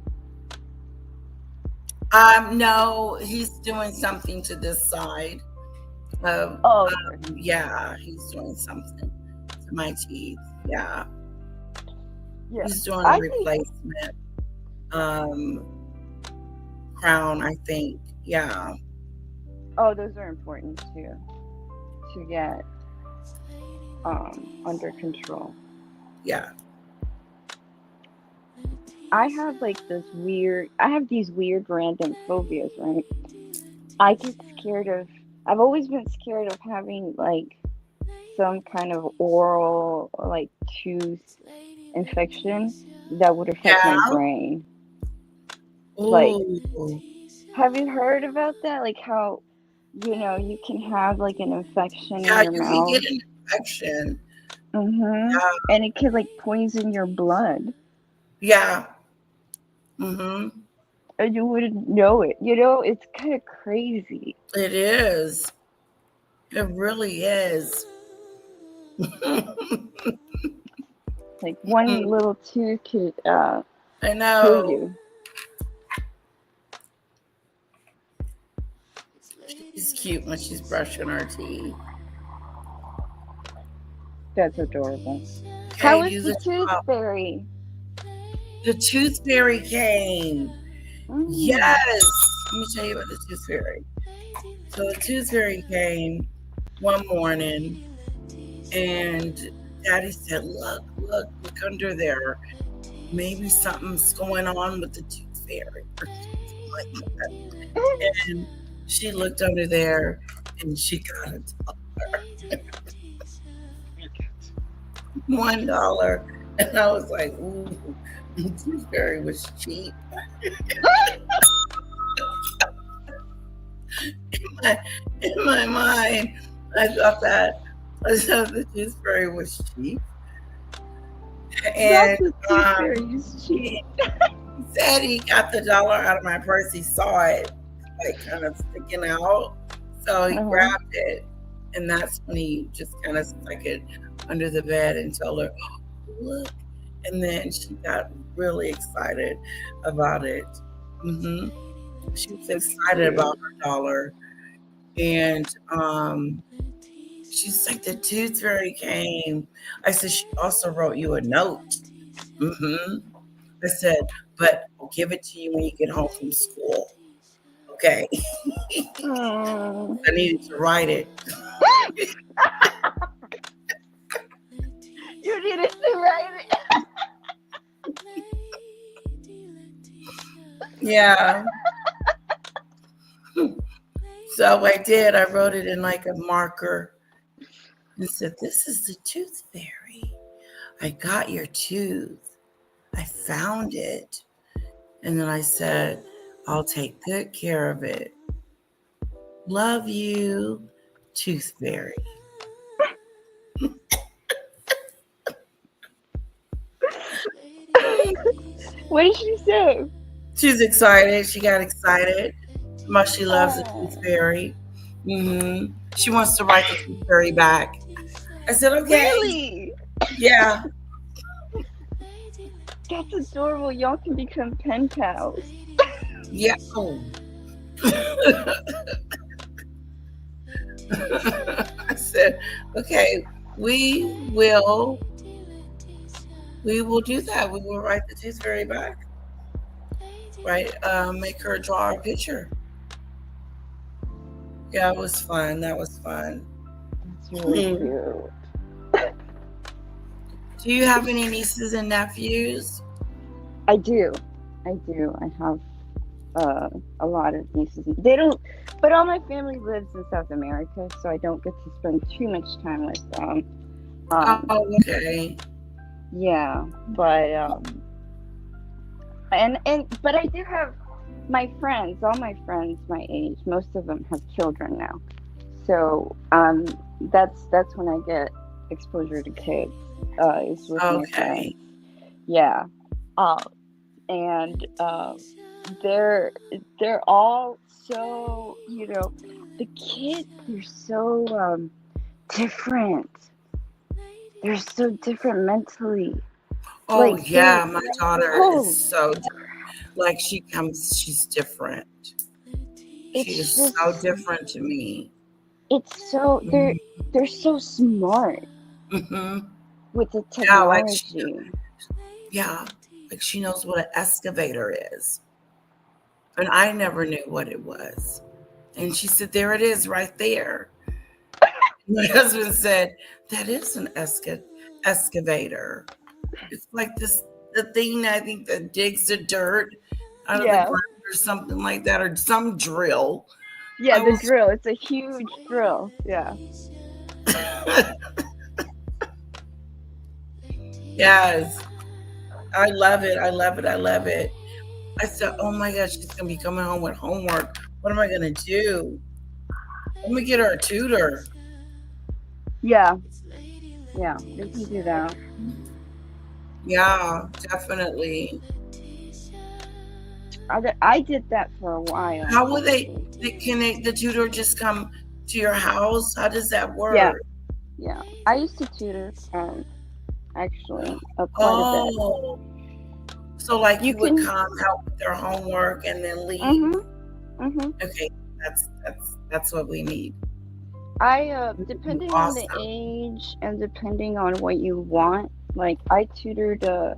No, he's doing something to this side. Yeah, he's doing something to my teeth. Yeah. He's doing a replacement crown, I think. Yeah. Oh, those are important too to get under control. Yeah. I have these weird random phobias, right? I get scared of I've always been scared of having like some kind of oral or like tooth infection that would affect my brain. Like, have you heard about that? Like how, you can have like an infection in your mouth. Can get an infection. And it can like poison your blood. Yeah. And you wouldn't know it. It's kind of crazy. It is. It really is. Like one little tooth could I know. kill you. She's cute when she's brushing her teeth. That's adorable. Okay, How is the tooth fairy? The tooth fairy came. Yes. Let me tell you about the tooth fairy. So the tooth fairy came one morning and Daddy said, look under there. Maybe something's going on with the tooth fairy or something like that. And she looked under there and she got a $1. $1. And I was like, ooh, the tooth fairy was cheap. In my mind, I thought the tooth fairy was cheap. And the tooth fairy is cheap. He said he got the $1 out of my purse. He saw it like kind of sticking out. So he grabbed it. And that's when he just kind of stuck it under the bed and told her, oh, look. And then she got really excited about it. She was excited about her $1. And she's like, the tooth fairy came. I said, she also wrote you a note. I said, but I'll give it to you when you get home from school. Okay. I needed to write it. You needed to write it. Yeah. So I did. I wrote it in like a marker and said, this is the tooth fairy. I got your tooth. I found it. And then I said, I'll take good care of it. Love you, tooth fairy. What did she say? She's excited. She got excited. She loves the Tooth Fairy. She wants to write the Tooth Fairy back. I said, okay. Really? Yeah. That's adorable. Y'all can become pen pals. Yeah. I said, okay, we will do that. We will write the Tooth Fairy back. Right? Make her draw a picture. Yeah, it was fun. That was fun. That's really cute. Do you have any nieces and nephews? I do. I have a lot of nieces. They don't, but all my family lives in South America, so I don't get to spend too much time with them. Okay. Yeah, but but I do have my friends. All my friends my age, most of them have children now. So that's when I get exposure to kids. Is with my friends. Yeah. And they're all so, the kids are so different. They're so different mentally. Oh, like, yeah, my daughter is so like she's different. She is so different to me. It's so they're so smart with the technology. Like she knows what an excavator is. And I never knew what it was. And she said, there it is right there. My husband said, that is an excavator. It's like the thing I think that digs the dirt out of the ground or something like that, or some drill. Yeah, the drill. It's a huge drill. Yeah. Yes. I love it. I said, oh my gosh, she's going to be coming home with homework. What am I going to do? Let me get her a tutor. Yeah. Yeah, we can do that. Yeah, definitely. I did that for a while. How will the tutor just come to your house? How does that work? Yeah. I used to tutor, actually, quite a bit. So like you would come help with their homework and then leave. Okay, that's what we need. Depending on the age and depending on what you want, like I tutored a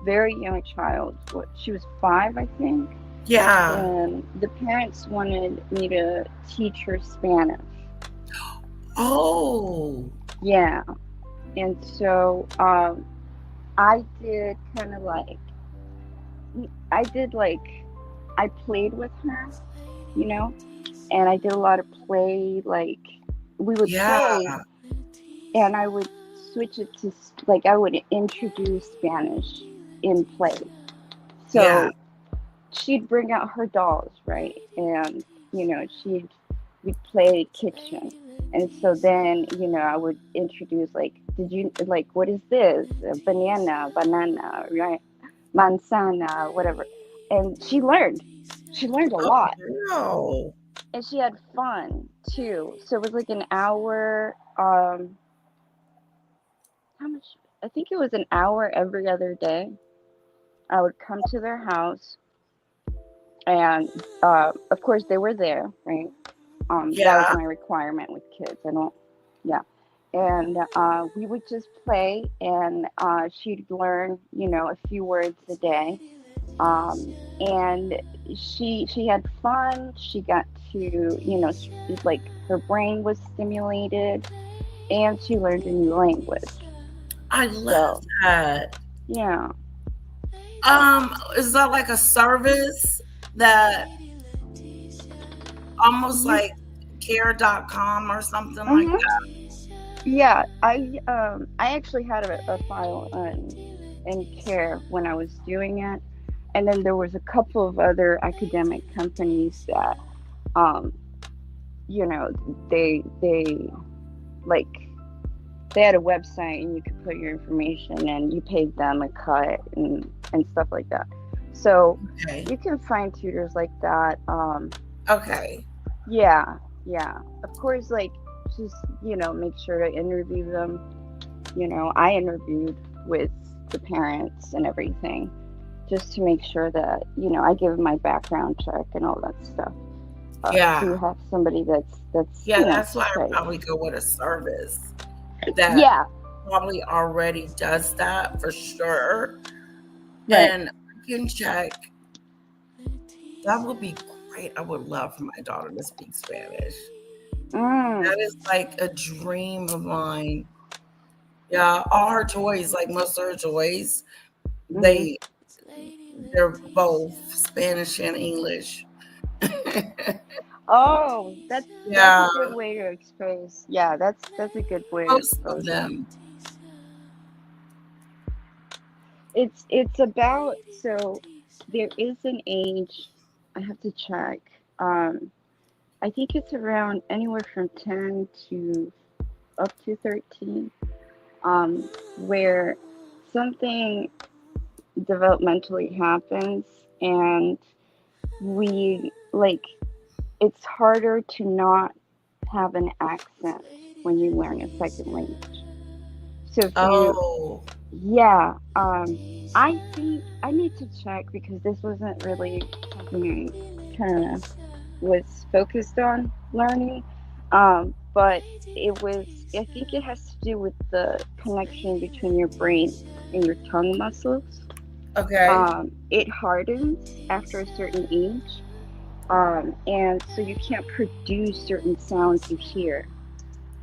very young child. She was 5, I think. Yeah. And the parents wanted me to teach her Spanish. Oh. Yeah. And so I did kind of like, I played with her, and I did a lot of play, like we would play, and I would switch it to, like, I would introduce Spanish in play. So she'd bring out her dolls, right? And, we'd play kitchen. And so then, I would introduce, like, what is this? Banana, right? Manzana, whatever. And she learned a lot. No. And she had fun too. So it was like an hour, how much? I think it was an hour every other day. I would come to their house, and of course they were there, right? That was my requirement with kids. And we would just play, and she'd learn, a few words a day. And she had fun. She got to, like, her brain was stimulated, and she learned a new language. I love that. Yeah. Is that like a service that almost like care.com or something like that? Yeah, I actually had a file in Care when I was doing it, and then there was a couple of other academic companies that, they had a website and you could put your information and you paid them a cut and stuff like that. So Okay. you can find tutors like that. Okay. Yeah. Of course, like, just, make sure to interview them. I interviewed with the parents and everything, just to make sure that, I give my background check and all that stuff. Yeah. So you have somebody that's Yeah, that's why I safe. probably go with a service that Yeah. probably already does that for sure. Right. And I can check. That would be great. I would love for my daughter to speak Spanish. That is like a dream of mine. Yeah, all her toys, like most of her toys, they're both Spanish and English. Oh, that's Yeah. a good way to expose. Yeah, that's a good way to Most expose of them. It's about, so there is an age, I have to check. I think it's around anywhere from 10 to up to 13, where something developmentally happens, and it's harder to not have an accent when you learn a second language. So if yeah, I think I need to check, because this wasn't really something I kind of was focused on learning. But I think it has to do with the connection between your brain and your tongue muscles. Okay. It hardens after a certain age. And so you can't produce certain sounds you hear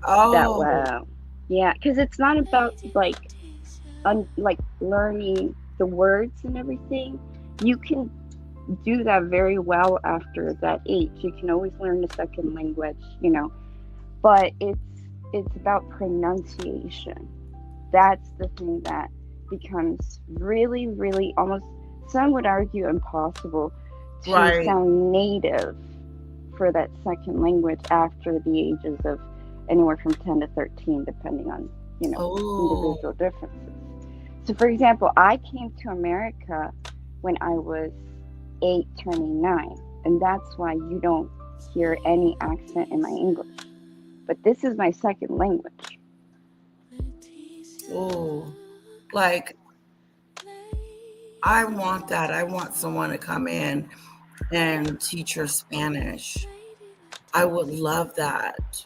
that well. Yeah, because it's not about like learning the words and everything. You can do that very well after that age. You can always learn a second language, but it's about pronunciation. That's the thing that becomes really, really, almost, some would argue, impossible to sound native for that second language after the ages of anywhere from 10 to 13, depending on, individual differences. So, for example, I came to America when I was 8, turning 9, and that's why you don't hear any accent in my English. But this is my second language. Oh, like, I want that. I want someone to come in and teach her Spanish. I would love that.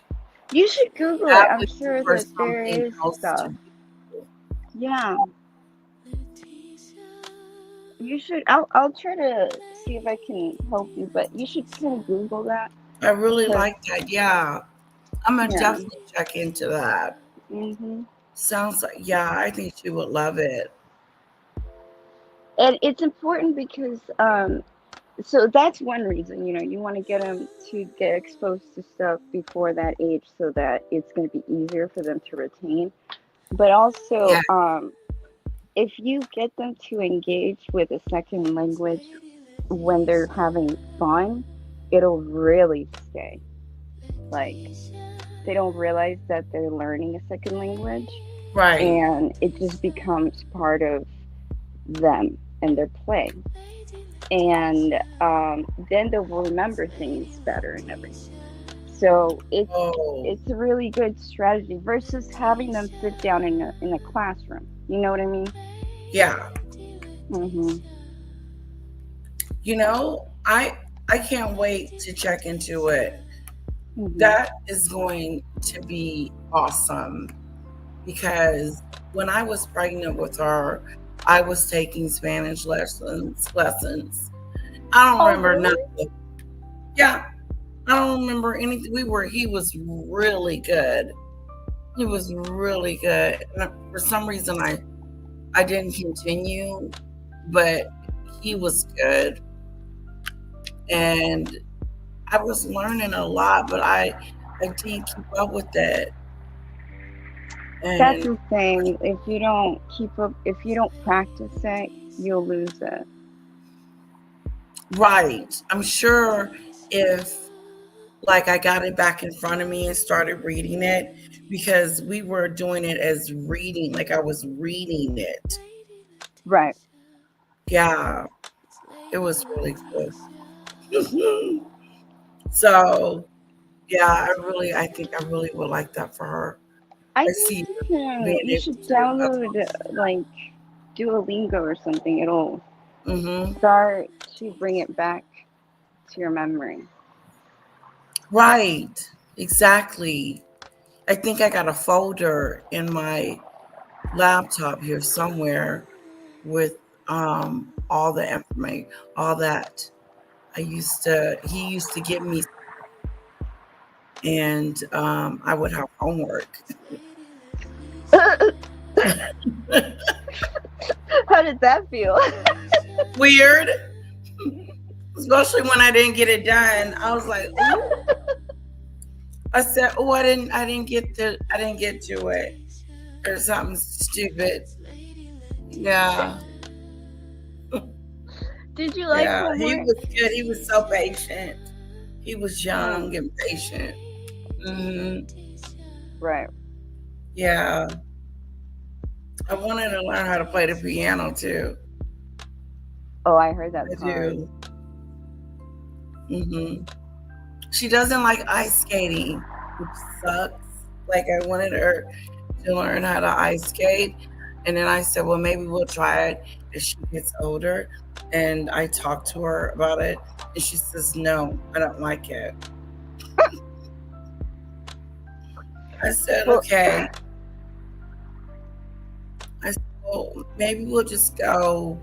You should Google it. I'm sure that there is stuff. Yeah. You should. I'll try to see if I can help you, but you should kind of Google that. I really like that. Yeah. I'm going to definitely check into that. Sounds like, yeah, I think she would love it. And it's important because, so that's one reason, you want to get them to get exposed to stuff before that age, so that it's going to be easier for them to retain. But also, if you get them to engage with a second language when they're having fun, it'll really stay. Like, they don't realize that they're learning a second language. Right. And it just becomes part of them and their play. And then they'll remember things better and everything. So it's a really good strategy versus having them sit down in a classroom. You know what I mean? Yeah. I can't wait to check into it. That is going to be awesome, because when I was pregnant with her, I was taking Spanish lessons. I don't remember nothing. Yeah. I don't remember anything. He was really good. He was really good. And for some reason I didn't continue, but he was good. And I was learning a lot, but I didn't keep up with it. And that's the thing. If you don't keep up, if you don't practice it, you'll lose it. Right. I'm sure if, like, I got it back in front of me and started reading it, because we were doing it as reading, like I was reading it. Right. Yeah. It was really good. So, yeah, I think I really would like that for her. I see think her being you able should to. download like Duolingo or something. It'll Mm-hmm. start to bring it back to your memory. Right. Exactly. I think I got a folder in my laptop here somewhere with all the information, all that he used to give me, and I would have homework. How did that feel? Weird. Especially when I didn't get it done. I was like, ooh. I said, oh, I didn't get to it. Or something stupid. Yeah. Did you like homework? He was good. He was so patient. He was young and patient. Right. Yeah. I wanted to learn how to play the piano too. Oh, I heard that. I do. She doesn't like ice skating, which sucks. Like, I wanted her to learn how to ice skate. And then I said, well, maybe we'll try it as she gets older. And I talked to her about it. And she says, no, I don't like it. I said, okay. I said, well, maybe we'll just go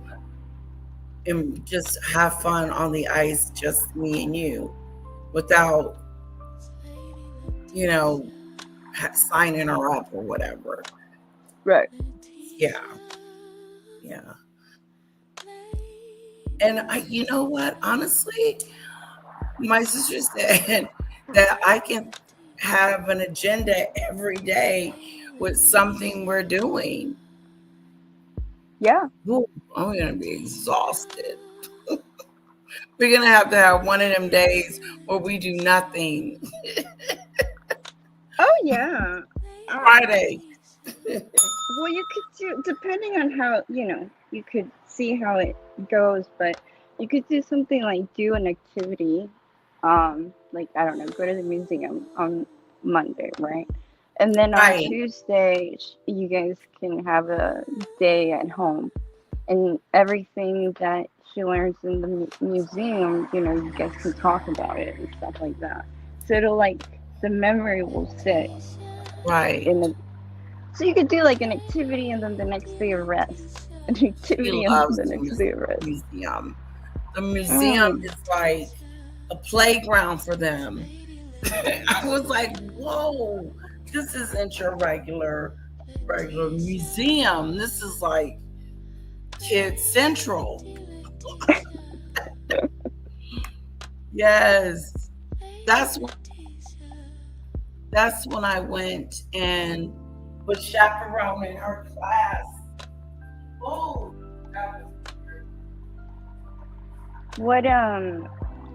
and just have fun on the ice, just me and you, without, signing her up or whatever. Right. Yeah. And you know what? Honestly, my sister said that I can have an agenda every day with something we're doing. Yeah. Ooh, I'm going to be exhausted. We're going to have one of them days where we do nothing. Oh, yeah. Friday. Well, you could do, depending on how, you could see how it goes, but you could do something like do an activity, like, I don't know, go to the museum on Monday, right? And then on Tuesday, you guys can have a day at home, and everything that she learns in the museum, you guys can talk about it and stuff like that. So it'll, like, the memory will sit. Right. So you could do like an activity and then the next day a rest. An activity and then the next day a rest. Museum. The museum is like a playground for them. I was like, whoa, this isn't your regular museum. This is like Kids Central. Yes. That's when I went and was chaperoning her class. Oh, that was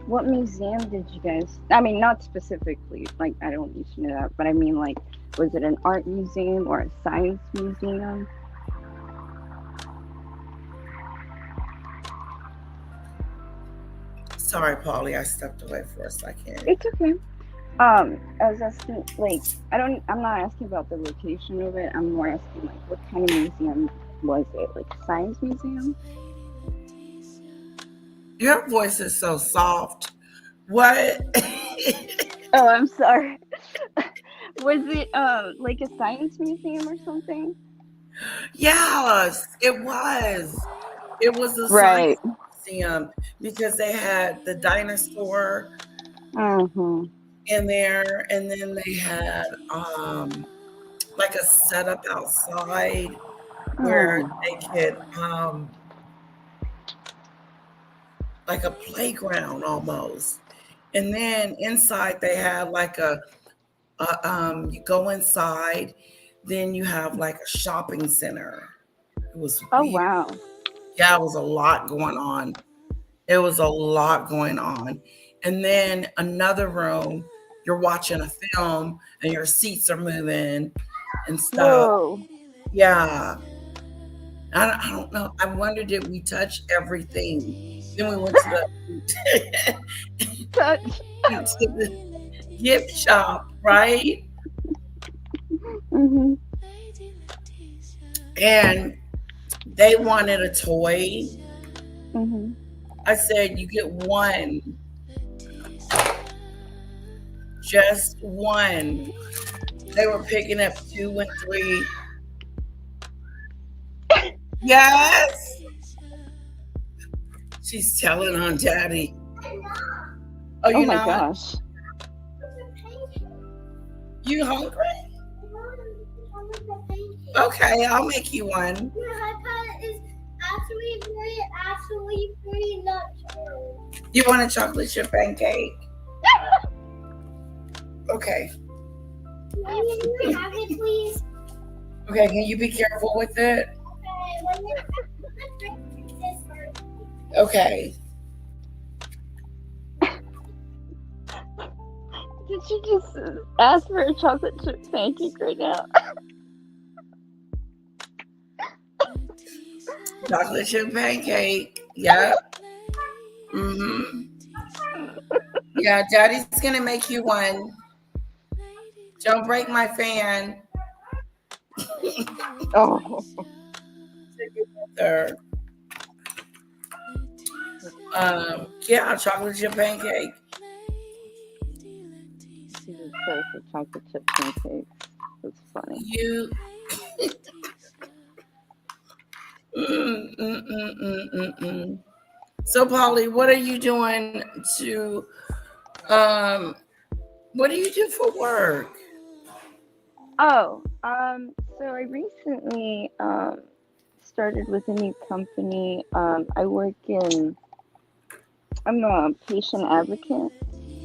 what museum did you guys, I mean, not specifically, like, I don't need to know that, but I mean, like, was it an art museum or a science museum? Sorry, Polly, I stepped away for a second. It's okay. I was asking, like, I'm not asking about the location of it. I'm more asking, like, what kind of museum was it? Like a science museum? Your voice is so soft. What? Oh, I'm sorry. Was it like a science museum or something? Yes, it was. It was a science museum because they had the dinosaur in there, and then they had like a setup outside where they could like a playground almost. And then inside they had like you go inside, then you have like a shopping center. It was weird. Wow. Yeah, it was a lot going on. And then another room, you're watching a film and your seats are moving and stuff. Whoa. Yeah. I don't know. I wonder, did we touch everything? Then we went to the gift shop, right? Mm-hmm. And they wanted a toy. Mm-hmm. I said, you get one. Just one. They were picking up 2 and 3. Yes. She's telling on Daddy. Oh, Oh you're my not? gosh. You hungry? Okay, I'll make you one. You want a chocolate chip pancake? Okay. Okay, can you be careful with it? Okay. Did you just ask for a chocolate chip pancake right now? Chocolate chip pancake. Yep. Mm-hmm. Yeah, Daddy's gonna make you one. Don't break my fan. Oh. Yeah, chocolate chip pancake. She was sorry for chocolate chip pancakes. That's funny. You. So, Polly, what are you doing to? What do you do for work? Oh, so I recently started with a new company. I'm a patient advocate,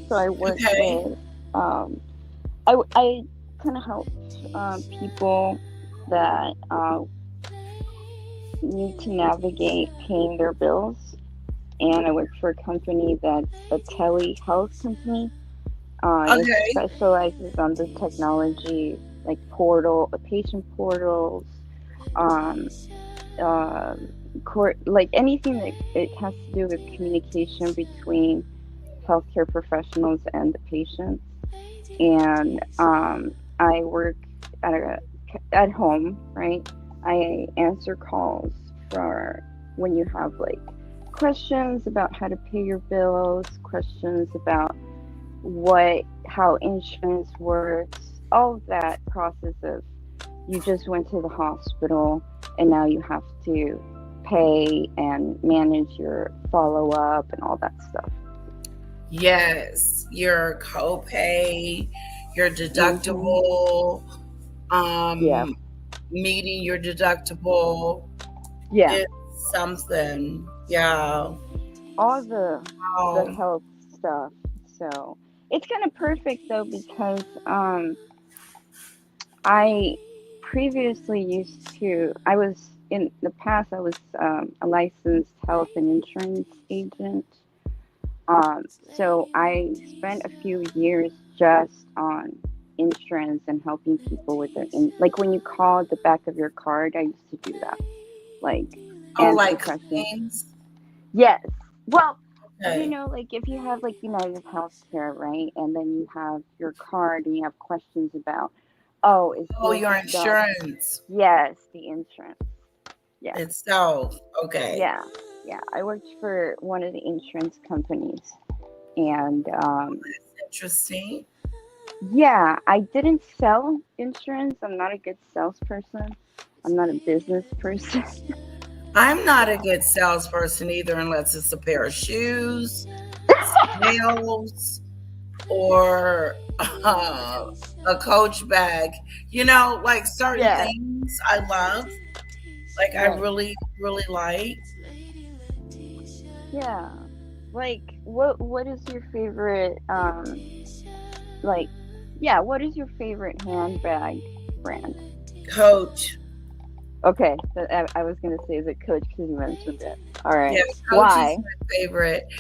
so I work with I kind of help people that need to navigate paying their bills, and I work for a company that's a telehealth company. It specializes on the technology, like patient portals, like anything that it has to do with communication between healthcare professionals and the patients. And I work at home, right? I answer calls for when you have like questions about how to pay your bills, questions about how insurance works, all of that process of you just went to the hospital and now you have to pay and manage your follow-up and all that stuff. Yes, your copay, your deductible, meeting your deductible. Yeah. It's something. Yeah. All the health stuff. So it's kind of perfect though, because I previously I was in the past, I was a licensed health and insurance agent. So I spent a few years just on insurance and helping people with their like when you call the back of your card, I used to do that. Like answer questions. Yes. Well, you know, like if you have like United Healthcare, right? And then you have your card and you have questions about, your insurance. Yes, the insurance. Yeah. Itself. Okay. Yeah. Yeah. I worked for one of the insurance companies. And that's interesting. Yeah, I didn't sell insurance. I'm not a good salesperson. I'm not a business person. I'm not a good salesperson either, unless it's a pair of shoes, nails, or a Coach bag. You know, like certain things I love. Like I really, really like. Yeah. Like what is your favorite what is your favorite handbag brand? Coach. Okay, so I was gonna say, is it Coach, because you mentioned it. All right. Yeah, Coach Why? is my favorite.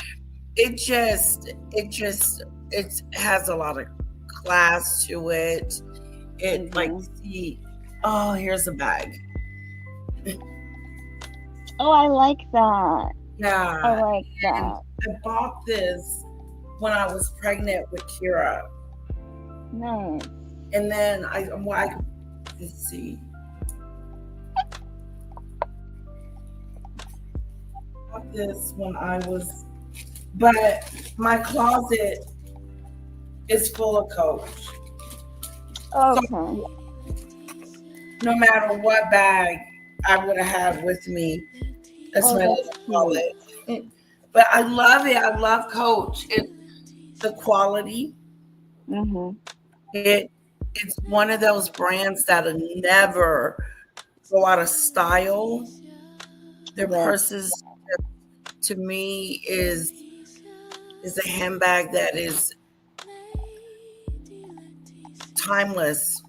It has a lot of class to it. It here's a bag. Oh, I like that. Yeah. I like And that. I bought this when I was pregnant with Kira. Nice. And then let's see. I bought this when I was, but my closet is full of Coach. Okay. So, no matter what bag I would have had with me, that's my little wallet. But I love it. I love Coach. The quality. Mm-hmm. It's one of those brands that'll never go out of style. Their purses, to me, is a handbag that is timeless.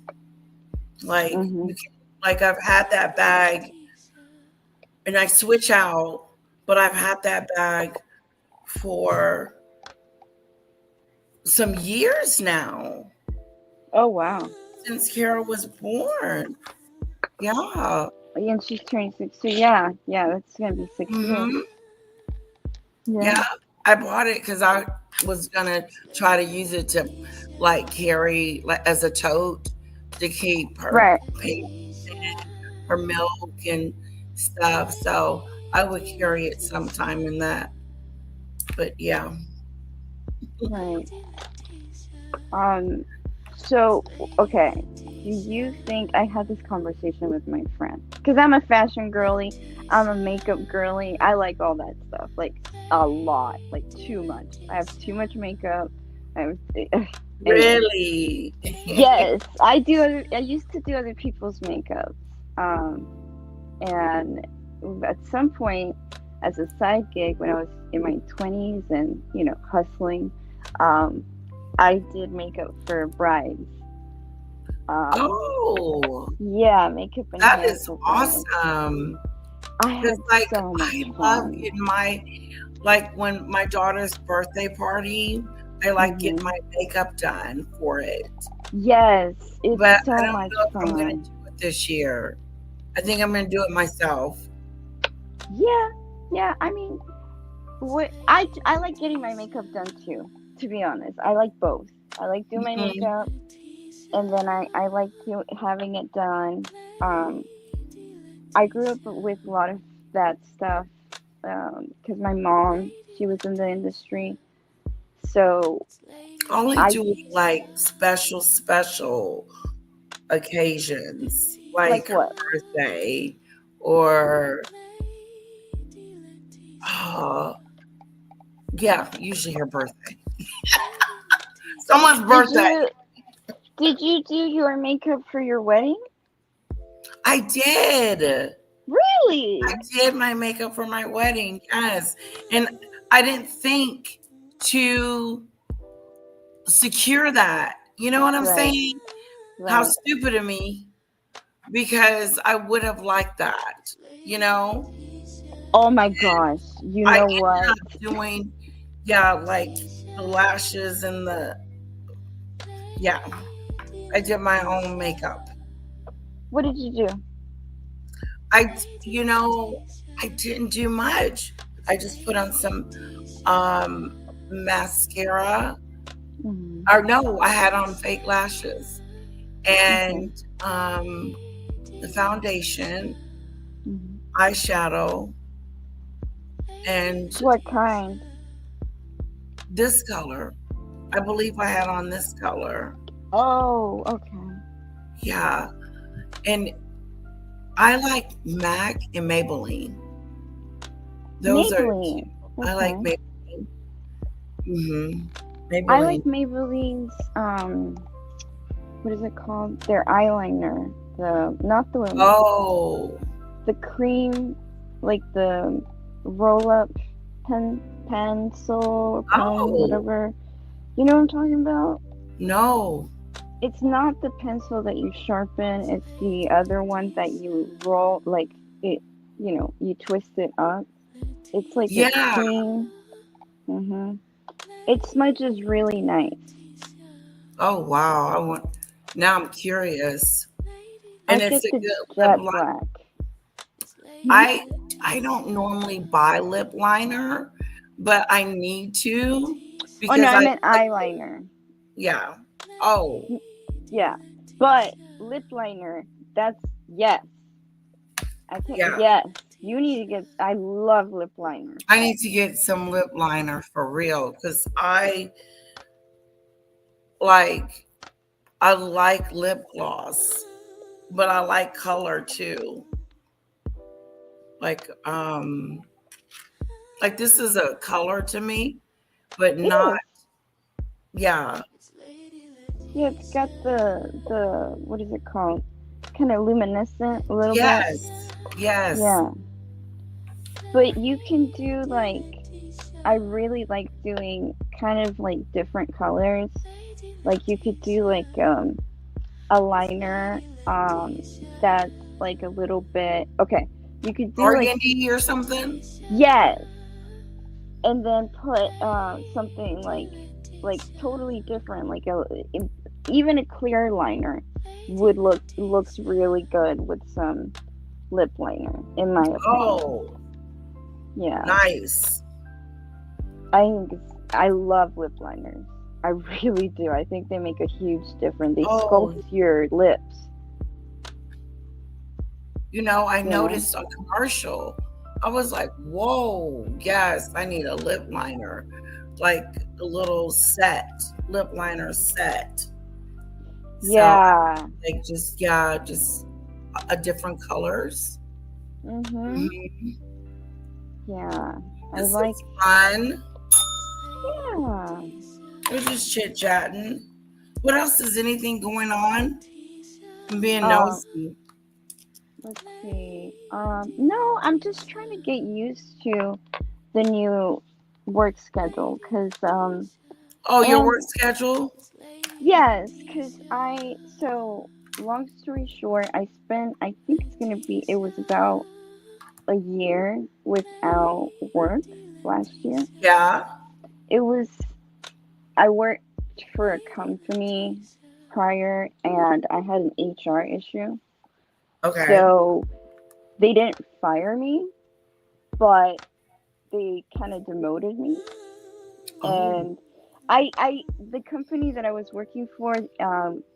Like, like I've had that bag, and I switch out, but I've had that bag for some years now. Oh, wow. Since Kara was born. Yeah. And she's turning 6. So yeah, that's gonna be 6 years. Yeah, I bought it because I was gonna try to use it to like carry like as a tote to keep her her milk and stuff. So I would carry it sometime in that. But yeah. Right. So okay. Do you think I had this conversation with my friend? Because I'm a fashion girly, I'm a makeup girly. I like all that stuff, like a lot, like too much. I have too much makeup. Really? Yes, I do. I used to do other people's makeup, and at some point, as a side gig when I was in my 20s and hustling, I did makeup for brides. Yeah, makeup and that hair is for brides. awesome. I had so much I fun. love getting when my daughter's birthday party, I like getting my makeup done for it. Yes, it's But so I don't much know if I'm fun. gonna do it this year. I think I'm gonna do it myself. Yeah. I mean, I like getting my makeup done too. To be honest, I like both. I like doing my makeup, and then I like having it done. I grew up with a lot of that stuff because my mom, she was in the industry, so Only do like special occasions, like her birthday or usually her birthday. Someone's birthday. Did you do your makeup for your wedding? I did. Really? I did my makeup for my wedding, yes. And I didn't think to secure that. You know what I'm saying? How stupid of me, because I would have liked that, Oh my gosh. You know what? I ended up doing, like the lashes and I did my own makeup. What did you do? I didn't do much. I just put on some mascara. Or no, I had on fake lashes and the foundation, eyeshadow, and what kind? This color. I believe I had on this color. Oh, okay. Yeah. And I like MAC and Maybelline. Those Maybelline. are, I like Maybelline. Maybelline. I like Maybelline's, what is it called? Their eyeliner. Not the one. Oh. The cream, like the roll-up pencil, whatever. You know what I'm talking about? No. It's not the pencil that you sharpen. It's the other one that you roll, like it. You twist it up. It's like a cream. It smudges really nice. Oh wow! Now I'm curious. And it's a good black. I don't normally buy lip liner, but I need to Oh no, I meant eyeliner. Yeah. Oh. Yeah. But lip liner, that's yes. I think yes. You need to get. I love lip liner. I need to get some lip liner for real because I like lip gloss, but I like color too. Like this is a color to me, but not. Yeah. Yeah, it's got the what is it called? Kind of luminescent a little bit. Yes. Yeah. But you can do like, I really like doing kind of like different colors. Like you could do like a liner that's like a little bit, okay, you could do organdy or something. Yes. And then put something like totally different, like even a clear liner looks really good with some lip liner, in my opinion. Oh. Yeah. Nice. I love lip liners. I really do. I think they make a huge difference. They sculpt your lips. I noticed a commercial. I was like, whoa, yes, I need a lip liner. Like a little lip liner set. Yeah. So, like just a different colors. Mm-hmm. Yeah. This is fun. Yeah. We're just chit-chatting. What else? Is anything going on? I'm being nosy. Let's see. No, I'm just trying to get used to the new work schedule because your work schedule? Yes, because so long story short, I think it was about a year without work last year. Yeah. I worked for a company prior and I had an HR issue. Okay. So they didn't fire me, but they kind of demoted me. And the company that I was working for,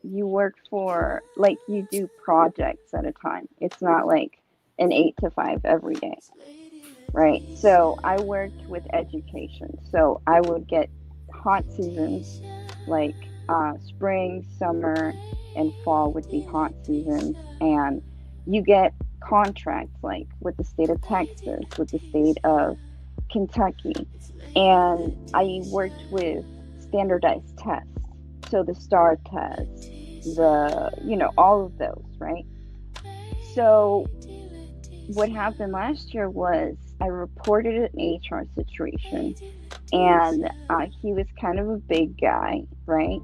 you work for, like, you do projects at a time. It's not like an 8 to 5 every day, right? So I worked with education. So I would get hot seasons, like spring, summer, and fall would be hot seasons. And you get contracts like with the state of Texas, with the state of Kentucky. And I worked with standardized tests. So the STAR test, all of those, right? So what happened last year was I reported an HR situation, and he was kind of a big guy, right?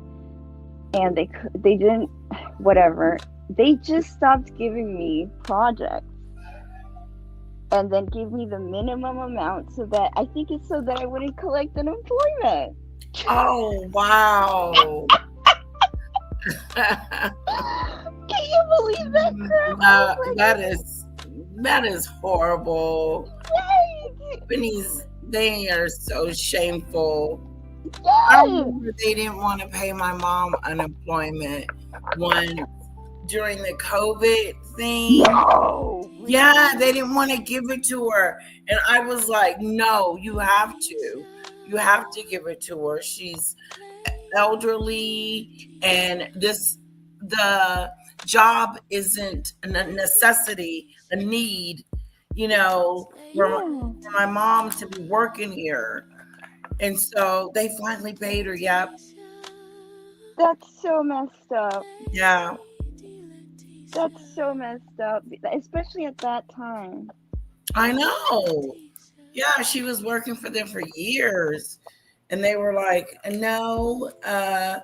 And they didn't, whatever. They just stopped giving me projects. And then give me the minimum amount so that I wouldn't collect unemployment. Oh, wow. Can you believe that crap? That is horrible. Right. Companies, they are so shameful. Yes. I remember they didn't want to pay my mom unemployment during the COVID thing. No. Yeah, they didn't want to give it to her. And I was like, no, you have to. You have to give it to her. She's elderly, and the job isn't a necessity, a need, for my mom to be working here. And so they finally paid her. Yep. That's so messed up. Yeah. That's so messed up, especially at that time. I know. Yeah, she was working for them for years. And they were like, no. And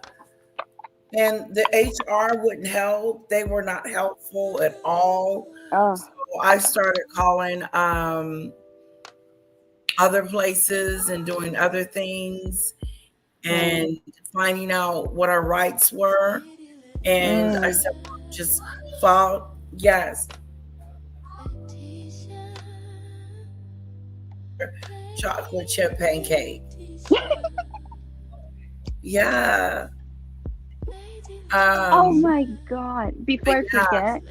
the HR wouldn't help. They were not helpful at all. Oh. So I started calling other places and doing other things and finding out what our rights were. And I said, just filed, yes. chocolate chip pancake. Yeah. Oh my god. Before I forget,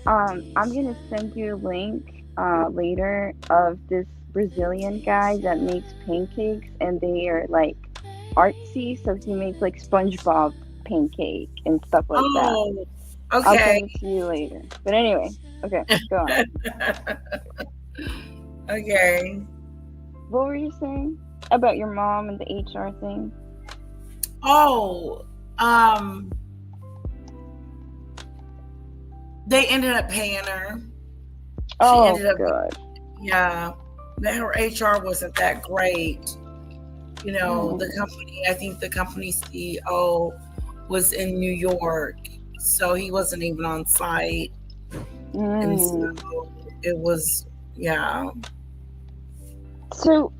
I'm gonna send you a link later of this Brazilian guy that makes pancakes, and they are like artsy, so he makes like SpongeBob pancake and stuff like that. Oh, I'll okay. send it to you later. But anyway, okay, go on. Okay. What were you saying about your mom and the HR thing? Oh, they ended up paying her. Oh, She ended up, good. yeah. Her HR wasn't that great. You know, the company, I think the company CEO was in New York, so he wasn't even on site. And so it was, yeah. So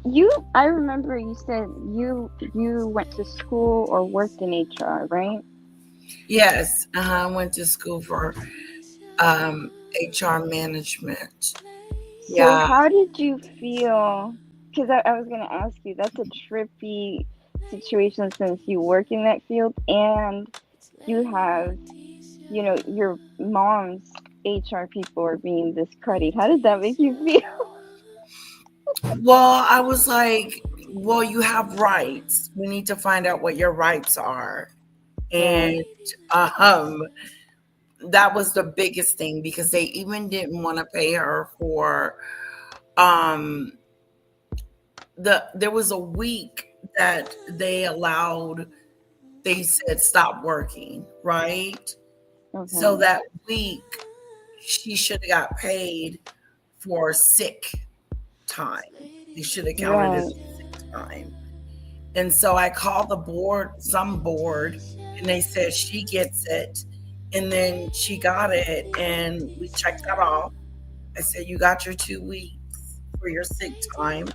I remember you said you went to school or worked in HR, right? Yes, I went to school for HR management. So Yeah. how did you feel? Because I was going to ask you, that's a trippy situation since you work in that field and you have, your mom's HR people are being this cruddy. How did that make you feel? Well, I was like, well, you have rights. We need to find out what your rights are. And that was the biggest thing because they even didn't want to pay her for there was a week that they said stop working, right? So that week she should have got paid for sick time. They should have counted it as sick time. And so I called some board, and they said she gets it. And then she got it, and we checked that off. I said, you got your 2 weeks for your sick time.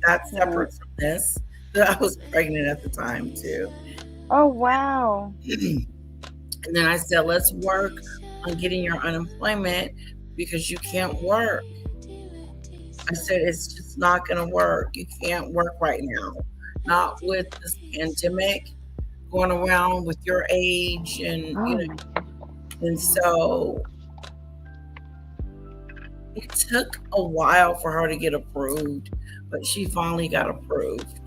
That's separate from this. I was pregnant at the time, too. Oh, wow. And then I said, let's work on getting your unemployment because you can't work. I said, it's just not going to work. You can't work right now. Not with this pandemic going around with your age and so it took a while for her to get approved, but she finally got approved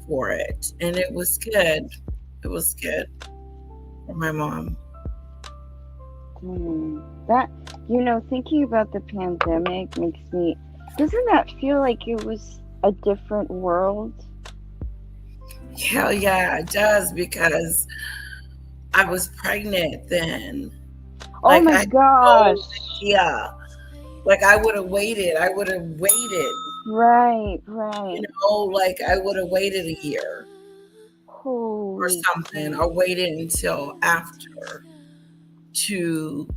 for it. And it was good. It was good for my mom. That, thinking about the pandemic doesn't that feel like it was a different world? Hell yeah, it does, because I was pregnant then. Oh my gosh. Yeah. Like I would have waited. Right. Like I would have waited a year or something, or waited until after to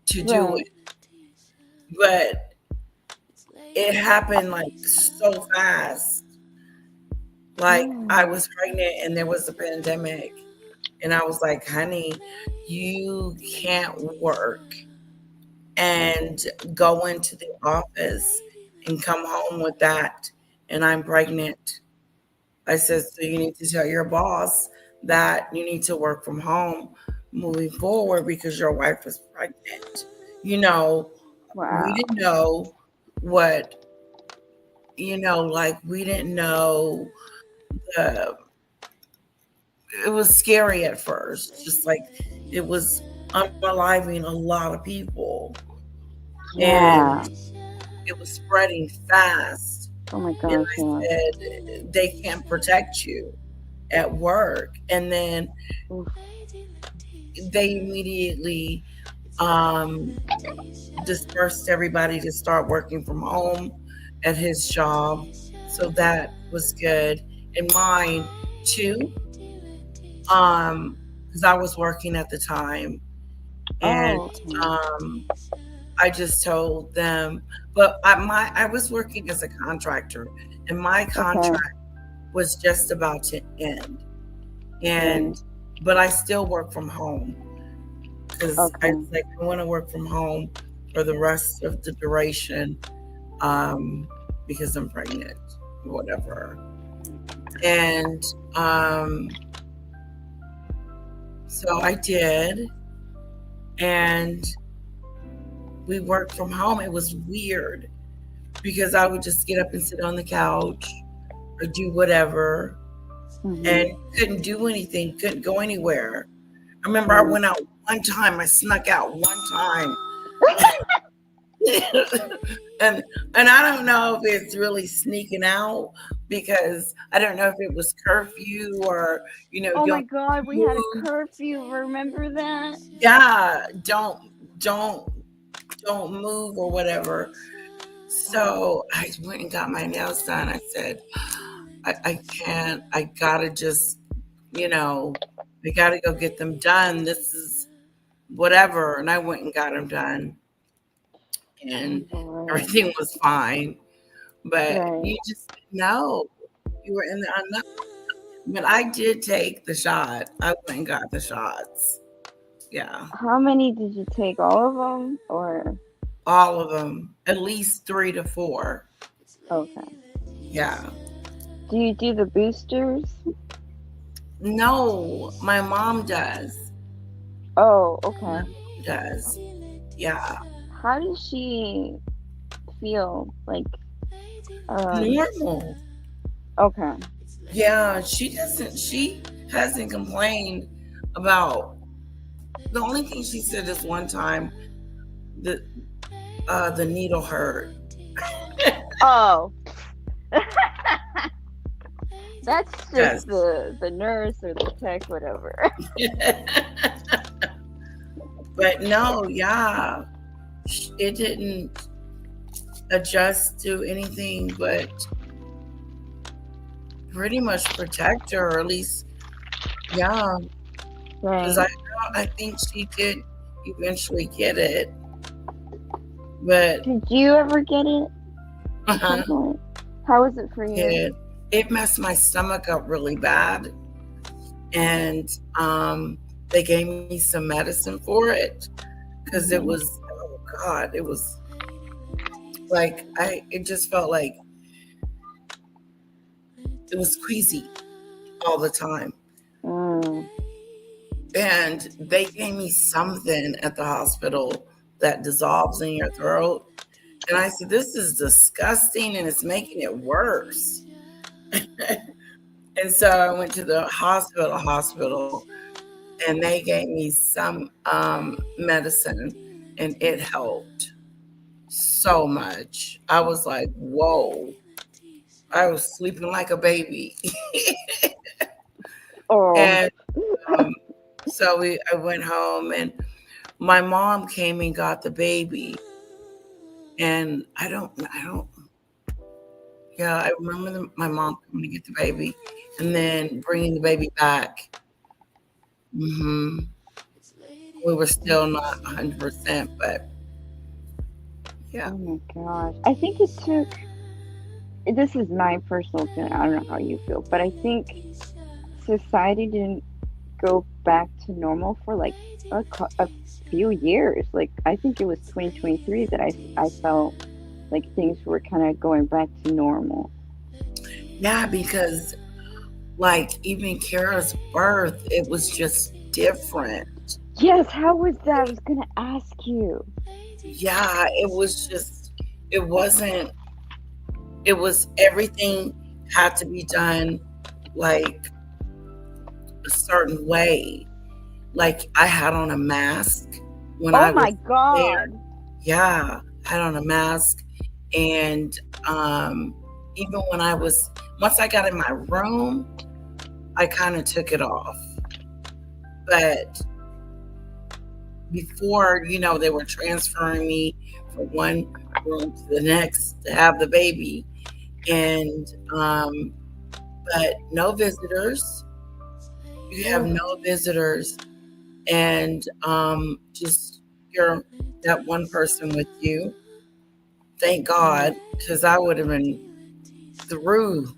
do it. But it happened like so fast. Like I was pregnant and there was a pandemic, and I was like, honey, you can't work and go into the office and come home with that, and I'm pregnant. I said, so you need to tell your boss that you need to work from home moving forward because your wife is pregnant. Wow. We didn't know what, like we didn't know it was scary at first, just like it was unaliving a lot of people. Yeah. And it was spreading fast. Oh my gosh. And I said, they can't protect you at work. And then they immediately dispersed everybody to start working from home at his job. So that was good. And mine too. Because I was working at the time. And I just told them, but I was working as a contractor, and my contract was just about to end. But I still work from home because I was like, I want to work from home for the rest of the duration because I'm pregnant, whatever. And so I did, and we worked from home. It was weird because I would just get up and sit on the couch or do whatever, and couldn't do anything, couldn't go anywhere. I remember I went out one time, I snuck out one time. and I don't know if it's really sneaking out, because I don't know if it was curfew or, Oh my God, we had a curfew. Remember that? Yeah, don't move or whatever. So I went and got my nails done. I said, I can't, I gotta just, I gotta go get them done. This is whatever. And I went and got them done, and everything was fine. But you just know, you were in the unknown. But I did take the shot. I went and got the shots. Yeah. How many did you take? All of them, or? All of them. At least 3 to 4. Okay. Yeah. Do you do the boosters? No, my mom does. Oh, okay. My mom does. Yeah. How does she feel? Like, normal. Okay. Yeah, she hasn't complained about. The only thing she said is one time the needle hurt. Oh. That's just the nurse or the tech, whatever. But no, yeah, it didn't adjust to anything but pretty much protect her, or at least, yeah. Because I think she did eventually get it. But did you ever get it? How was it for you? It messed my stomach up really bad, and they gave me some medicine for it, because it was, oh God, it was like it just felt like it was queasy all the time. And they gave me something at the hospital that dissolves in your throat. And I said, this is disgusting, and it's making it worse. And so I went to the hospital, and they gave me some medicine, and it helped so much. I was like, whoa. I was sleeping like a baby. And so I went home, and my mom came and got the baby. And I remember my mom coming to get the baby and then bringing the baby back. We were still not 100%, but yeah. Oh my gosh. I think it took, this is my personal opinion, I don't know how you feel, but I think society didn't go back to normal for like a few years. Like, I think it was 2023 that I felt like things were kind of going back to normal. Yeah, because like even Kara's birth, it was just different. Yes, how was that? I was gonna ask you. Yeah, it was everything had to be done like a certain way. Like, I had on a mask when I was my God. there. Yeah, I had on a mask, and even when once I got in my room, I kind of took it off. But before, they were transferring me from one room to the next to have the baby, and but no visitors. You have no visitors, and just you're that one person with you. Thank God, because I would have been through.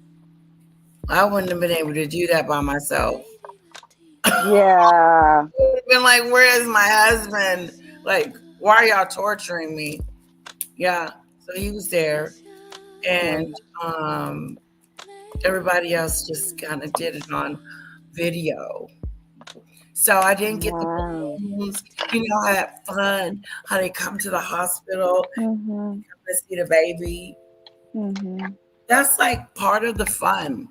I wouldn't have been able to do that by myself. Yeah. I would have been like, where is my husband? Like, why are y'all torturing me? Yeah. So he was there, and everybody else just kind of did it on video. So I didn't get the balloons. You know, I had fun. How they come to the hospital, come to see the baby. That's like part of the fun.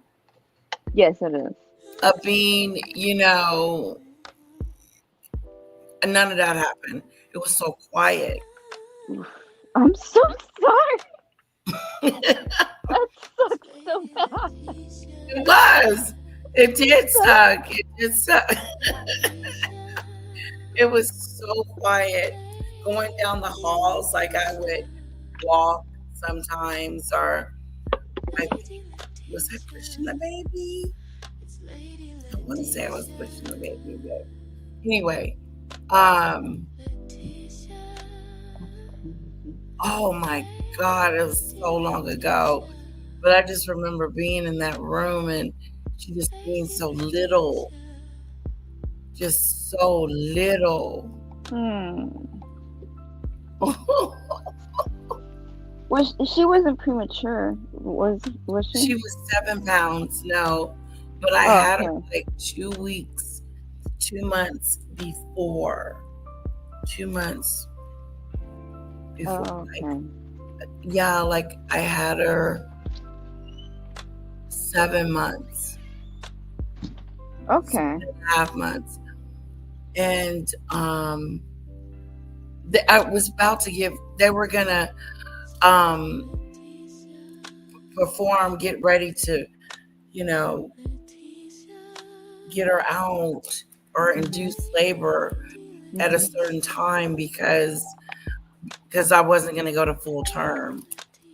Yes, it is. Of being, you know, and none of that happened. It was so quiet. I'm so sorry. That sucks so bad. It was. It did suck. It did suck. It was so quiet. Going down the halls, like I would walk sometimes, or I think, was I pushing the baby? I want to say I was pushing the baby, but anyway, oh my God, it was so long ago. But I just remember being in that room and she just being so little. Just so little. She wasn't premature, was she? She was 7 pounds, no. But I had her like 2 weeks, 2 months before. 2 months before. Yeah, like I had her 7 months. Okay. 7.5 months. And I was about to give, they were gonna perform, get ready to, you know, get her out or induce labor at a certain time because I wasn't going to go to full term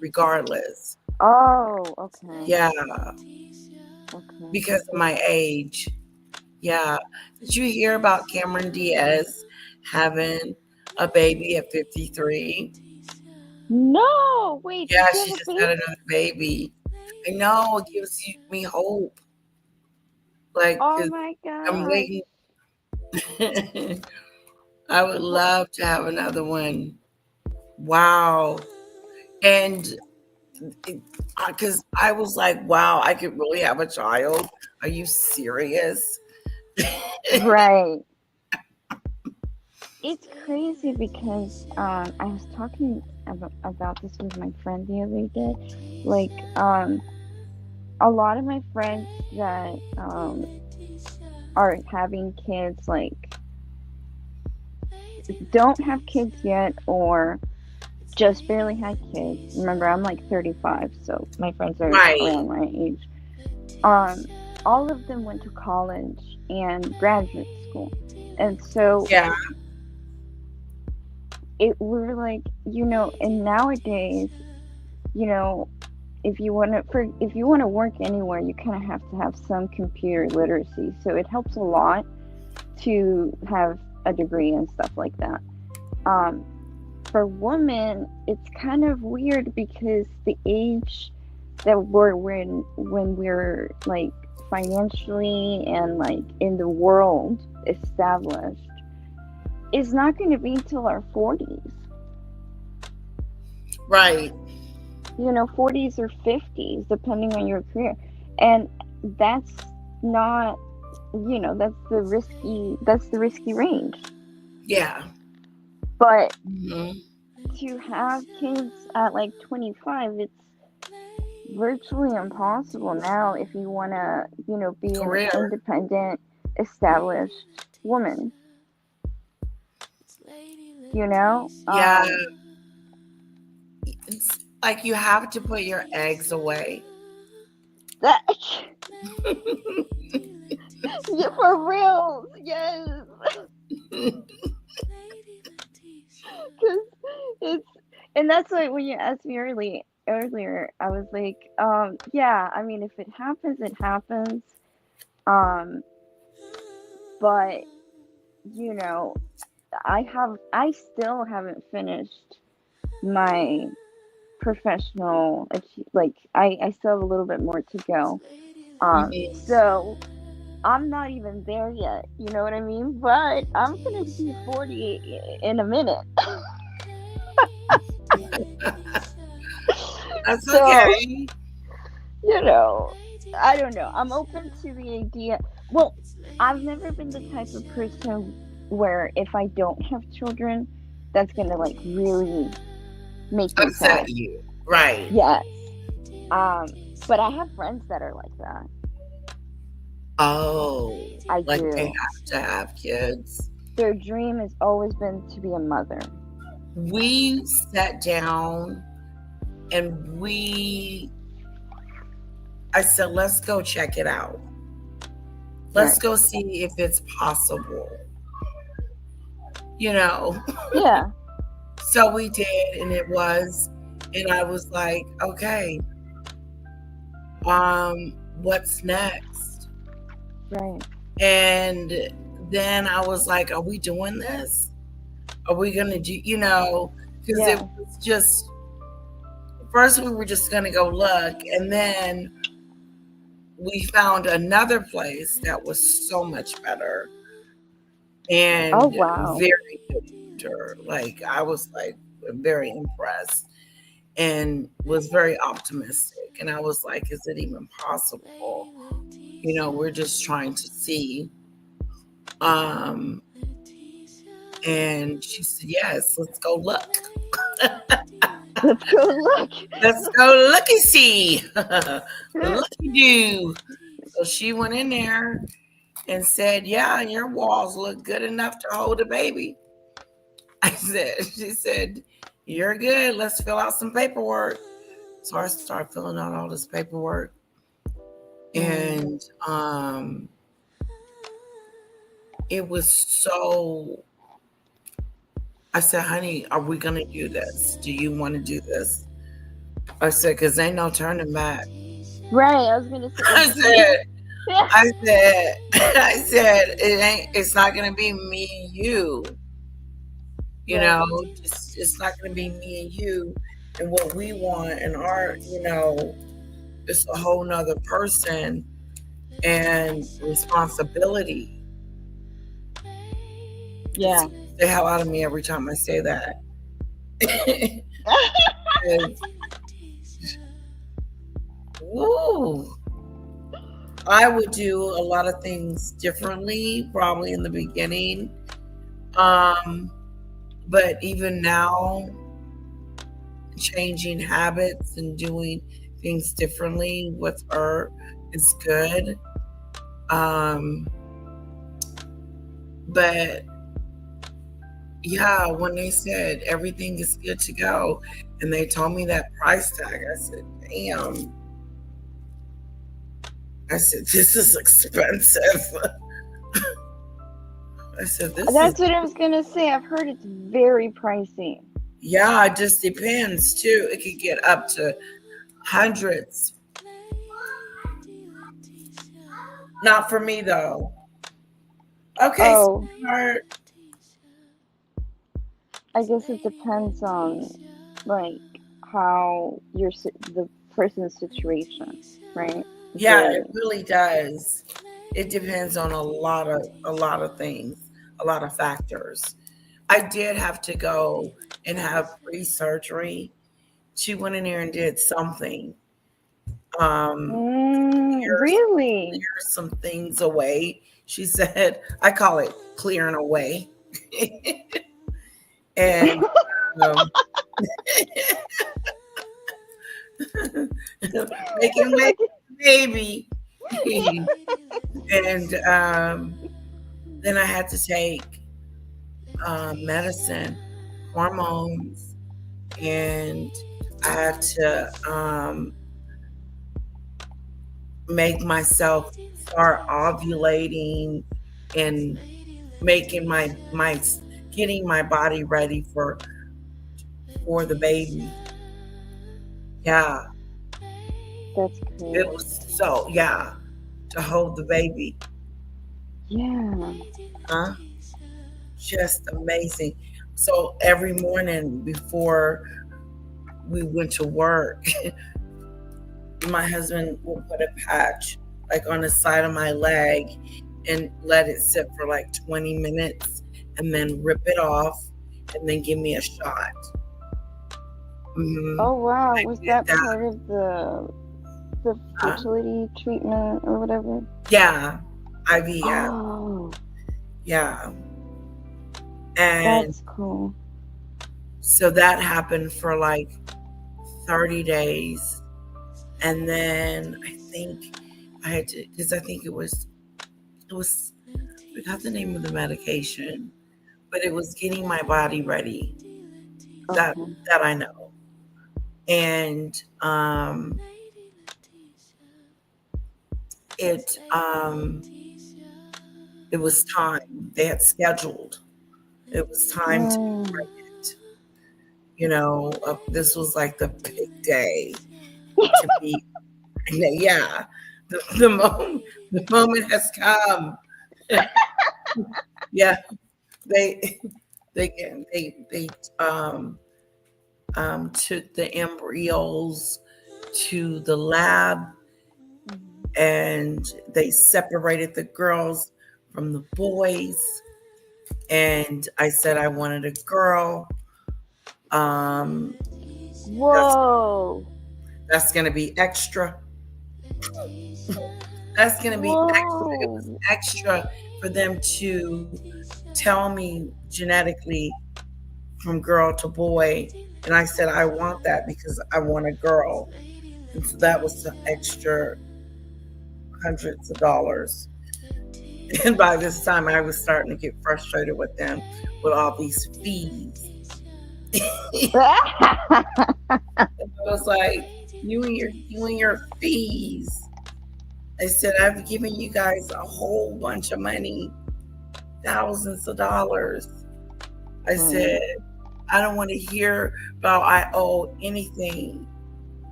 regardless. Oh, okay. Yeah. Okay. Because of my age. Yeah. Did you hear about Cameron Diaz having a baby at 53? No, wait. Yeah, she just had another baby. I know, it gives me hope. Like, oh my God. I'm waiting. I would love to have another one. Wow. And because I was like, wow, I could really have a child. Are you serious? Right. It's crazy because I was talking about this with my friend the other day. Like, a lot of my friends that are having kids, like, don't have kids yet or just barely had kids. Remember, I'm like 35, so my friends are around my age. All of them went to college and graduate school, and so we're like, you know, and nowadays, you know, if you want to work anywhere, you kind of have to have some computer literacy. So it helps a lot to have a degree and stuff like that. For women, it's kind of weird because the age that we're in when we're like financially and like in the world established is not going to be until our 40s. Right. You know, 40s or 50s, depending on your career. And that's not, you know, that's the risky range. Yeah. But to have kids at like 25, it's virtually impossible now if you want to, you know, be an independent, established woman. You know? Yeah. It's like you have to put your eggs away. Yeah, for real. Yes. Because and that's like when you asked me earlier, I was like, yeah, I mean, if it happens, it happens. But you know, I still haven't finished my professional, like I still have a little bit more to go. So I'm not even there yet, you know what I mean? But I'm gonna be 40 in a minute. That's So, okay. you know, I don't know. I'm open to the idea. Well, I've never been the type of person where if I don't have children, that's gonna like really make me sad. Upset you. Right. Yes. But I have friends that are like that. Oh, I like do. they have to have kids. Their dream has always been to be a mother. We sat down and I said, let's go check it out. Let's go see if it's possible. You know? Yeah. So we did, and it was, and I was like, okay, what's next? Right. And then I was like, are we doing this? Are we gonna do, you know, because it was just, first we were just gonna go look, and then we found another place that was so much better and very good. Like I was like very impressed and was very optimistic. And I was like, is it even possible? You know, we're just trying to see. And she said, yes, let's go look. Let's go look. Let's go looky see. Looky do. So she went in there and said, yeah, your walls look good enough to hold a baby. She said, you're good. Let's fill out some paperwork. So I started filling out all this paperwork. And it was so, I said, honey, are we going to do this? Do you want to do this? I said, because ain't no turning back. Right. I was going to say. I said, it's not going to be me and you. You know, it's not going to be me and you and what we want and our, you know, it's a whole nother person and responsibility. Yeah. The hell out of me every time I say that. Woo. I would do a lot of things differently, probably in the beginning. But even now, changing habits and doing things differently with her is good. But yeah, when they said everything is good to go and they told me that price tag, I said, damn. I said, this is expensive. I said, That's what I was going to say. I've heard it's very pricey. Yeah, it just depends too. It could get up to hundreds. Not for me though. Okay, sweetheart. I guess it depends on like how the person's situation, right? Yeah, it really does. It depends on a lot of things, a lot of factors. I did have to go and have pre-surgery. She went in there and did something. Really? Clear some things away. She said, I call it clearing away. And making way for the baby. And then I had to take medicine, hormones, and I had to make myself start ovulating and making my getting my body ready for the baby. Yeah. That's cool. It was so, yeah, to hold the baby. Yeah. Huh? Just amazing. So every morning before we went to work, my husband would put a patch like on the side of my leg and let it sit for like 20 minutes and then rip it off and then give me a shot. Oh wow, was that part of the fertility treatment or whatever? Yeah, IVF. Oh, Yeah. And that's cool. so that happened for like 30 days. And then I think I had to, because I think it was, I forgot the name of the medication, but it was getting my body ready. That I know. And it was time. They had scheduled. It was time to be pregnant. You know, this was like the big day to be. Yeah, the moment has come. Yeah, they took the embryos to the lab, and they separated the girls from the boys. And I said I wanted a girl. Whoa. That's gonna be extra. That's gonna be extra. It was extra for them to tell me genetically from girl to boy. And I said, I want that because I want a girl. And so that was some extra hundreds of dollars. And by this time, I was starting to get frustrated with them with all these fees. I was like, you and your fees. I said, I've given you guys a whole bunch of money, thousands of dollars. I said, I don't want to hear about I owe anything.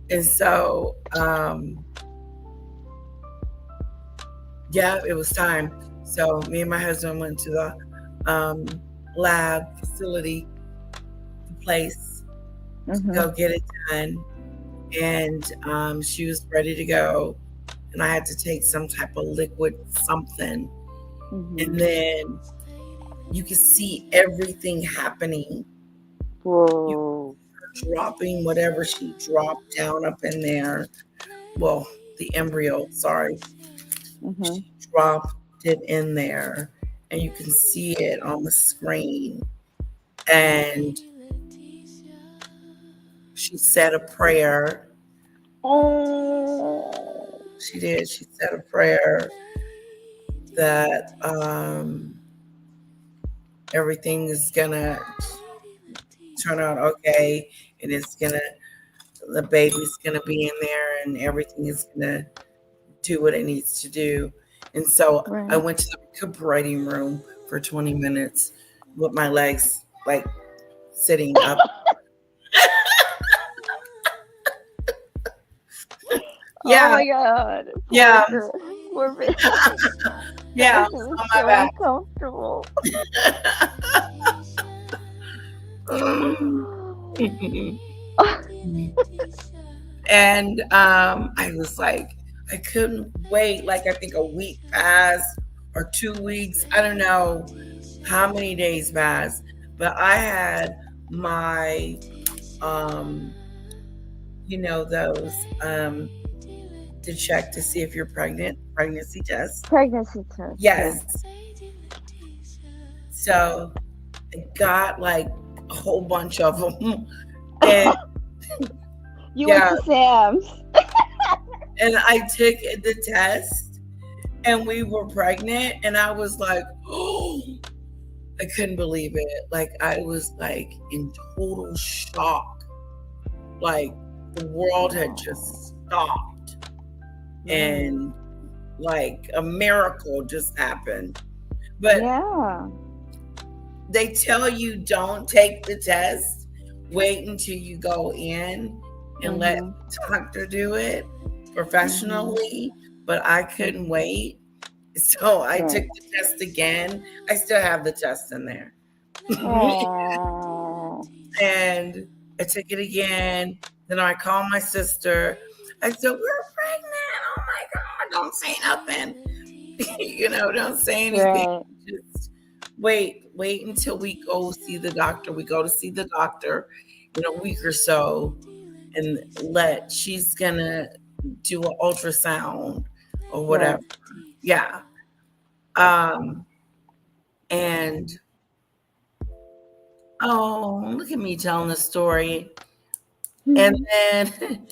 And so, yeah, it was time. So me and my husband went to the lab facility place to go get it done. And she was ready to go. And I had to take some type of liquid something. And then you could see everything happening. Whoa. Dropping whatever she dropped down up in there. Well, the embryo, sorry. She dropped it in there, and you can see it on the screen. And she said a prayer. Oh. She did. She said a prayer that everything is gonna turn out okay, and the baby's gonna be in there, and everything is gonna do what it needs to do. And so I went to the recuperating room for 20 minutes with my legs like sitting up. Yeah. Oh my God. Yeah. Poor Yeah. This is on my so back. uncomfortable. And I was like, I couldn't wait. Like, I think a week passed or 2 weeks. I don't know how many days passed, but I had my, those to check to see if you're pregnant, pregnancy test. Pregnancy test. Yes. So I got like a whole bunch of them. And you went to Sam's. And I took the test and we were pregnant, and I was like, oh, I couldn't believe it. Like, I was like in total shock. Like, the world had just stopped. And like a miracle just happened. But they tell you don't take the test. Wait until you go in and let the doctor do it professionally. But I couldn't wait. So I took the test again. I still have the test in there. And I took it again. Then I called my sister. I said, we're pregnant. Oh my God. Don't say nothing. Don't say anything. Just wait until we go see the doctor. We go to see the doctor in a week or so, and she's gonna do an ultrasound or whatever. Yeah. And look at me telling the story. And then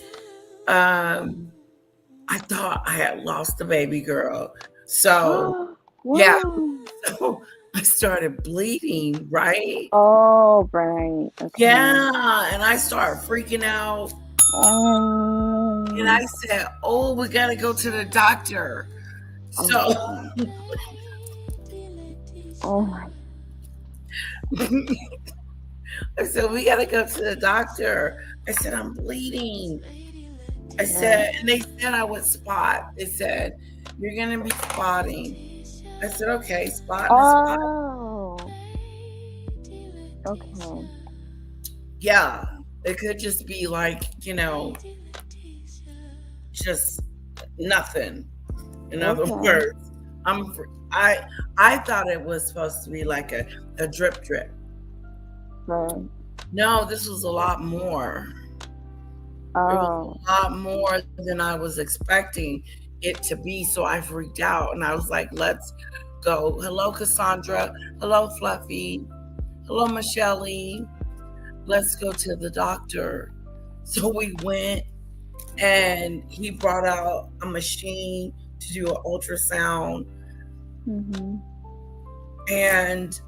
I thought I had lost the baby girl. So yeah. So I started bleeding, right? Oh, right. Okay. Yeah. And I started freaking out. And I said, we got to go to the doctor. So. Oh my. I said, we got to go to the doctor. I said, I'm bleeding. I said, and they said I would spot. They said, you're going to be spotting. I said, okay, spot. Okay. Yeah. It could just be like, just nothing. In other words, I thought it was supposed to be like a drip. Right. No, this was a lot more. It was a lot more than I was expecting it to be. So I freaked out and I was like, let's go. Hello, Cassandra. Hello, Fluffy. Hello, Michelle. Let's go to the doctor. So we went and he brought out a machine to do an ultrasound. Mm-hmm. And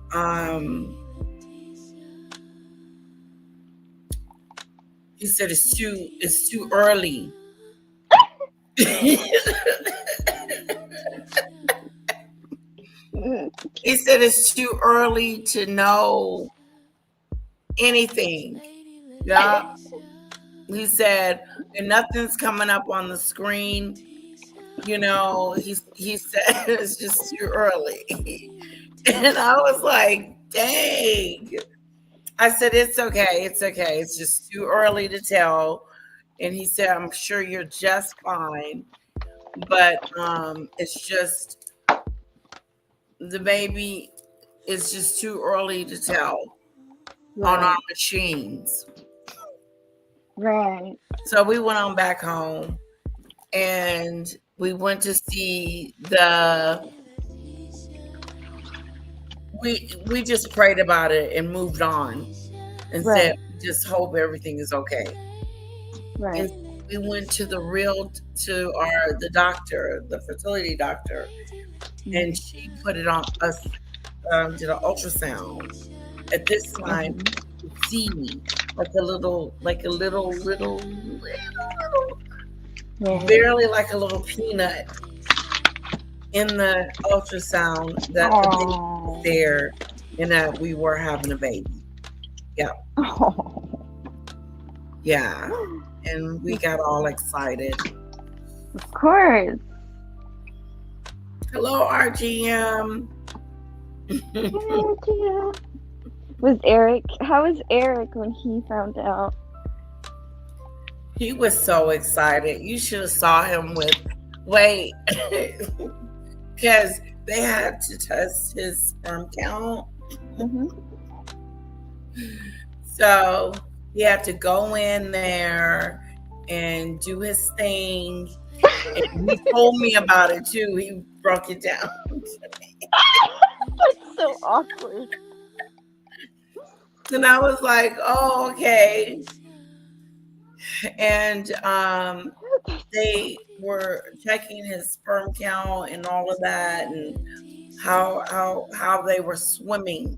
he said it's too early. He said it's too early to know anything. Yeah. He said, and nothing's coming up on the screen. He said it's just too early. And I was like, dang. I said, it's okay. It's just too early to tell. And he said, I'm sure you're just fine. But it's just, the baby is just too early to tell on our machines. Right. So we went on back home and we went to see we just prayed about it and moved on and said, just hope everything is okay. Right. And we went to the doctor, the fertility doctor, and she put it on us, did an ultrasound. At this time, you could see me like a little, barely like a little peanut in the ultrasound that the baby was there and that we were having a baby. Yeah. Yeah. And we got all excited. Of course. Hello, RGM. How was Eric when he found out? He was so excited. You should have saw him because they had to test his sperm count. Mm-hmm. So he had to go in there and do his thing. And he told me about it too. He broke it down to me. That's so awkward. And I was like, oh, okay. And they were checking his sperm count and all of that, and how they were swimming,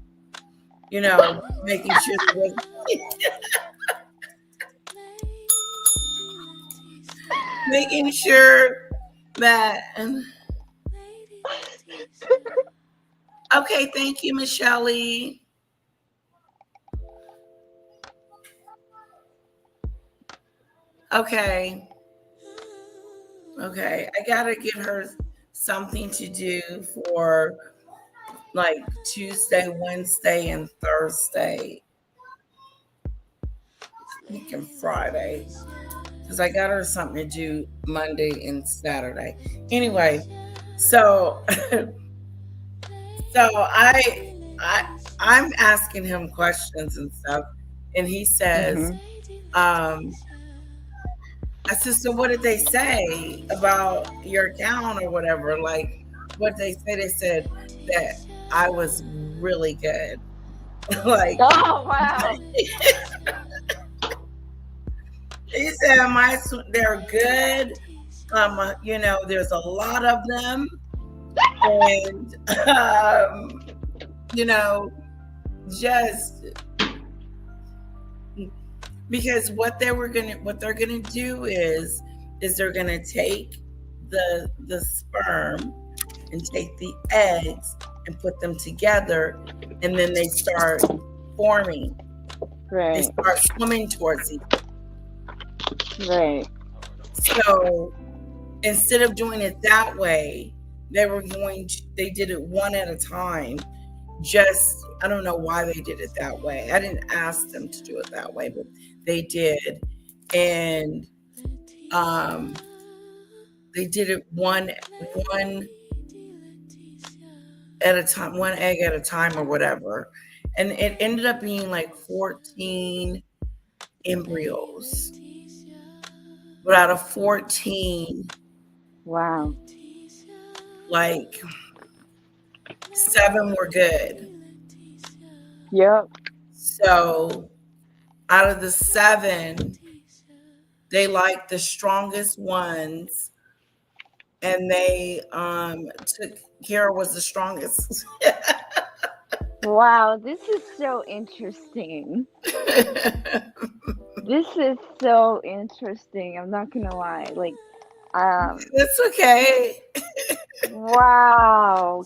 making sure there was making sure that. Okay, thank you, Michelle. Okay, I gotta get her something to do for like Tuesday, Wednesday, and Thursday. Week and Friday, because I got her something to do Monday and Saturday. Anyway, so I I'm asking him questions and stuff, and he says, I said, so what did they say about your account or whatever? Like, what they say? They said that I was really good. Like, oh wow. He said they're good. You know, there's a lot of them, and you know, just because what they're gonna do is they're gonna take the sperm and take the eggs and put them together, and then they start forming. Right. They start swimming towards each other. Right. So instead of doing it that way, they did it one at a time. Just, I don't know why they did it that way. I didn't ask them to do it that way, but they did. And they did it one at a time, one egg at a time or whatever. And it ended up being like 14 embryos. But out of 14, wow, like 7 were good. Yep. So out of the 7, they liked the strongest ones, and they took Kara was the strongest. Wow, this is so interesting. This is so interesting. I'm not gonna lie. Like, it's okay. Wow.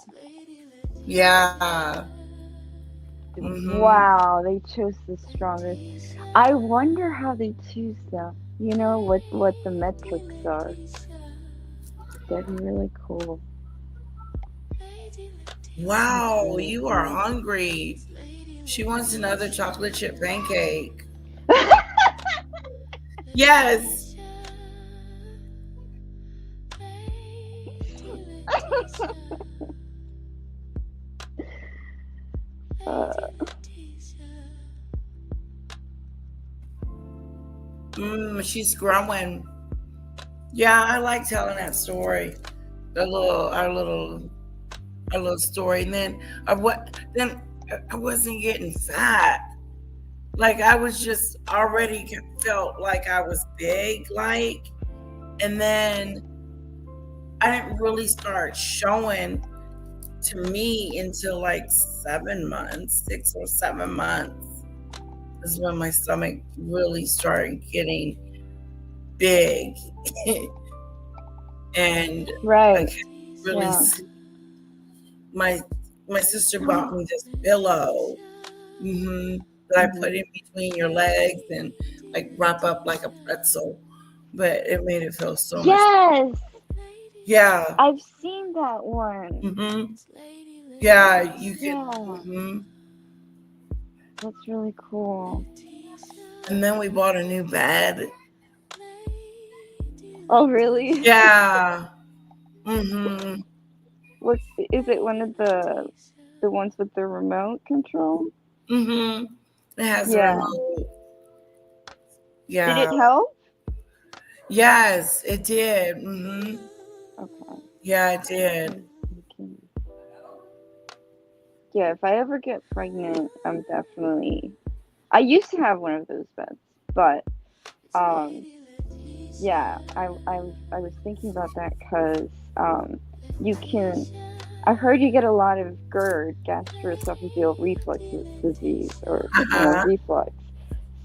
Yeah. Wow, they chose the strongest. I wonder how they choose them. You know what the metrics are. That'd be really cool. Wow, you are hungry. She wants another chocolate chip pancake. Yes. She's growing. Yeah, I like telling that story. Our little story. And then I wasn't getting fat. Like, I was just already felt like I was big, like, and then I didn't really start showing to me until like 7 months, 6 or 7 months is when my stomach really started getting big. And right. Really, my sister bought me this pillow that I put in between your legs and like wrap up like a pretzel, but it made it feel so much. Yes. Yeah. I've seen that one. Yeah, you can. That's really cool. And then we bought a new bed. Oh, really? Yeah. What is it? One of the ones with the remote control? It has a remote. Yeah. Did it help? Yes, it did. Okay. Yeah, it did. Yeah, if I ever get pregnant, I'm definitely. I used to have one of those beds, but yeah, I was thinking about that because you can. I heard you get a lot of GERD, gastroesophageal reflux disease, or reflux.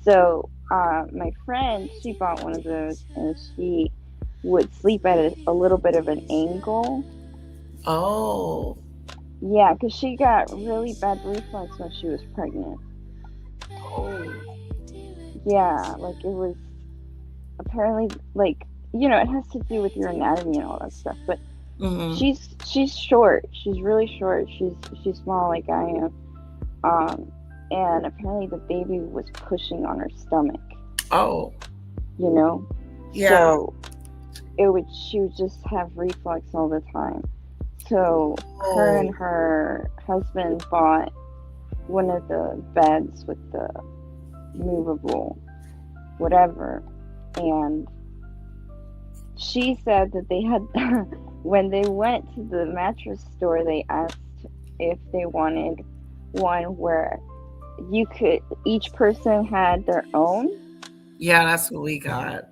So my friend, she bought one of those, and she would sleep at a little bit of an angle. Oh. Yeah, because she got really bad reflux when she was pregnant. Oh. Yeah, like it was apparently like, you know, it has to do with your anatomy and all that stuff. But she's short. She's really short. She's small like I am. And apparently the baby was pushing on her stomach. Oh. You know? Yeah. So she would just have reflux all the time. So her and her husband bought one of the beds with the movable whatever, and she said that they had when they went to the mattress store, they asked if they wanted one where each person had their own. Yeah, that's what we got.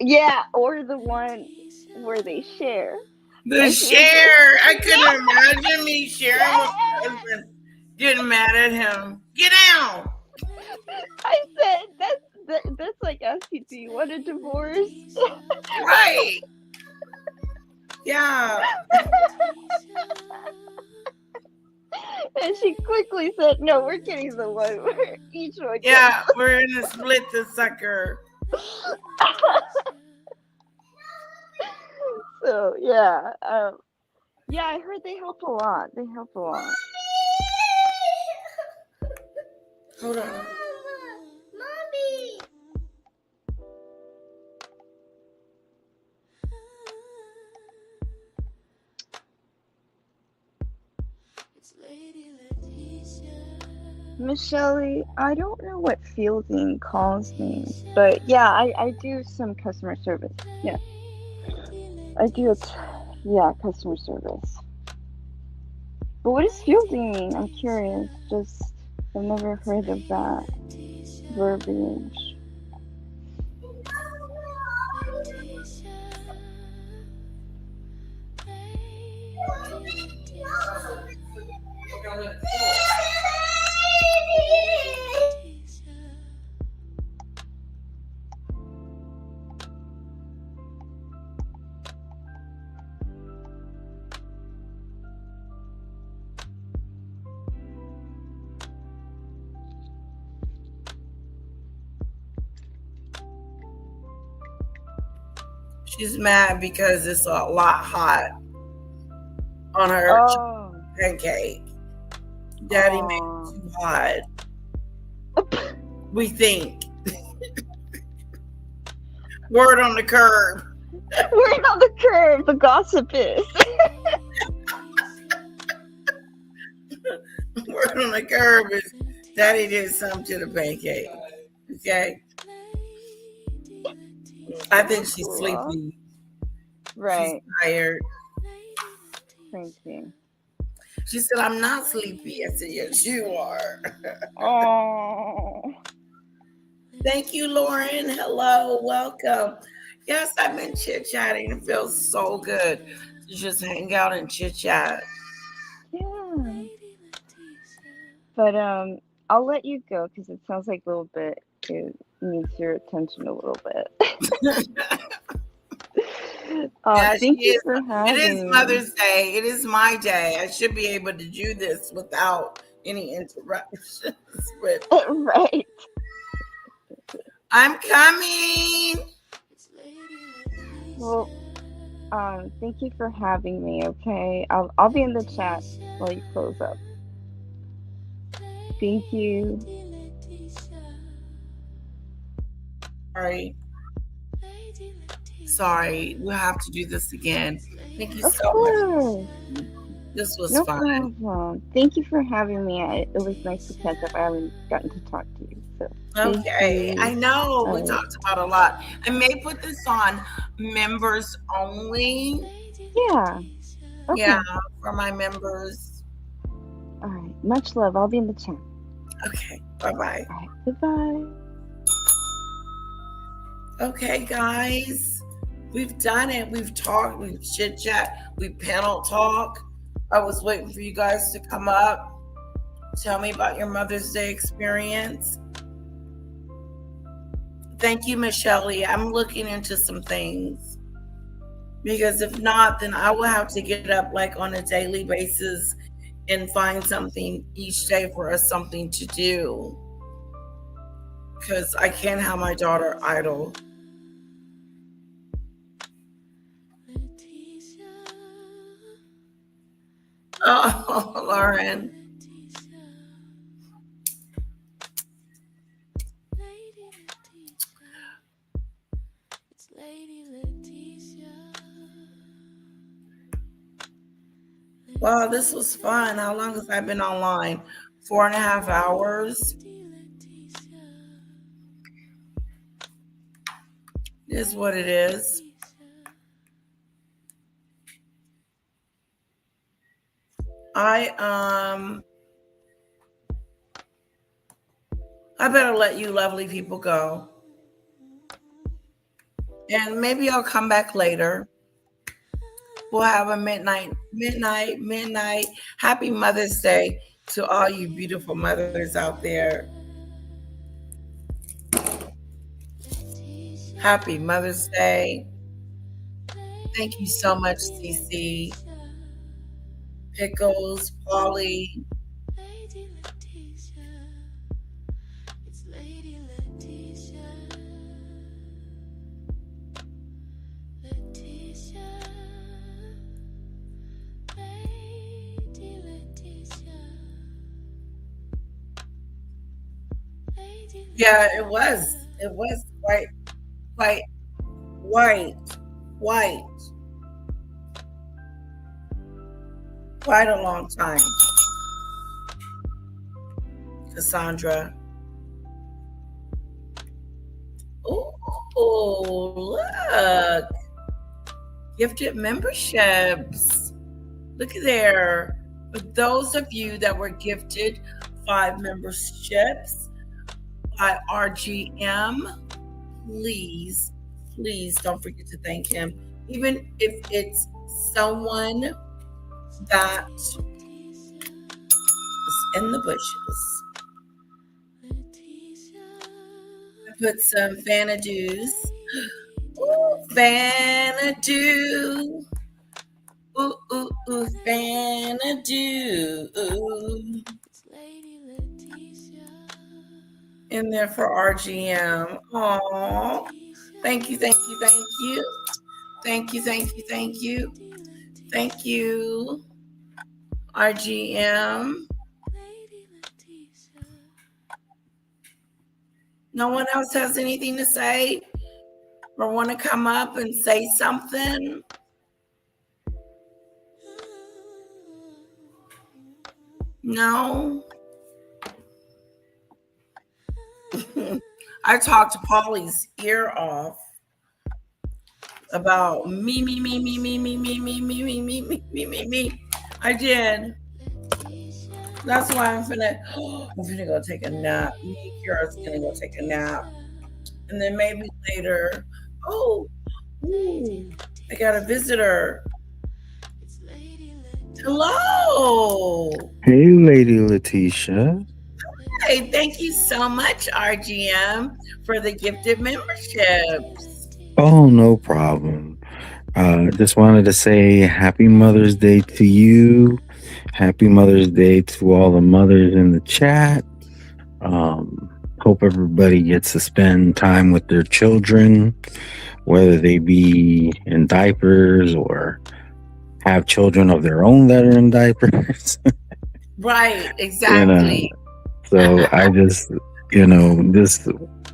Yeah, or the one where they share. The share. I couldn't imagine me sharing with my husband. Getting mad at him. Get out. I said that's like asking, do you want a divorce? Right. Yeah. And she quickly said, no, we're getting the one where each one gets. Yeah, we're gonna split the sucker. So yeah, yeah, I heard they help a lot. They help a lot. Hold on. Mommy. Michelle, I don't know what fielding calls me, but yeah, I do some customer service. Yeah, I do it. Yeah, customer service. But what does fielding mean? I'm curious. Just I've never heard of that verbiage. She's mad because it's a lot hot on her pancake. Daddy made it too hot. We think. Word on the curb. Word on the curb. The gossip is. Word on the curb is Daddy did something to the pancake. Okay. I think she's sleepy. Right. She's tired. Thank you. She said, I'm not sleepy. I said, yes, you are. Oh. Thank you, Lauren. Hello. Welcome. Yes, I've been chit-chatting. It feels so good to just hang out and chit-chat. Yeah. But I'll let you go because it sounds like a little bit it needs your attention a little bit. Thank you for having me. It is Mother's Day. It is my day. I should be able to do this without any interruptions. Right. I'm coming. Well, thank you for having me. Okay, I'll be in the chat while you close up. Thank you. Sorry, we'll have to do this again. Thank you Of so course. much. This was No fun. problem. Thank you for having me. It was nice to catch up. I haven't gotten to talk to you. So Okay, I know we talked about a lot. I may put this on members only. Yeah. Okay. Yeah, for my members. All right. Much love. I'll be in the chat. Okay. Bye-bye. All right. Goodbye. Okay, guys. We've done it. We've talked. We've chit-chat. We panel talk. I was waiting for you guys to come up. Tell me about your Mother's Day experience. Thank you, Michelle. I'm looking into some things. Because if not, then I will have to get up like on a daily basis and find something each day for us something to do. Because I can't have my daughter idle. Oh, Lauren. Wow, this was fun. How long has I been online? 4.5 hours. It is what it is. I better let you lovely people go. And maybe I'll come back later. We'll have a midnight. Happy Mother's Day to all you beautiful mothers out there. Happy Mother's Day. Thank you so much, CC. Pickles, Polly. Yeah, it was. It was quite white. Quite a long time. Cassandra. Oh, look. Gifted memberships. Look at there. For those of you that were gifted 5 memberships by RGM, please don't forget to thank him. Even if it's someone that is in the bushes. I put some Xanadu's. Ooh, Xanadu. Ooh, Xanadu. In there for RGM. Aww. Thank you. Thank you. RGM. No one else has anything to say or want to come up and say something? No? I talked Polly's ear off about me. I did. That's why I'm finna go take a nap. Me and Kira's gonna go take a nap. And then maybe later, I got a visitor. Hello. Hey, Lady Letitia. Hey, thank you so much, RGM, for the gifted memberships. Oh, no problem. Just wanted to say happy Mother's Day to you. Happy Mother's Day to all the mothers in the chat. Hope everybody gets to spend time with their children, whether they be in diapers or have children of their own that are in diapers. Right, exactly. So I just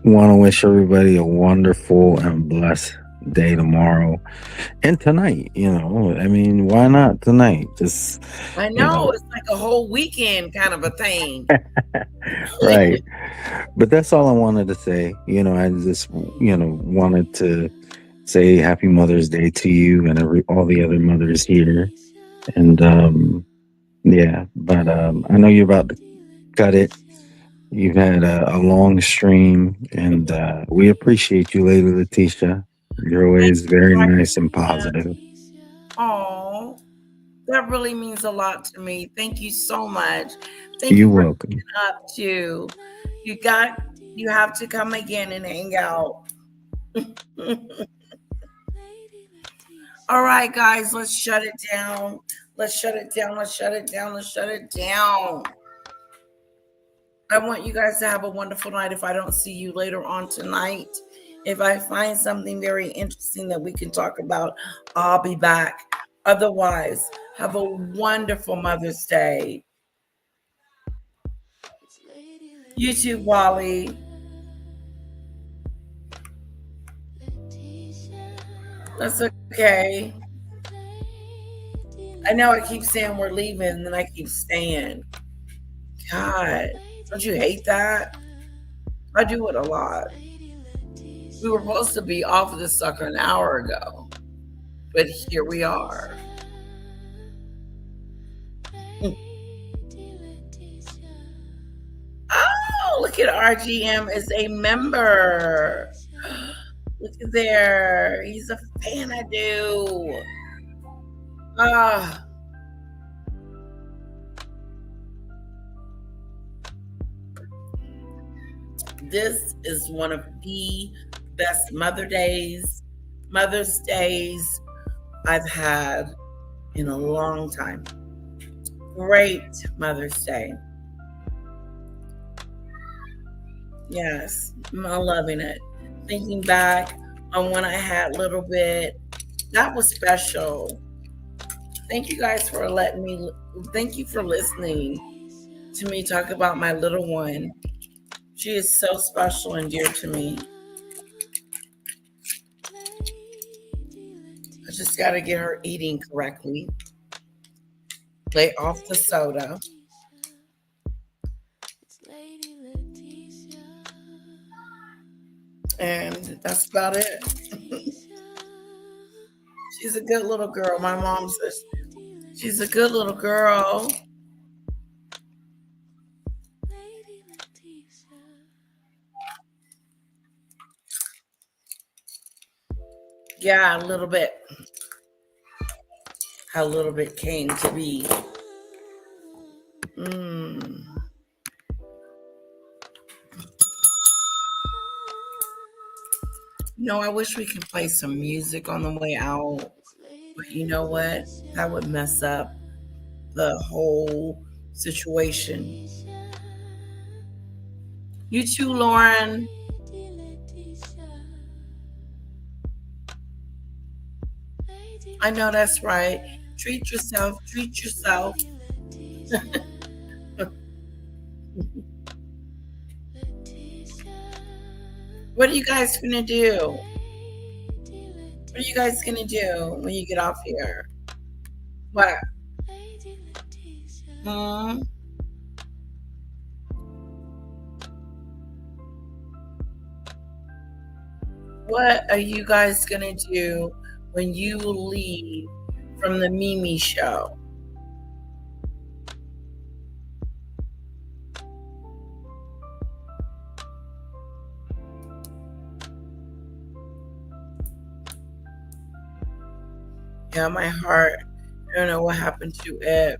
want to wish everybody a wonderful and blessed day tomorrow and tonight. I mean, why not tonight? Just I know it's like a whole weekend kind of a thing. Right. But that's all I wanted to say. I just wanted to say happy Mother's Day to you and all the other mothers here. And but I know you're about to cut it. You've had a long stream, and we appreciate you, Lady Letitia. You're always very nice and positive. Oh, that really means a lot to me. Thank you so much. You're welcome. Up to you have to come again and hang out. All right, guys, let's shut it down. I want you guys to have a wonderful night. If I don't see you later on tonight, if I find something very interesting that we can talk about, I'll be back. Otherwise, have a wonderful Mother's Day. You too, Wally. That's okay. I know I keep saying we're leaving, and then I keep staying. God, don't you hate that? I do it a lot. We were supposed to be off of this sucker an hour ago, but here we are. Oh, look at RGM is a member. Look at there. He's a fan, I do. This is one of the best Mother's Days I've had in a long time. Great Mother's Day. Yes, I'm loving it. Thinking back on when I had a little bit, that was special. Thank you guys for thank you for listening to me talk about my little one. She is so special and dear to me. I just got to get her eating correctly. Lay off the soda. And that's about it. She's a good little girl. My mom says she's a good little girl. Yeah, a little bit. How a little bit came to be. I wish we could play some music on the way out. But you know what? That would mess up the whole situation. You too, Lauren. I know that's right. Treat yourself. Treat yourself. What are you guys going to do? What are you guys going to do when you get off here? What? What are you guys going to do when you leave from the Mimi show? Yeah, my heart, I don't know what happened to it.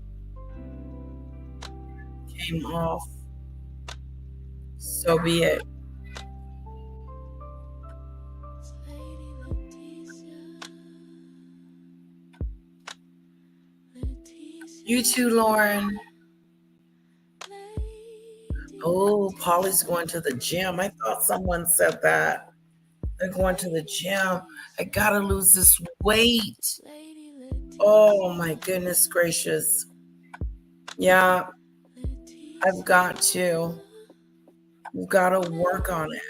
Came off. So be it. You too, Lauren. Oh, Polly's going to the gym. I thought someone said that. They're going to the gym. I gotta lose this weight. Oh my goodness gracious. Yeah, I've got to. We've got to work on it.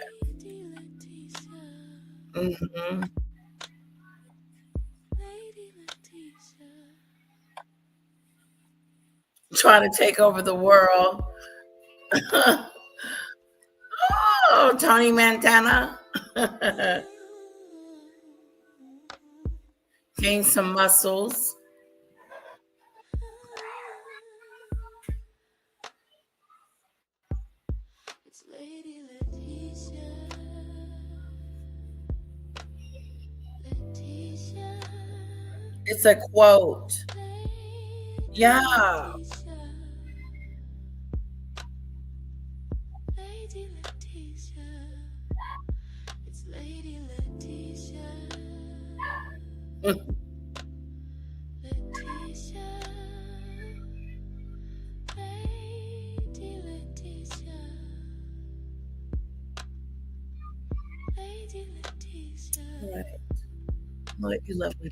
Trying to take over the world. Oh, Tony Montana. Gain some muscles. It's a quote. Yeah. All right. I'll let you love me.